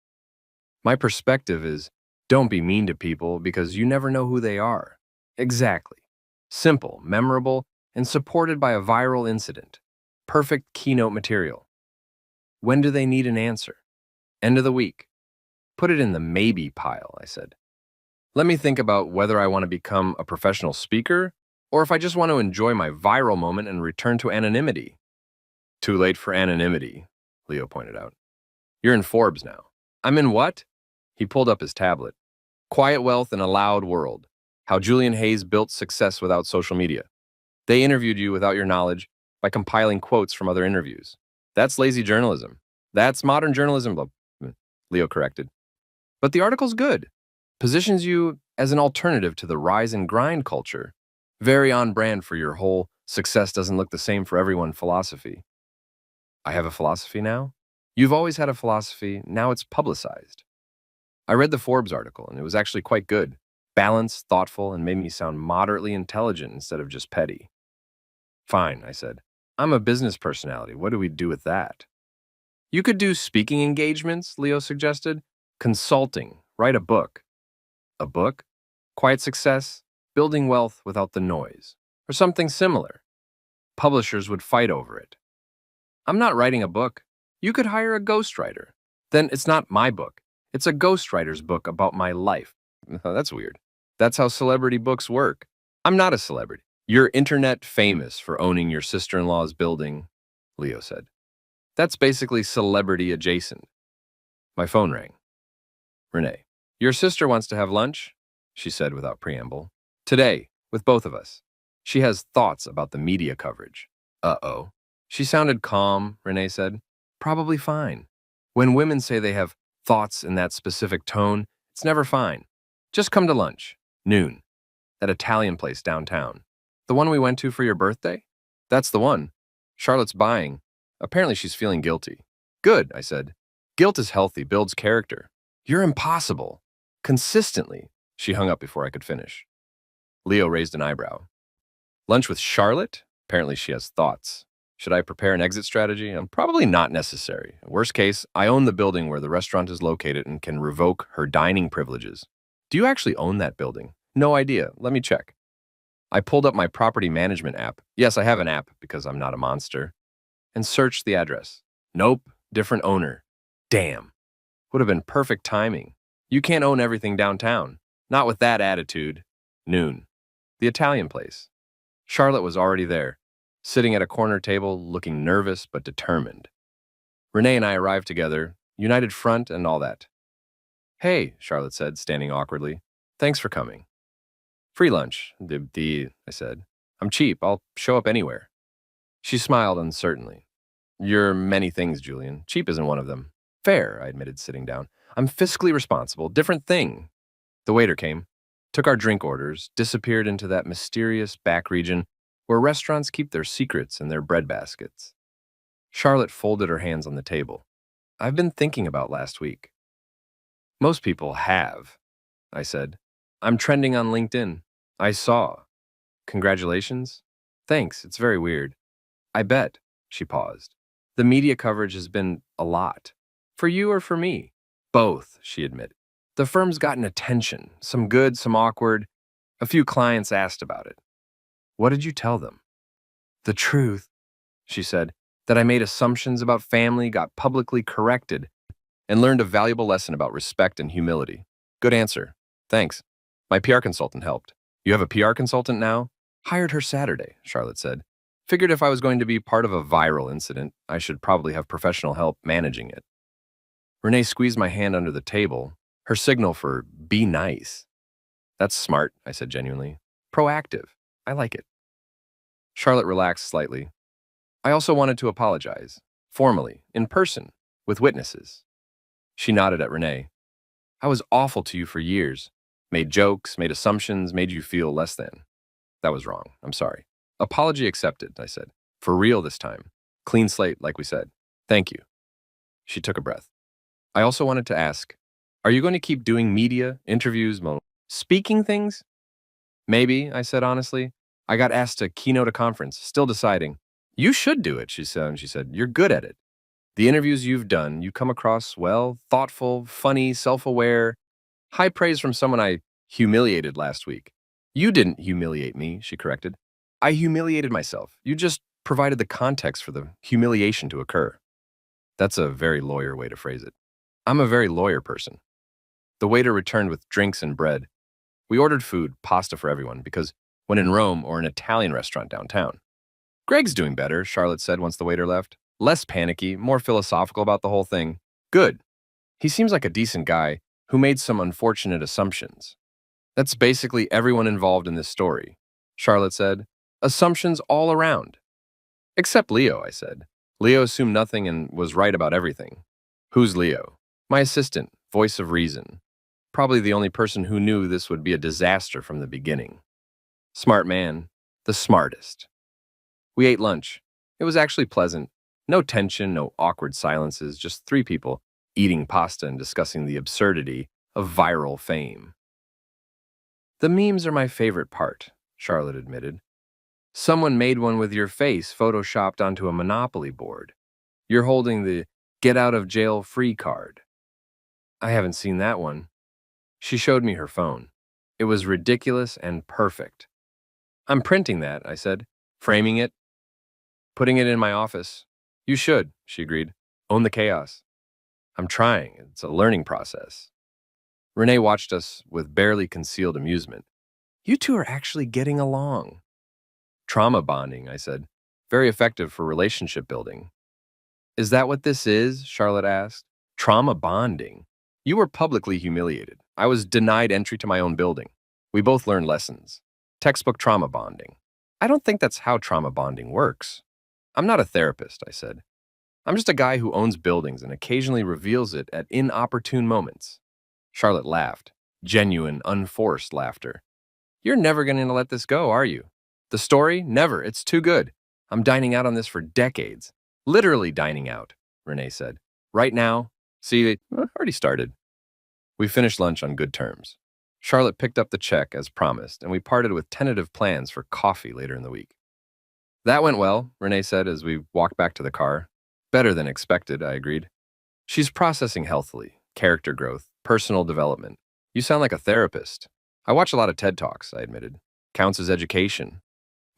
My perspective is, don't be mean to people because you never know who they are. Exactly. Simple, memorable, and supported by a viral incident. Perfect keynote material. When do they need an answer? End of the week. Put it in the maybe pile, I said. Let me think about whether I want to become a professional speaker or if I just want to enjoy my viral moment and return to anonymity. Too late for anonymity, Leo pointed out. You're in Forbes now. I'm in what? He pulled up his tablet. Quiet Wealth in a Loud World. How Julian Hayes Built Success Without Social Media. They interviewed you without your knowledge by compiling quotes from other interviews. That's lazy journalism. That's modern journalism, Leo corrected. But the article's good. Positions you as an alternative to the rise and grind culture. Very on brand for your whole success doesn't look the same for everyone philosophy. I have a philosophy now? You've always had a philosophy, now it's publicized. I read the Forbes article, and it was actually quite good. Balanced, thoughtful, and made me sound moderately intelligent instead of just petty. Fine, I said. I'm a business personality. What do we do with that? You could do speaking engagements, Leo suggested. Consulting. Write a book. A book? Quiet Success, Building Wealth Without the Noise. Or something similar. Publishers would fight over it. I'm not writing a book. You could hire a ghostwriter. Then it's not my book. It's a ghostwriter's book about my life. That's weird. That's how celebrity books work. I'm not a celebrity. You're internet famous for owning your sister-in-law's building, Leo said. That's basically celebrity adjacent. My phone rang. Renee, your sister wants to have lunch, she said without preamble. Today, with both of us. She has thoughts about the media coverage. Uh-oh. She sounded calm, Renee said. Probably fine. When women say they have thoughts in that specific tone, it's never fine. Just come to lunch. Noon. That Italian place downtown. The one we went to for your birthday? That's the one. Charlotte's buying. Apparently she's feeling guilty. Good, I said. Guilt is healthy, builds character. You're impossible. Consistently. She hung up before I could finish. Leo raised an eyebrow. Lunch with Charlotte? Apparently she has thoughts. Should I prepare an exit strategy? Probably not necessary. Worst case, I own the building where the restaurant is located and can revoke her dining privileges. Do you actually own that building? No idea. Let me check. I pulled up my property management app. Yes, I have an app because I'm not a monster. And searched the address. Nope, different owner. Damn. Would have been perfect timing. You can't own everything downtown. Not with that attitude. Noon. The Italian place. Charlotte was already there, sitting at a corner table, looking nervous but determined. Renee and I arrived together, united front and all that. Hey, Charlotte said, standing awkwardly. Thanks for coming. Free lunch, I said. I'm cheap. I'll show up anywhere. She smiled uncertainly. You're many things, Julian. Cheap isn't one of them. Fair, I admitted, sitting down. I'm fiscally responsible. Different thing. The waiter came, took our drink orders, disappeared into that mysterious back region where restaurants keep their secrets in their bread baskets. Charlotte folded her hands on the table. I've been thinking about last week. Most people have, I said. I'm trending on LinkedIn. I saw. Congratulations? Thanks, it's very weird. I bet, she paused. The media coverage has been a lot. For you or for me? Both, she admitted. The firm's gotten attention, some good, some awkward. A few clients asked about it. What did you tell them? The truth, she said, that I made assumptions about family, got publicly corrected, and learned a valuable lesson about respect and humility. Good answer. Thanks. My PR consultant helped. You have a PR consultant now? Hired her Saturday, Charlotte said. Figured if I was going to be part of a viral incident, I should probably have professional help managing it. Renee squeezed my hand under the table, her signal for be nice. That's smart, I said genuinely. Proactive. I like it. Charlotte relaxed slightly. I also wanted to apologize, formally, in person, with witnesses. She nodded at Renee. I was awful to you for years. Made jokes, made assumptions, made you feel less than. That was wrong. I'm sorry. Apology accepted, I said. For real this time. Clean slate, like we said. Thank you. She took a breath. I also wanted to ask, are you going to keep doing media, interviews, speaking things? Maybe, I said honestly. I got asked to keynote a conference, still deciding. You should do it, she said. You're good at it. The interviews you've done, you come across, well, thoughtful, funny, self-aware. High praise from someone I humiliated last week. You didn't humiliate me, she corrected. I humiliated myself. You just provided the context for the humiliation to occur. That's a very lawyer way to phrase it. I'm a very lawyer person. The waiter returned with drinks and bread. We ordered food, pasta for everyone, because when in Rome or an Italian restaurant downtown. Greg's doing better, Charlotte said once the waiter left. Less panicky, more philosophical about the whole thing. Good. He seems like a decent guy who made some unfortunate assumptions. That's basically everyone involved in this story, Charlotte said. Assumptions all around. Except Leo, I said. Leo assumed nothing and was right about everything. Who's Leo? My assistant, voice of reason. Probably the only person who knew this would be a disaster from the beginning. Smart man. The smartest. We ate lunch. It was actually pleasant. No tension, no awkward silences, just three people eating pasta and discussing the absurdity of viral fame. The memes are my favorite part, Charlotte admitted. Someone made one with your face photoshopped onto a Monopoly board. You're holding the get out of jail free card. I haven't seen that one. She showed me her phone. It was ridiculous and perfect. I'm printing that, I said, framing it, putting it in my office. You should, she agreed. Own the chaos. I'm trying. It's a learning process. Renee watched us with barely concealed amusement. You two are actually getting along. Trauma bonding, I said. Very effective for relationship building. Is that what this is? Charlotte asked. Trauma bonding. You were publicly humiliated. I was denied entry to my own building. We both learned lessons. Textbook trauma bonding. I don't think that's how trauma bonding works. I'm not a therapist, I said. I'm just a guy who owns buildings and occasionally reveals it at inopportune moments. Charlotte laughed. Genuine, unforced laughter. You're never going to let this go, are you? The story? Never. It's too good. I'm dining out on this for decades. Literally dining out, Renee said. Right now? See, already started. We finished lunch on good terms. Charlotte picked up the check as promised, and we parted with tentative plans for coffee later in the week. That went well, Renee said as we walked back to the car. Better than expected, I agreed. She's processing healthily, character growth, personal development. You sound like a therapist. I watch a lot of TED Talks, I admitted. Counts as education.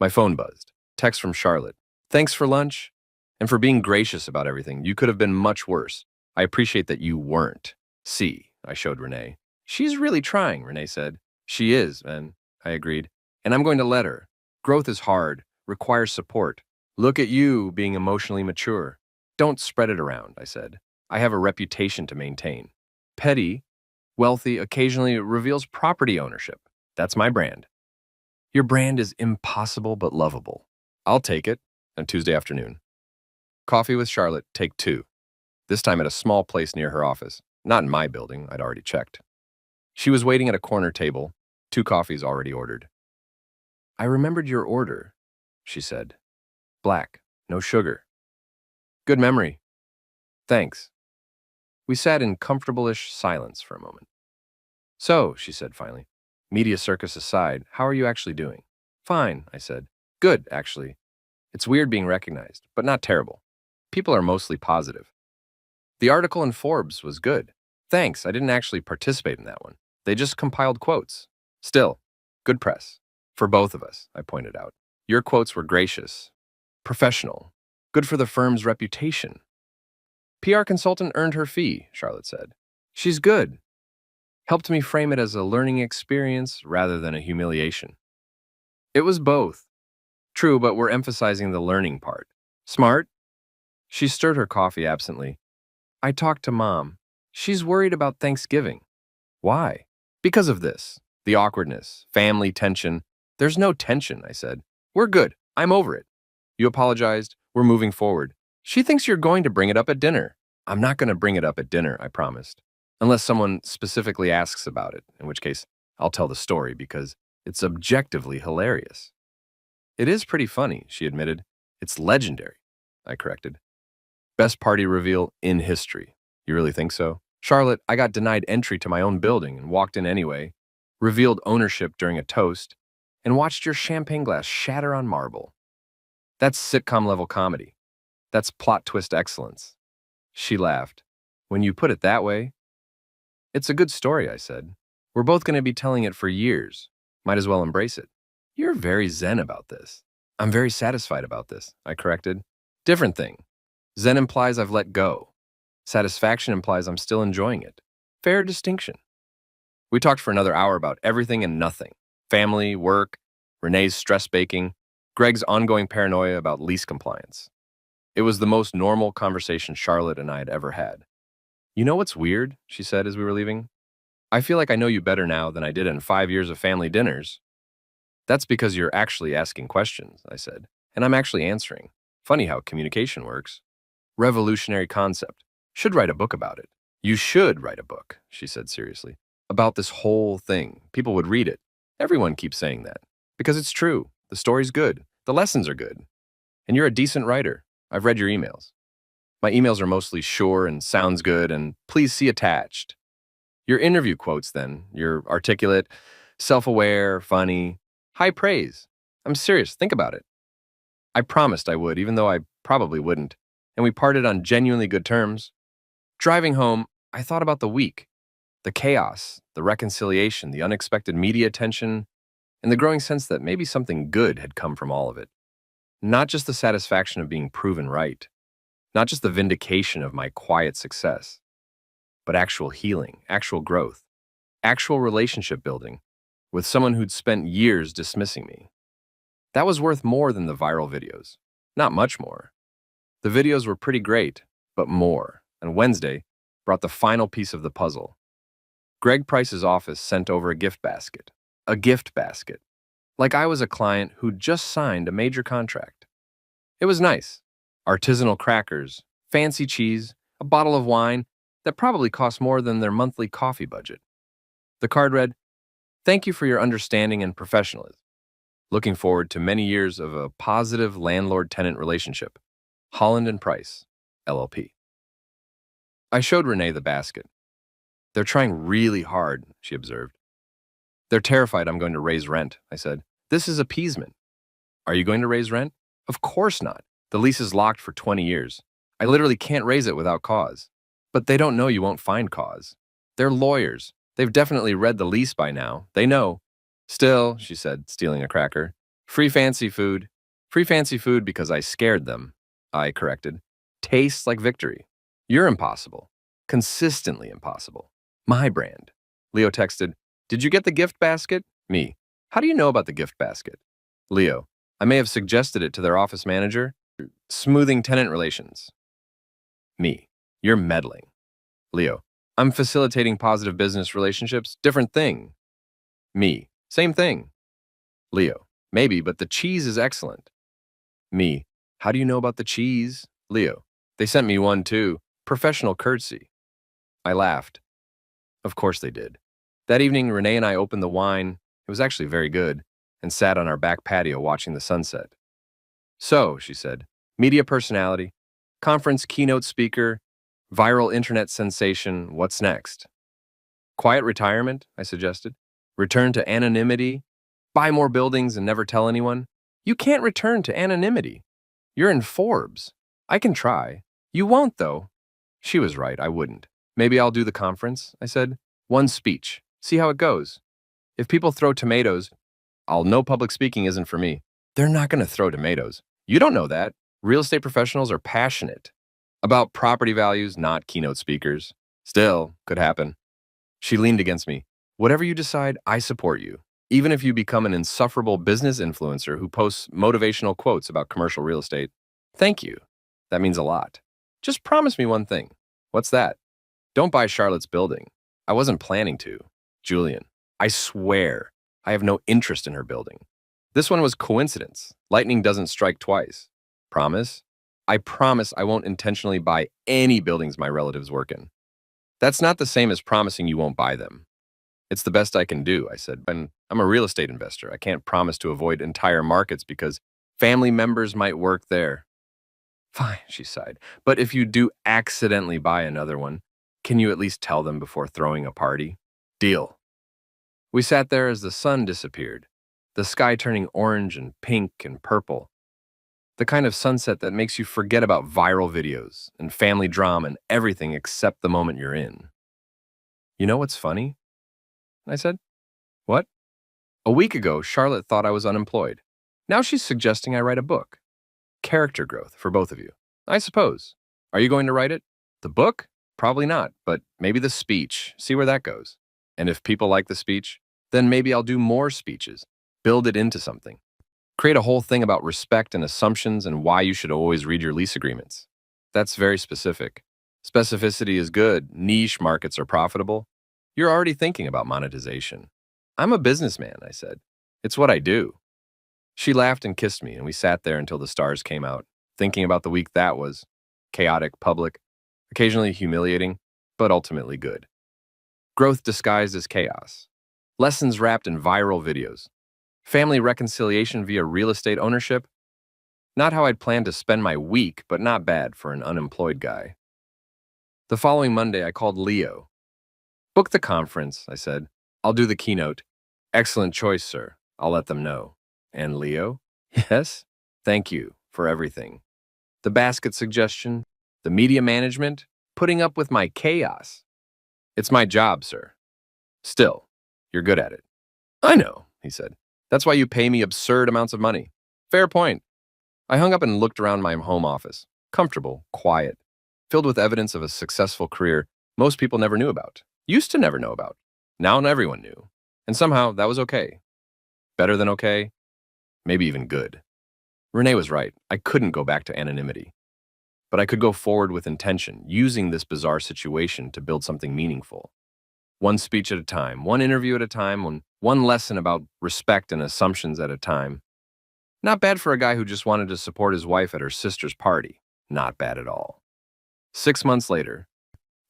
My phone buzzed. Text from Charlotte. Thanks for lunch and for being gracious about everything. You could have been much worse. I appreciate that you weren't. See, I showed Renee. She's really trying, Renee said. She is, and I agreed. And I'm going to let her. Growth is hard, requires support. Look at you being emotionally mature. Don't spread it around, I said. I have a reputation to maintain. Petty, wealthy, occasionally reveals property ownership. That's my brand. Your brand is impossible but lovable. I'll take it on Tuesday afternoon. Coffee with Charlotte, take 2. This time at a small place near her office. Not in my building, I'd already checked. She was waiting at a corner table, 2 coffees already ordered. I remembered your order, she said. Black, no sugar. Good memory. Thanks. We sat in comfortable-ish silence for a moment. So, she said finally, media circus aside, how are you actually doing? Fine, I said. Good, actually. It's weird being recognized, but not terrible. People are mostly positive. The article in Forbes was good. Thanks, I didn't actually participate in that one. They just compiled quotes. Still, good press. For both of us, I pointed out. Your quotes were gracious, professional, good for the firm's reputation. PR consultant earned her fee, Charlotte said. She's good. Helped me frame it as a learning experience rather than a humiliation. It was both. True, but we're emphasizing the learning part. Smart? She stirred her coffee absently. I talked to Mom. She's worried about Thanksgiving. Why? Because of this. The awkwardness, family tension. There's no tension, I said. We're good. I'm over it. You apologized. We're moving forward. She thinks you're going to bring it up at dinner. I'm not going to bring it up at dinner, I promised. Unless someone specifically asks about it, in which case I'll tell the story because it's objectively hilarious. It is pretty funny, she admitted. It's legendary, I corrected. Best party reveal in history. You really think so? Charlotte, I got denied entry to my own building and walked in anyway, revealed ownership during a toast, and watched your champagne glass shatter on marble. That's sitcom-level comedy. That's plot twist excellence. She laughed. When you put it that way, it's a good story, I said. We're both going to be telling it for years. Might as well embrace it. You're very zen about this. I'm very satisfied about this, I corrected. Different thing. Zen implies I've let go. Satisfaction implies I'm still enjoying it. Fair distinction. We talked for another hour about everything and nothing. Family, work, Renee's stress baking, Greg's ongoing paranoia about lease compliance. It was the most normal conversation Charlotte and I had ever had. You know what's weird? She said as we were leaving. I feel like I know you better now than I did in 5 years of family dinners. That's because you're actually asking questions, I said, and I'm actually answering. Funny how communication works. Revolutionary concept. Should write a book about it. You should write a book, she said seriously, about this whole thing. People would read it. Everyone keeps saying that. Because it's true. The story's good. The lessons are good. And you're a decent writer. I've read your emails. My emails are mostly sure and sounds good and please see attached. Your interview quotes then, you're articulate, self-aware, funny, high praise. I'm serious, think about it. I promised I would, even though I probably wouldn't, and we parted on genuinely good terms. Driving home, I thought about the week, the chaos, the reconciliation, the unexpected media attention, and the growing sense that maybe something good had come from all of it. Not just the satisfaction of being proven right, not just the vindication of my quiet success, but actual healing, actual growth, actual relationship building with someone who'd spent years dismissing me. That was worth more than the viral videos. Not much more. The videos were pretty great, but more. And Wednesday brought the final piece of the puzzle. Greg Price's office sent over a gift basket. A gift basket. Like I was a client who'd just signed a major contract. It was nice. Artisanal crackers, fancy cheese, a bottle of wine that probably cost more than their monthly coffee budget. The card read, "Thank you for your understanding and professionalism. Looking forward to many years of a positive landlord-tenant relationship. Holland and Price, LLP." I showed Renee the basket. They're trying really hard, she observed. They're terrified I'm going to raise rent, I said. This is appeasement. Are you going to raise rent? Of course not. The lease is locked for 20 years. I literally can't raise it without cause. But they don't know you won't find cause. They're lawyers. They've definitely read the lease by now. They know. Still, she said, stealing a cracker. Free fancy food. Free fancy food because I scared them, I corrected. Tastes like victory. You're impossible. Consistently impossible. My brand. Leo texted, "Did you get the gift basket?" Me. "How do you know about the gift basket?" Leo. "I may have suggested it to their office manager. Smoothing tenant relations." Me. "You're meddling." Leo. "I'm facilitating positive business relationships. Different thing." Me. "Same thing." Leo. "Maybe, but the cheese is excellent." Me. "How do you know about the cheese?" Leo. "They sent me one too. Professional courtesy." I laughed. Of course they did. That evening, Renee and I opened the wine. It was actually very good, and sat on our back patio watching the sunset. "So," she said, "media personality, conference keynote speaker, Viral internet sensation, what's next? Quiet retirement, I suggested. Return to anonymity. Buy more buildings and never tell anyone. You can't return to anonymity. You're in Forbes. I can try. You won't, though. She was right, I wouldn't. Maybe I'll do the conference, I said. One speech. See how it goes. If people throw tomatoes, I'll know public speaking isn't for me. They're not going to throw tomatoes. You don't know that. Real estate professionals are passionate about property values, not keynote speakers. Still, could happen. She leaned against me. Whatever you decide, I support you. Even if you become an insufferable business influencer who posts motivational quotes about commercial real estate. Thank you. That means a lot. Just promise me one thing. What's that? Don't buy Charlotte's building. I wasn't planning to. Julian, I swear, I have no interest in her building. This one was coincidence. Lightning doesn't strike twice. Promise? I promise I won't intentionally buy any buildings my relatives work in. That's not the same as promising you won't buy them. It's the best I can do, I said. And I'm a real estate investor. I can't promise to avoid entire markets because family members might work there. Fine, she sighed. But if you do accidentally buy another one, can you at least tell them before throwing a party? Deal. We sat there as the sun disappeared, the sky turning orange and pink and purple. The kind of sunset that makes you forget about viral videos and family drama and everything except the moment you're in. You know what's funny? I said. What? A week ago, Charlotte thought I was unemployed. Now she's suggesting I write a book. Character growth for both of you. I suppose. Are you going to write it? The book? Probably not, but maybe the speech. See where that goes. And if people like the speech, then maybe I'll do more speeches. Build it into something. Create a whole thing about respect and assumptions and why you should always read your lease agreements. That's very specific. Specificity is good. Niche markets are profitable. You're already thinking about monetization. I'm a businessman, I said. It's what I do. She laughed and kissed me, and we sat there until the stars came out, thinking about the week that was. Chaotic, public, occasionally humiliating, but ultimately good. Growth disguised as chaos. Lessons wrapped in viral videos. Family reconciliation via real estate ownership. Not how I'd planned to spend my week, but not bad for an unemployed guy. The following Monday, I called Leo. Book the conference, I said. I'll do the keynote. Excellent choice, sir. I'll let them know. And Leo? Yes? Thank you for everything. The basket suggestion, the media management, putting up with my chaos. It's my job, sir. Still, you're good at it. I know, he said. That's why you pay me absurd amounts of money. Fair point. I hung up and looked around my home office. Comfortable, quiet, filled with evidence of a successful career most people never knew about. Used to never know about. Now everyone knew. And somehow that was okay. Better than okay. Maybe even good. Renee was right. I couldn't go back to anonymity. But I could go forward with intention, using this bizarre situation to build something meaningful. One speech at a time, one interview at a time, one lesson about respect and assumptions at a time. Not bad for a guy who just wanted to support his wife at her sister's party. Not bad at all. 6 months later,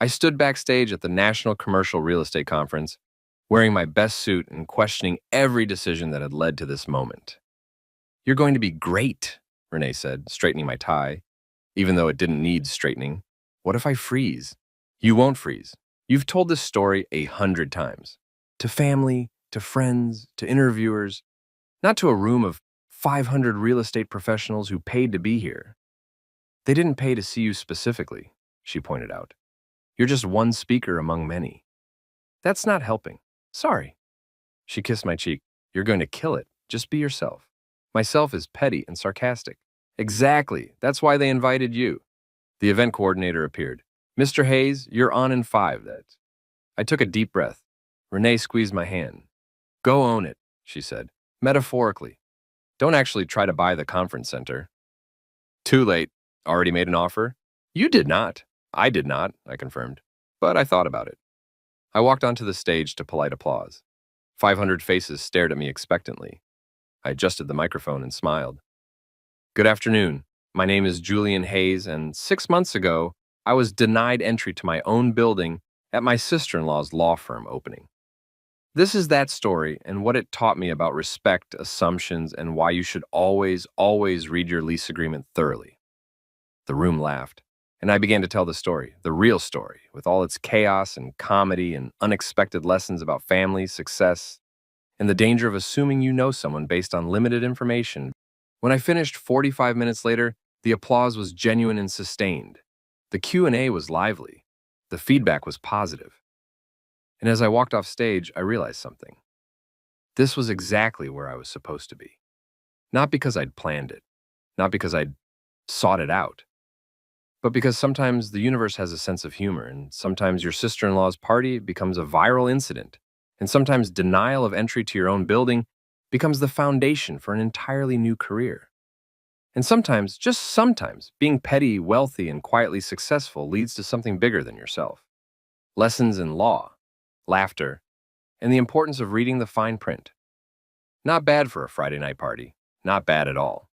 I stood backstage at the National Commercial Real Estate Conference, wearing my best suit and questioning every decision that had led to this moment. You're going to be great, Renee said, straightening my tie, even though it didn't need straightening. What if I freeze? You won't freeze. You've told this story 100 times. To family, to friends, to interviewers, not to a room of 500 real estate professionals who paid to be here. They didn't pay to see you specifically, she pointed out. You're just one speaker among many. That's not helping. Sorry. She kissed my cheek. You're going to kill it. Just be yourself. Myself is petty and sarcastic. Exactly. That's why they invited you. The event coordinator appeared. Mr. Hayes, you're on in 5. I took a deep breath. Renee squeezed my hand. Go own it, she said, metaphorically. Don't actually try to buy the conference center. Too late. Already made an offer? You did not. I did not, I confirmed. But I thought about it. I walked onto the stage to polite applause. 500 faces stared at me expectantly. I adjusted the microphone and smiled. Good afternoon. My name is Julian Hayes, and 6 months ago, I was denied entry to my own building at my sister-in-law's law firm opening. This is that story and what it taught me about respect, assumptions, and why you should always read your lease agreement thoroughly. The room laughed. And I began to tell the story, the real story, with all its chaos and comedy and unexpected lessons about family, success, and the danger of assuming you know someone based on limited information. When I finished 45 minutes later, the applause was genuine and sustained. The Q&A was lively. The feedback was positive. And as I walked off stage, I realized something. This was exactly where I was supposed to be. Not because I'd planned it, not because I'd sought it out, but because sometimes the universe has a sense of humor, and sometimes your sister-in-law's party becomes a viral incident, and sometimes denial of entry to your own building becomes the foundation for an entirely new career. And sometimes, just sometimes, being petty, wealthy, and quietly successful leads to something bigger than yourself. Lessons in law, laughter, and the importance of reading the fine print. Not bad for a Friday night party. Not bad at all.